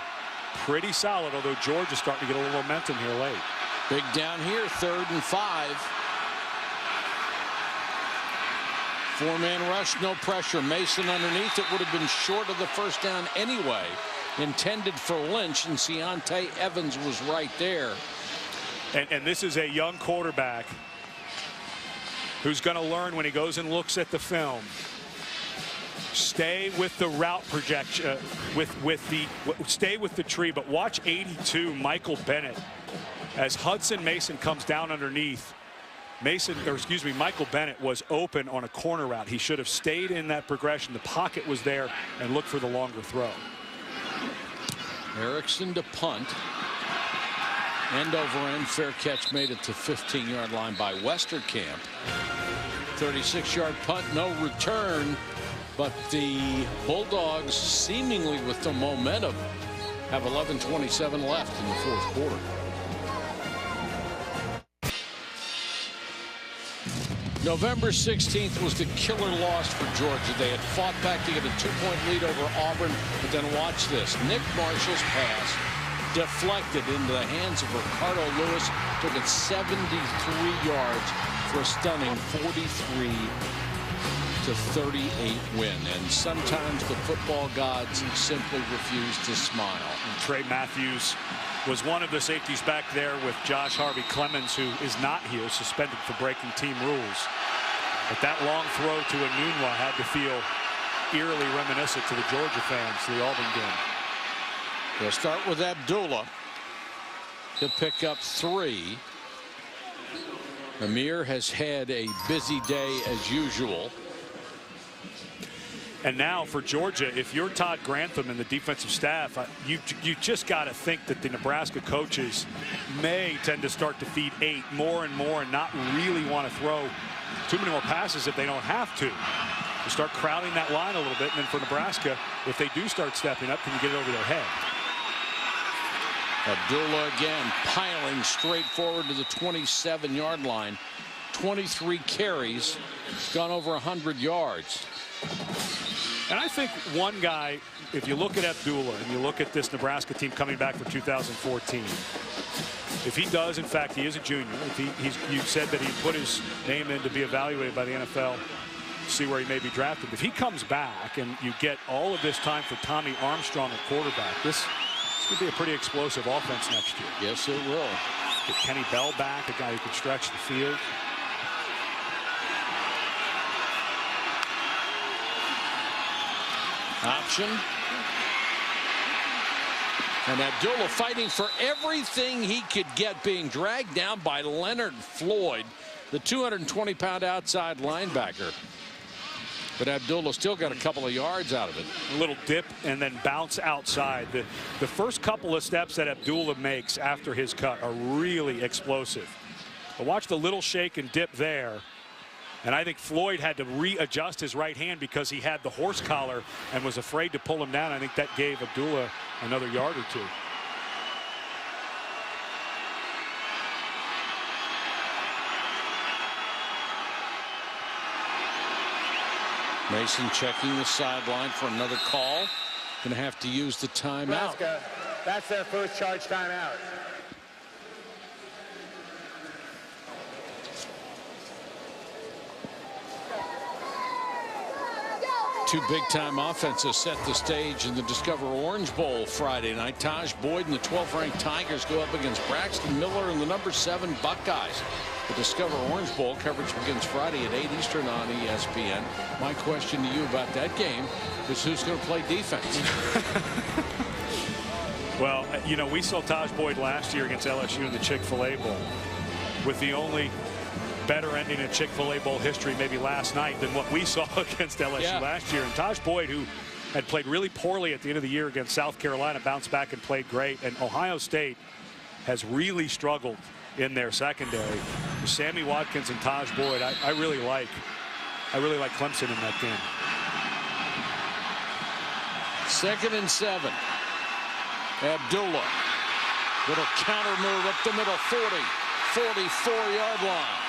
D: pretty solid, although Georgia's starting to get a little momentum here late.
B: Big down here, 3rd and 5. Four-man rush, no pressure. Mason underneath. It would have been short of the first down anyway. Intended for Lynch, and Keontae Evans was right there.
D: And this is a young quarterback who's going to learn when he goes and looks at the film. Stay with the route projection, stay with the tree, but watch 82 Michael Bennett as Hudson Mason comes down underneath. Michael Bennett was open on a corner route. He should have stayed in that progression. The pocket was there and looked for the longer throw.
B: Erickson to punt. End over end, fair catch made it to 15-yard line by Westerkamp. 36-yard punt, no return, but the Bulldogs, seemingly with the momentum, have 11:27 left in the fourth quarter. November 16th was the killer loss for Georgia. They had fought back to get a 2-point lead over Auburn, but then watch this. Nick Marshall's pass deflected into the hands of Ricardo Lewis, took it 73 yards for a stunning 43-38 win. And sometimes the football gods simply refuse to smile.
D: And Trey Matthews was one of the safeties back there with Josh Harvey Clemens, who is not here, suspended for breaking team rules. But that long throw to Enunwa had to feel eerily reminiscent to the Georgia fans, the Auburn game.
B: They'll start with Abdullah. He'll pick up 3. Amir has had a busy day as usual.
D: And now for Georgia, if you're Todd Grantham and the defensive staff, you just got to think that the Nebraska coaches may tend to start to feed 8 more and more and not really want to throw too many more passes if they don't have to. You start crowding that line a little bit, and then for Nebraska, if they do start stepping up, can you get it over their head?
B: Abdullah again piling straight forward to the 27-yard line. 23 carries, gone over 100 yards.
D: And I think one guy, if you look at Abdullah and you look at this Nebraska team coming back for 2014, if he does, in fact, he is a junior. If you said that he put his name in to be evaluated by the NFL, see where he may be drafted. If he comes back and you get all of this time for Tommy Armstrong at quarterback, this could be a pretty explosive offense next year.
B: Yes, it will.
D: Get Kenny Bell back, a guy who can stretch the field.
B: Option. And Abdullah fighting for everything he could get, being dragged down by Leonard Floyd, the 220-pound outside linebacker. But Abdullah still got a couple of yards out of it.
D: A little dip and then bounce outside. The first couple of steps that Abdullah makes after his cut are really explosive. But watch the little shake and dip there. And I think Floyd had to readjust his right hand because he had the horse collar and was afraid to pull him down. I think that gave Abdullah another yard or 2.
B: Mason checking the sideline for another call. Going to have to use the timeout.
F: Nebraska, that's their first charge timeout.
B: Two big-time offenses set the stage in the Discover Orange Bowl Friday night. Taj Boyd and the 12th-ranked Tigers go up against Braxton Miller and the number 7 Buckeyes. The Discover Orange Bowl coverage begins Friday at 8 Eastern on ESPN. My question to you about that game is who's going to play defense?
D: Well, you know, we saw Taj Boyd last year against LSU in the Chick-fil-A Bowl with the only better ending in Chick-fil-A Bowl history maybe last night than what we saw against LSU last year. And Taj Boyd, who had played really poorly at the end of the year against South Carolina, bounced back and played great. And Ohio State has really struggled in their secondary. Sammy Watkins and Taj Boyd, I really like Clemson in that game.
B: 2nd and 7. Abdullah. Little counter move up the middle, 44-yard line.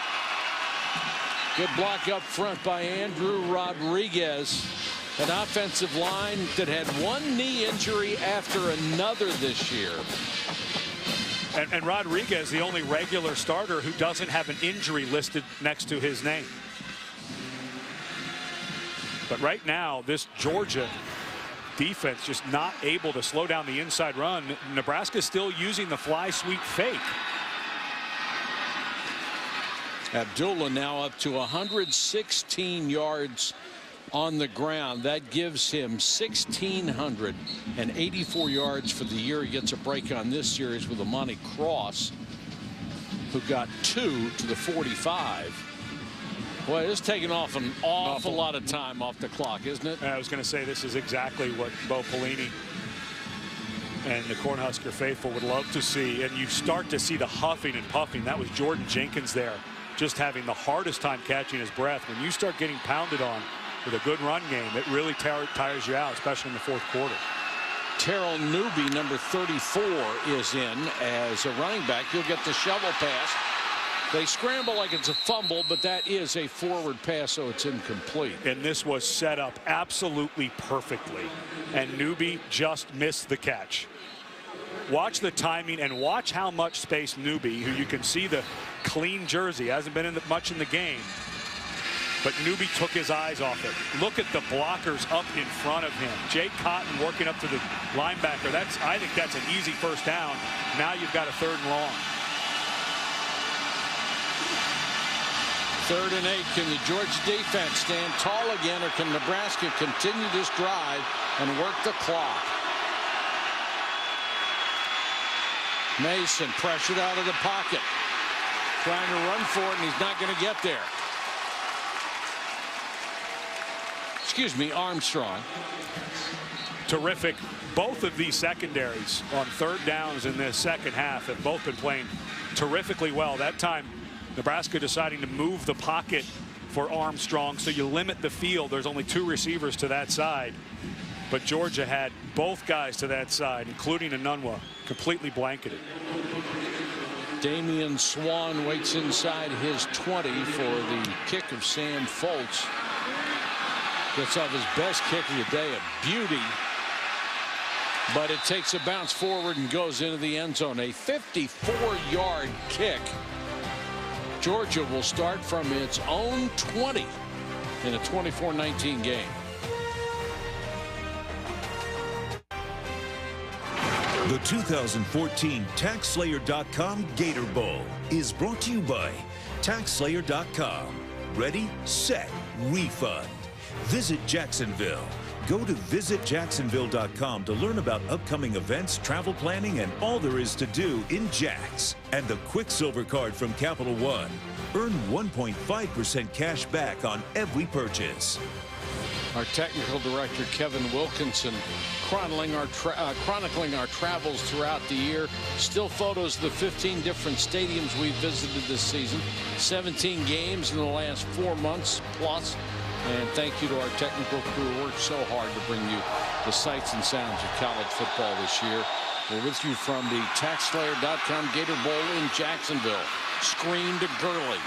B: Good block up front by Andrew Rodriguez. An offensive line that had one knee injury after another this year.
D: And Rodriguez, the only regular starter who doesn't have an injury listed next to his name. But right now, this Georgia defense just not able to slow down the inside run. Nebraska still using the fly sweep fake.
B: Abdullah now up to 116 yards on the ground. That gives him 1,684 yards for the year. He gets a break on this series with Amani Cross, who got 2 to the 45. Boy, it's taking off an awful lot of time off the clock, isn't it?
D: I was going to say this is exactly what Bo Pelini and the Cornhusker faithful would love to see. And you start to see the huffing and puffing. That was Jordan Jenkins there, just having the hardest time catching his breath. When you start getting pounded on with a good run game, it really tires you out, especially in the fourth quarter.
B: Terrell Newby, number 34, is in as a running back. He'll get the shovel pass. They scramble like it's a fumble, but that is a forward pass, so it's incomplete.
D: And this was set up absolutely perfectly, and Newby just missed the catch. Watch the timing and watch how much space Newby, who you can see the clean jersey, hasn't been in much in the game, but Newby took his eyes off it. Look at the blockers up in front of him. Jake Cotton working up to the linebacker. I think that's an easy first down. Now you've got a 3rd and long.
B: 3rd and 8. Can the Georgia defense stand tall again, or can Nebraska continue this drive and work the clock? Mason pressured out of the pocket, trying to run for it, and he's not going to get there. Excuse me, Armstrong.
D: Terrific. Both of these secondaries on 3rd downs in this second half have both been playing terrifically well. That time, Nebraska deciding to move the pocket for Armstrong, so you limit the field. There's only 2 receivers to that side, but Georgia had both guys to that side, including Anunwa, completely blanketed.
B: Damian Swan waits inside his 20 for the kick of Sam Foltz. Gets off his best kick of the day, a beauty, but it takes a bounce forward and goes into the end zone. A 54-yard kick. Georgia will start from its own 20 in a 24-19 game.
A: The 2014 TaxSlayer.com Gator Bowl is brought to you by TaxSlayer.com. Ready, set, refund. Visit Jacksonville. Go to visitjacksonville.com to learn about upcoming events, travel planning, and all there is to do in Jax. And the Quicksilver Card from Capital One. Earn 1.5% cash back on every purchase.
B: Our technical director, Kevin Wilkinson, chronicling our travels throughout the year. Still photos of the 15 different stadiums we visited this season. 17 games in the last 4 months plus. And thank you to our technical crew who worked so hard to bring you the sights and sounds of college football this year. We're with you from the TaxSlayer.com Gator Bowl in Jacksonville. Screen to Gurley.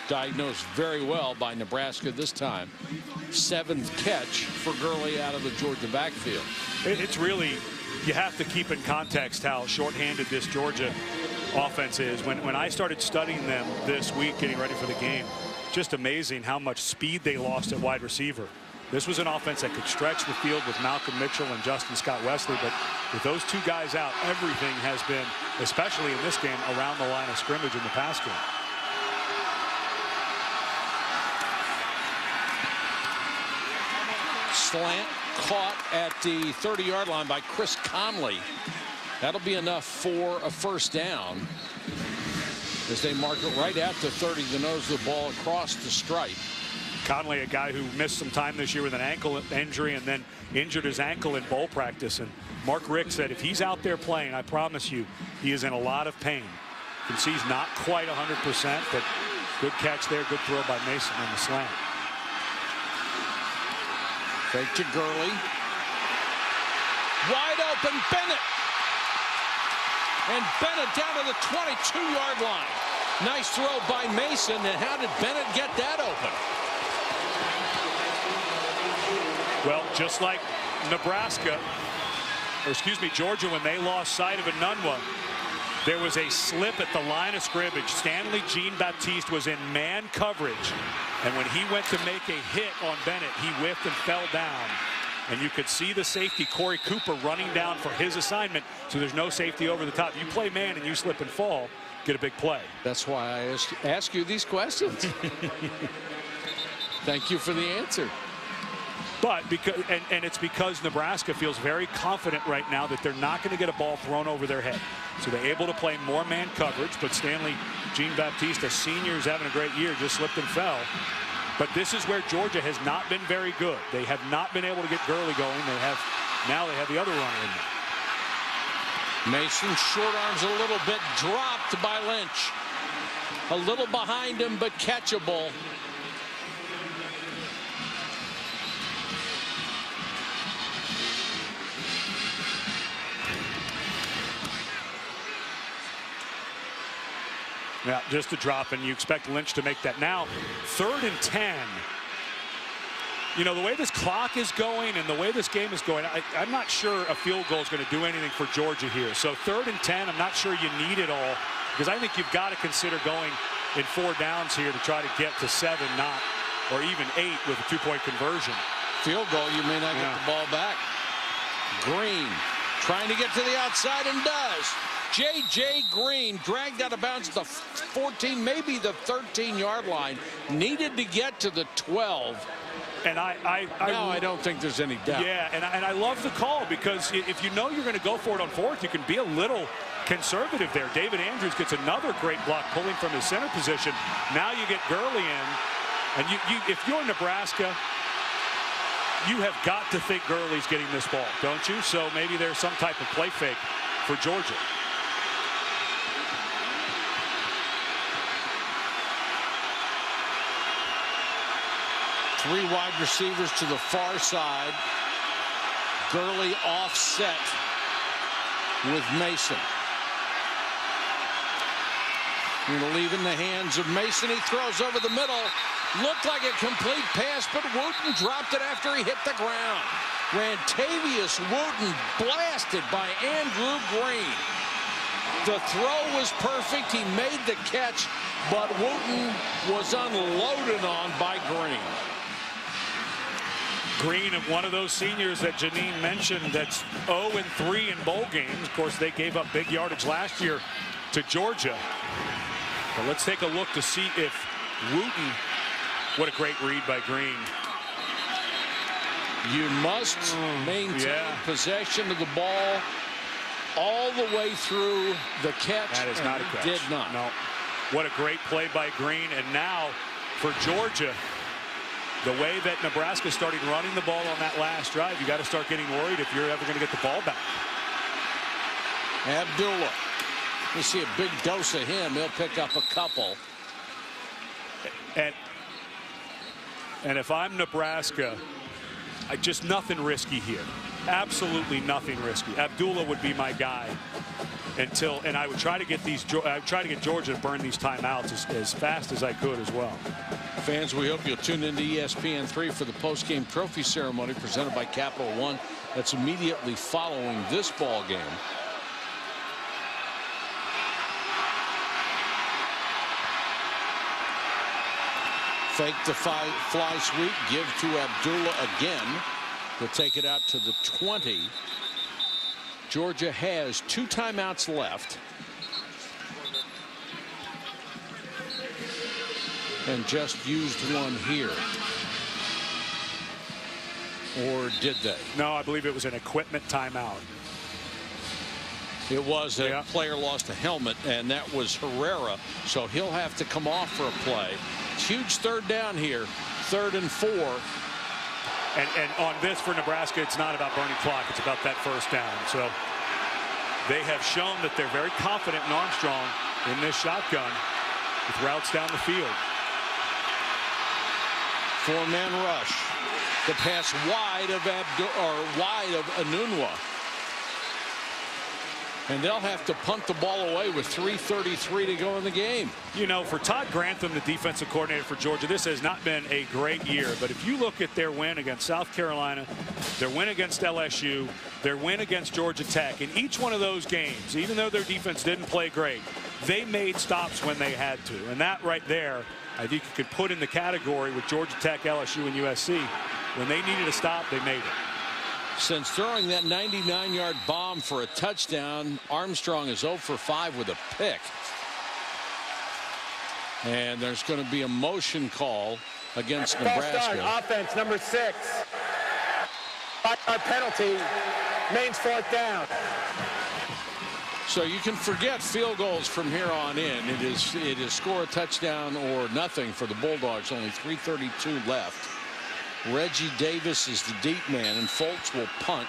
B: Diagnosed very well by Nebraska this time. 7th catch for Gurley out of the Georgia backfield.
D: It's really, you have to keep in context how shorthanded this Georgia offense is. When I started studying them this week, getting ready for the game, just amazing how much speed they lost at wide receiver. This was an offense that could stretch the field with Malcolm Mitchell and Justin Scott Wesley, but with those 2 guys out, everything has been, especially in this game, around the line of scrimmage in the pass game.
B: Slant caught at the 30-yard line by Chris Conley. That'll be enough for a first down as they mark it right at the 30 to nose the ball across the stripe.
D: Conley, a guy who missed some time this year with an ankle injury and then injured his ankle in bowl practice. And Mark Richt said if he's out there playing, I promise you, he is in a lot of pain. You can see he's not quite 100%, but good catch there, good throw by Mason on the slant.
B: Fake to Gurley. Wide open, Bennett. And Bennett down to the 22-yard line. Nice throw by Mason. And how did Bennett get that open?
D: Well, just like Nebraska, or excuse me, Georgia, when they lost sight of Anunwa, There was a slip at the line of scrimmage. Stanley Jean-Baptiste was in man coverage. And when he went to make a hit on Bennett, he whiffed and fell down. And you could see the safety, Corey Cooper, running down for his assignment. So there's no safety over the top. You play man and you slip and fall, get a big play.
B: That's why I ask you these questions. Thank you for the answer.
D: But because and it's because Nebraska feels very confident right now that they're not going to get a ball thrown over their head. So they're able to play more man coverage. But Stanley Jean-Baptiste, a senior, is having a great year, just slipped and fell. But this is where Georgia has not been very good. They have not been able to get Gurley going. Now they have the other runner in there.
B: Mason short arms a little bit, dropped by Lynch. A little behind him, but catchable.
D: Yeah, just a drop, and you expect Lynch to make that. Now, 3rd and 10. You know, the way this clock is going and the way this game is going, I'm not sure a field goal is going to do anything for Georgia here. So 3rd and 10, I'm not sure you need it all, because I think you've got to consider going in 4 downs here to try to get to 7, or even 8 with a 2-point conversion.
B: Field goal, you may not get the ball back. Green trying to get to the outside and does. J.J. Green dragged out of bounds at the 14, maybe the 13-yard line. Needed to get to the 12.
D: And I
B: don't think there's any doubt.
D: Yeah, and I love the call, because if you know you're going to go for it on 4th, you can be a little conservative there. David Andrews gets another great block pulling from his center position. Now you get Gurley in, and if you're Nebraska, you have got to think Gurley's getting this ball, don't you? So maybe there's some type of play fake for Georgia.
B: Three wide receivers to the far side. Gurley offset with Mason. Going to leave in the hands of Mason. He throws over the middle. Looked like a complete pass, but Wooten dropped it after he hit the ground. Rantavius Wooten blasted by Andrew Green. The throw was perfect. He made the catch, but Wooten was unloaded on by Green.
D: Green, one of those seniors that Janine mentioned, that's 0-3 in bowl games. Of course, they gave up big yardage last year to Georgia. But let's take a look to see if Wooten, what a great read by Green.
B: You must maintain possession of the ball all the way through the catch.
D: That is not a catch.
B: Did not.
D: No. What a great play by Green. And now for Georgia, the way that Nebraska started running the ball on that last drive, you got to start getting worried if you're ever going to get the ball back.
B: Abdullah. You see a big dose of him. He'll pick up a couple.
D: And if I'm Nebraska, just nothing risky here. Absolutely nothing risky. Abdullah would be my guy and I would try to get Georgia to burn these timeouts as fast as I could as well.
B: Fans, we hope you'll tune into ESPN3 for the post-game trophy ceremony presented by Capital One. That's immediately following this ball game. Fake the fly sweep, give to Abdullah again. They'll take it out to the 20. Georgia has 2 timeouts left. And just used one here. Or did they?
D: No, I believe it was an equipment timeout.
B: It was a player lost a helmet, and that was Herrera, so he'll have to come off for a play. Huge 3rd down here, 3rd and 4.
D: And on this for Nebraska, it's not about burning clock, it's about that 1st down. So they have shown that they're very confident in Armstrong in this shotgun with routes down the field.
B: 4-man rush. The pass wide of Anunwa. And they'll have to punt the ball away with 3:33 to go in the game.
D: You know, for Todd Grantham, the defensive coordinator for Georgia, this has not been a great year. But if you look at their win against South Carolina, their win against LSU, their win against Georgia Tech, in each one of those games, even though their defense didn't play great, they made stops when they had to. And that right there, I think you could put in the category with Georgia Tech, LSU, and USC. When they needed a stop, they made it.
B: Since throwing that 99-yard bomb for a touchdown, Armstrong is 0 for 5 with a pick. And there's going to be a motion call against Nebraska.
F: Start, offense, number 6. 5-yard penalty, Maine's 4th down.
B: So you can forget field goals from here on in. It is score a touchdown or nothing for the Bulldogs. Only 3:32 left. Reggie Davis is the deep man, and Foltz will punt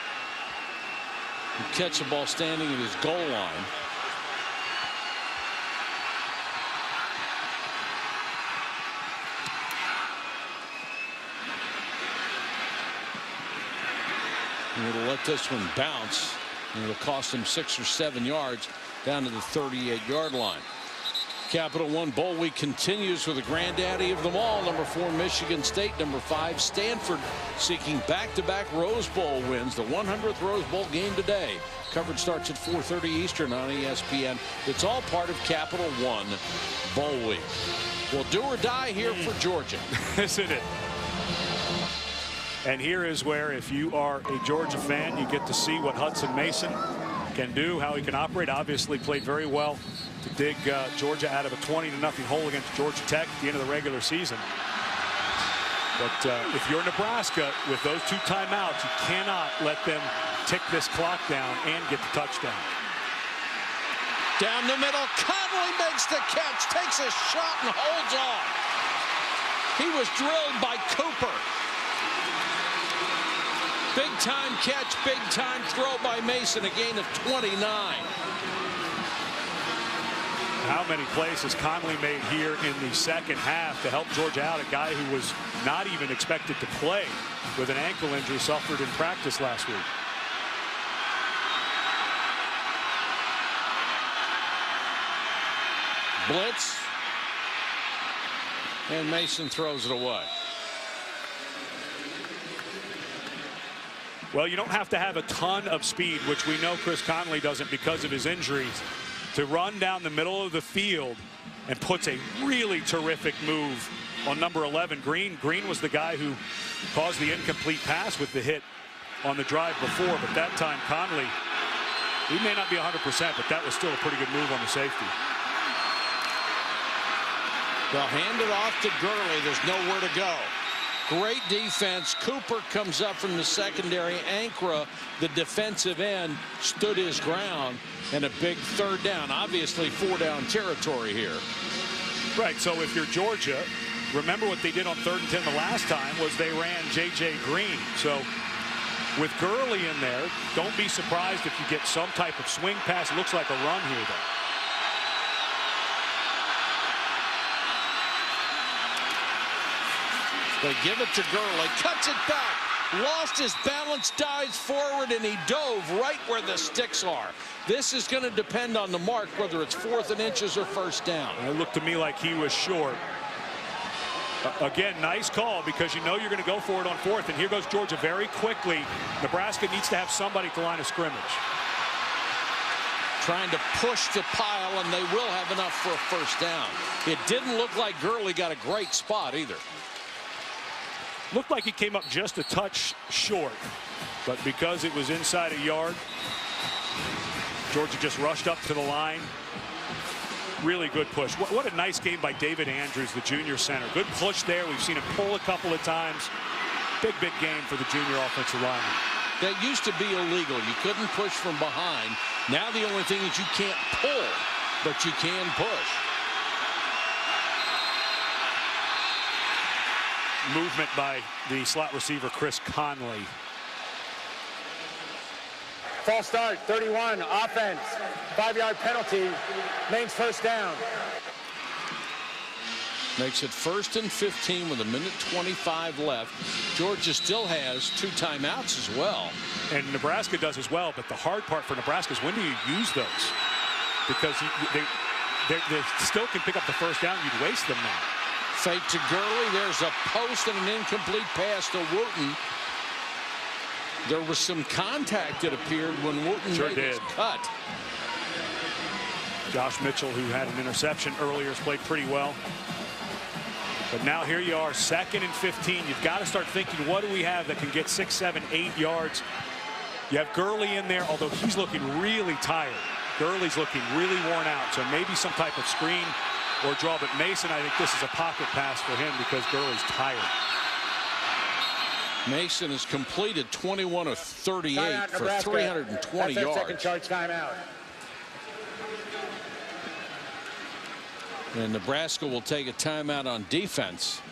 B: and catch the ball standing at his goal line. And it'll let this one bounce, and it'll cost him 6 or 7 yards down to the 38-yard line. Capital One Bowl Week continues with the granddaddy of them all, number 4 Michigan State, number 5 Stanford, seeking back-to-back Rose Bowl wins. The 100th Rose Bowl game today. Coverage starts at 4:30 Eastern on ESPN. It's all part of Capital One Bowl Week. Well, do or die here for Georgia.
D: Isn't it? And here is where, if you are a Georgia fan, you get to see what Hudson Mason can do, how he can operate. Obviously played very well to dig Georgia out of a 20-0 hole against Georgia Tech at the end of the regular season. But if you're Nebraska, with those 2 timeouts, you cannot let them tick this clock down and get the touchdown.
B: Down the middle, Conley makes the catch, takes a shot and holds on. He was drilled by Cooper. Big time catch, big time throw by Mason, a gain of 29.
D: How many plays has Conley made here in the second half to help Georgia out? A guy who was not even expected to play with an ankle injury suffered in practice last week.
B: Blitz. And Mason throws it away.
D: Well, you don't have to have a ton of speed, which we know Chris Conley doesn't because of his injuries, to run down the middle of the field, and puts a really terrific move on number 11, Green. Green was the guy who caused the incomplete pass with the hit on the drive before, but that time Conley, he may not be 100%, but that was still a pretty good move on the safety.
B: They'll hand it off to Gurley. There's nowhere to go. Great defense. Cooper comes up from the secondary. Ankra, the defensive end, stood his ground, and a big 3rd down. Obviously 4-down territory here.
D: Right, so if you're Georgia, remember what they did on 3rd and 10 the last time was they ran J.J. Green. So with Gurley in there, don't be surprised if you get some type of swing pass. It looks like a run here, though.
B: They give it to Gurley, cuts it back, lost his balance, dives forward, and he dove right where the sticks are. This is going to depend on the mark, whether it's 4th and inches or 1st down.
D: It looked to me like he was short. Again, nice call, because you know you're going to go for it on 4th, and here goes Georgia very quickly. Nebraska needs to have somebody at the line of scrimmage.
B: Trying to push the pile, and they will have enough for a 1st down. It didn't look like Gurley got a great spot either.
D: Looked like he came up just a touch short, but because it was inside a yard, Georgia just rushed up to the line. Really good push. What a nice game by David Andrews, the junior center. Good push there. We've seen him pull a couple of times. Big game for the junior offensive lineman.
B: That used to be illegal. You couldn't push from behind. Now the only thing is you can't pull, but you can push.
D: Movement by the slot receiver, Chris Conley.
F: False start, 31, offense, 5-yard penalty, Maine's 1st down.
B: Makes it 1st and 15 with 1:25 left. Georgia still has 2 timeouts as well.
D: And Nebraska does as well, but the hard part for Nebraska is when do you use those? Because they still can pick up the first down. You'd waste them now.
B: Fake to Gurley. There's a post and an incomplete pass to Wooten. There was some contact, it appeared, when Wooten made his cut.
D: Josh Mitchell, who had an interception earlier, has played pretty well. But now here you are, 2nd and 15. You've got to start thinking, what do we have that can get 6, 7, 8 yards? You have Gurley in there, although he's looking really tired. Gurley's looking really worn out, so maybe some type of screen or draw. But Mason, I think this is a pocket pass for him because Gurley's tired.
B: Mason has completed 21 of 38 for 320 yards.
F: Second charge timeout.
B: And Nebraska will take a timeout on defense.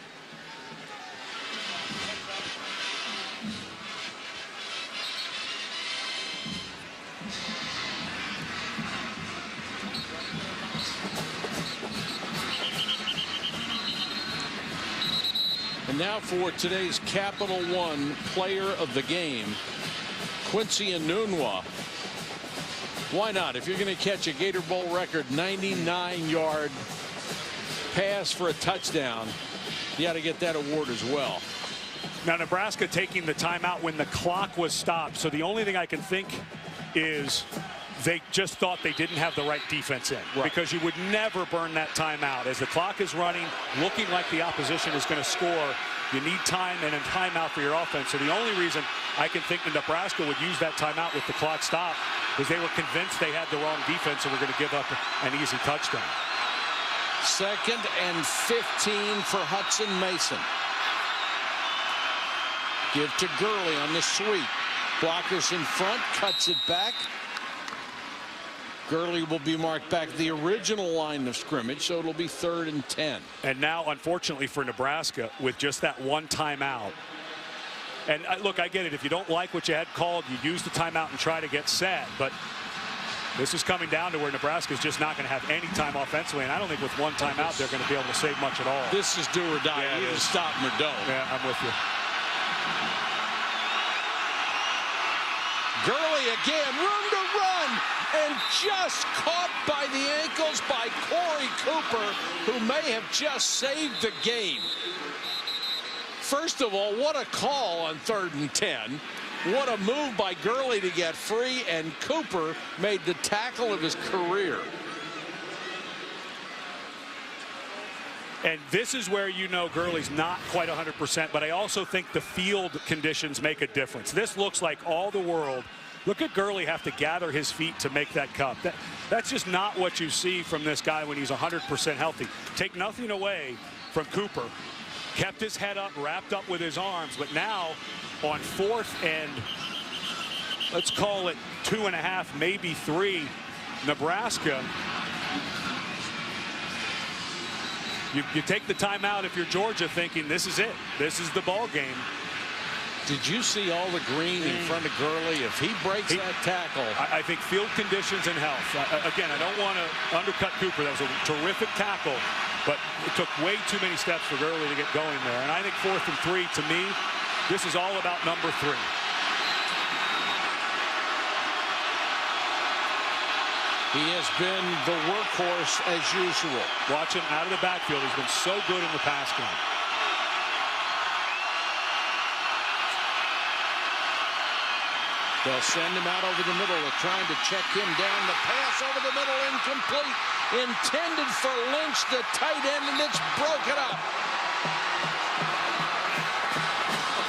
B: And now for today's Capital One Player of the Game, Quincy Enunwa. Why not? If you're going to catch a Gator Bowl record 99-yard pass for a touchdown, you got to get that award as well.
D: Now Nebraska taking the timeout when the clock was stopped. So the only thing I can think is they just thought they didn't have the right defense in. Right. Because you would never burn that timeout. As the clock is running, looking like the opposition is going to score, you need time and a timeout for your offense. So the only reason I can think that Nebraska would use that timeout with the clock stopped was they were convinced they had the wrong defense and were going to give up an easy touchdown.
B: 2nd and 15 for Hudson Mason. Give to Gurley on the sweep. Blockers in front, cuts it back. Gurley will be marked back the original line of scrimmage, so it'll be 3rd and 10.
D: And now, unfortunately for Nebraska, with just that one timeout. And look, I get it. If you don't like what you had called, you use the timeout and try to get set. But this is coming down to where Nebraska's just not going to have any time offensively. And I don't think with one timeout they're going to be able to save much at all.
B: This is do or die.
D: Yeah,
B: Either stop them or don't.
D: Yeah, I'm with you.
B: Gurley again, room to run, and just caught by the ankles by Corey Cooper, who may have just saved the game. First of all, what a call on 3rd and 10. What a move by Gurley to get free, and Cooper made the tackle of his career.
D: And this is where you know Gurley's not quite 100%, but I also think the field conditions make a difference. This looks like all the world. Look at Gurley have to gather his feet to make that cut. That's just not what you see from this guy when he's 100% healthy. Take nothing away from Cooper. Kept his head up, wrapped up with his arms, but now on 4th and, let's call it 2.5, maybe 3, Nebraska. You take the timeout if you're Georgia, thinking this is it. This is the ball game.
B: Did you see all the green in front of Gurley? If he breaks that tackle.
D: I think field conditions and health. Again, I don't want to undercut Cooper. That was a terrific tackle, but it took way too many steps for Gurley to get going there. And I think 4th and 3, to me, this is all about number 3.
B: He has been the workhorse as usual.
D: Watch him out of the backfield. He's been so good in the pass game.
B: They'll send him out over the middle. They're trying to check him down. The pass over the middle, incomplete. Intended for Lynch, the tight end, and it's broken up.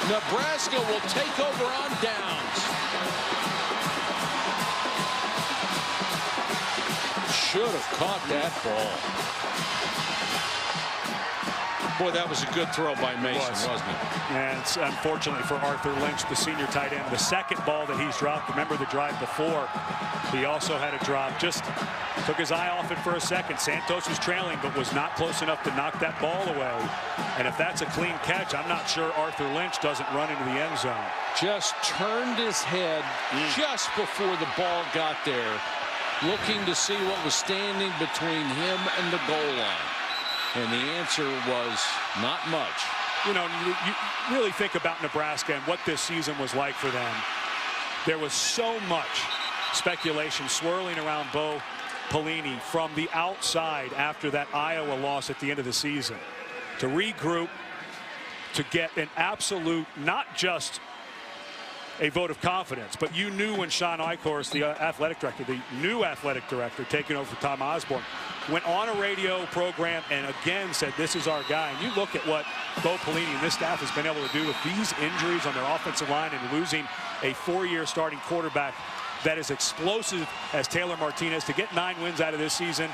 B: Nebraska will take over on downs. Should have caught that ball. Boy, that was a good throw by Mason, wasn't it?
D: And it's unfortunately for Arthur Lynch, the senior tight end, the second ball that he's dropped. Remember the drive before, he also had a drop. Just took his eye off it for a second. Santos was trailing, but was not close enough to knock that ball away. And if that's a clean catch, I'm not sure Arthur Lynch doesn't run into the end zone.
B: Just turned his head just before the ball got there, looking to see what was standing between him and the goal line. And the answer was not much.
D: You know, you really think about Nebraska and what this season was like for them. There was so much speculation swirling around Bo Pelini from the outside after that Iowa loss at the end of the season. To regroup, to get an absolute, not just a vote of confidence, but you knew when Sean Eichhorst, the athletic director, the new athletic director taking over for Tom Osborne, went on a radio program and again said, this is our guy. And you look at what Bo Pelini and this staff has been able to do with these injuries on their offensive line and losing a 4-year starting quarterback that is explosive as Taylor Martinez. To get 9 wins out of this season,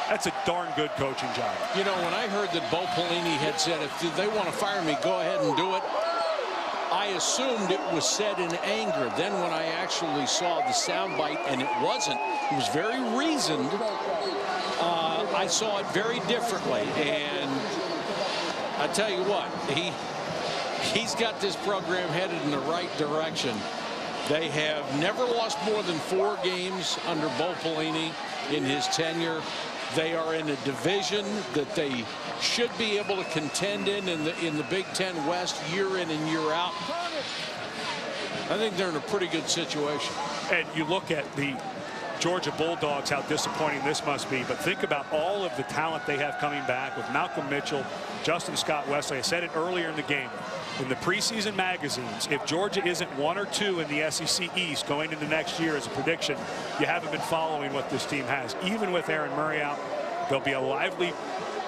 D: that's a darn good coaching job.
B: You know, when I heard that Bo Pelini had said, if they want to fire me, go ahead and do it, I assumed it was said in anger. Then when I actually saw the soundbite, and it wasn't, it was very reasoned, I saw it very differently. And I tell you what, he's got this program headed in the right direction. They have never lost more than 4 games under Bo Pelini in his tenure. They are in a division that they should be able to contend in the Big Ten West year in and year out. I think they're in a pretty good situation.
D: And you look at the Georgia Bulldogs, how disappointing this must be. But think about all of the talent they have coming back with Malcolm Mitchell, Justin Scott Wesley. I said it earlier in the game. In the preseason magazines, if Georgia isn't 1 or 2 in the SEC East going into next year as a prediction, you haven't been following what this team has. Even with Aaron Murray out, there'll be a lively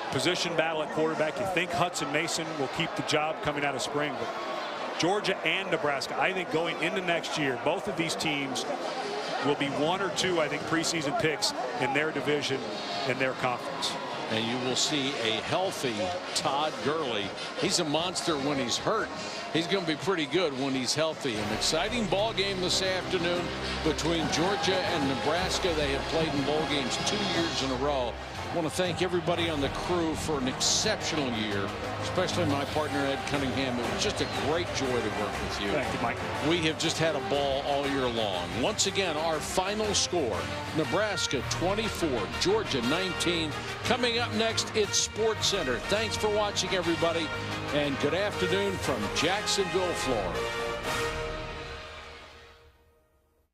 D: position battle at quarterback. You think Hudson Mason will keep the job coming out of spring, but Georgia and Nebraska, I think going into next year, both of these teams will be 1 or 2, I think, preseason picks in their division and their conference.
B: And you will see a healthy Todd Gurley. He's a monster when he's hurt. He's going to be pretty good when he's healthy. An exciting ball game this afternoon between Georgia and Nebraska. They have played in bowl games 2 years in a row. I want to thank everybody on the crew for an exceptional year, especially my partner Ed Cunningham. It was just a great joy to work with you.
D: Thank you, Mike.
B: We have just had a ball all year long. Once again, our final score, Nebraska 24, Georgia 19. Coming up next, it's Sports Center. Thanks for watching, everybody, and good afternoon from Jacksonville, Florida.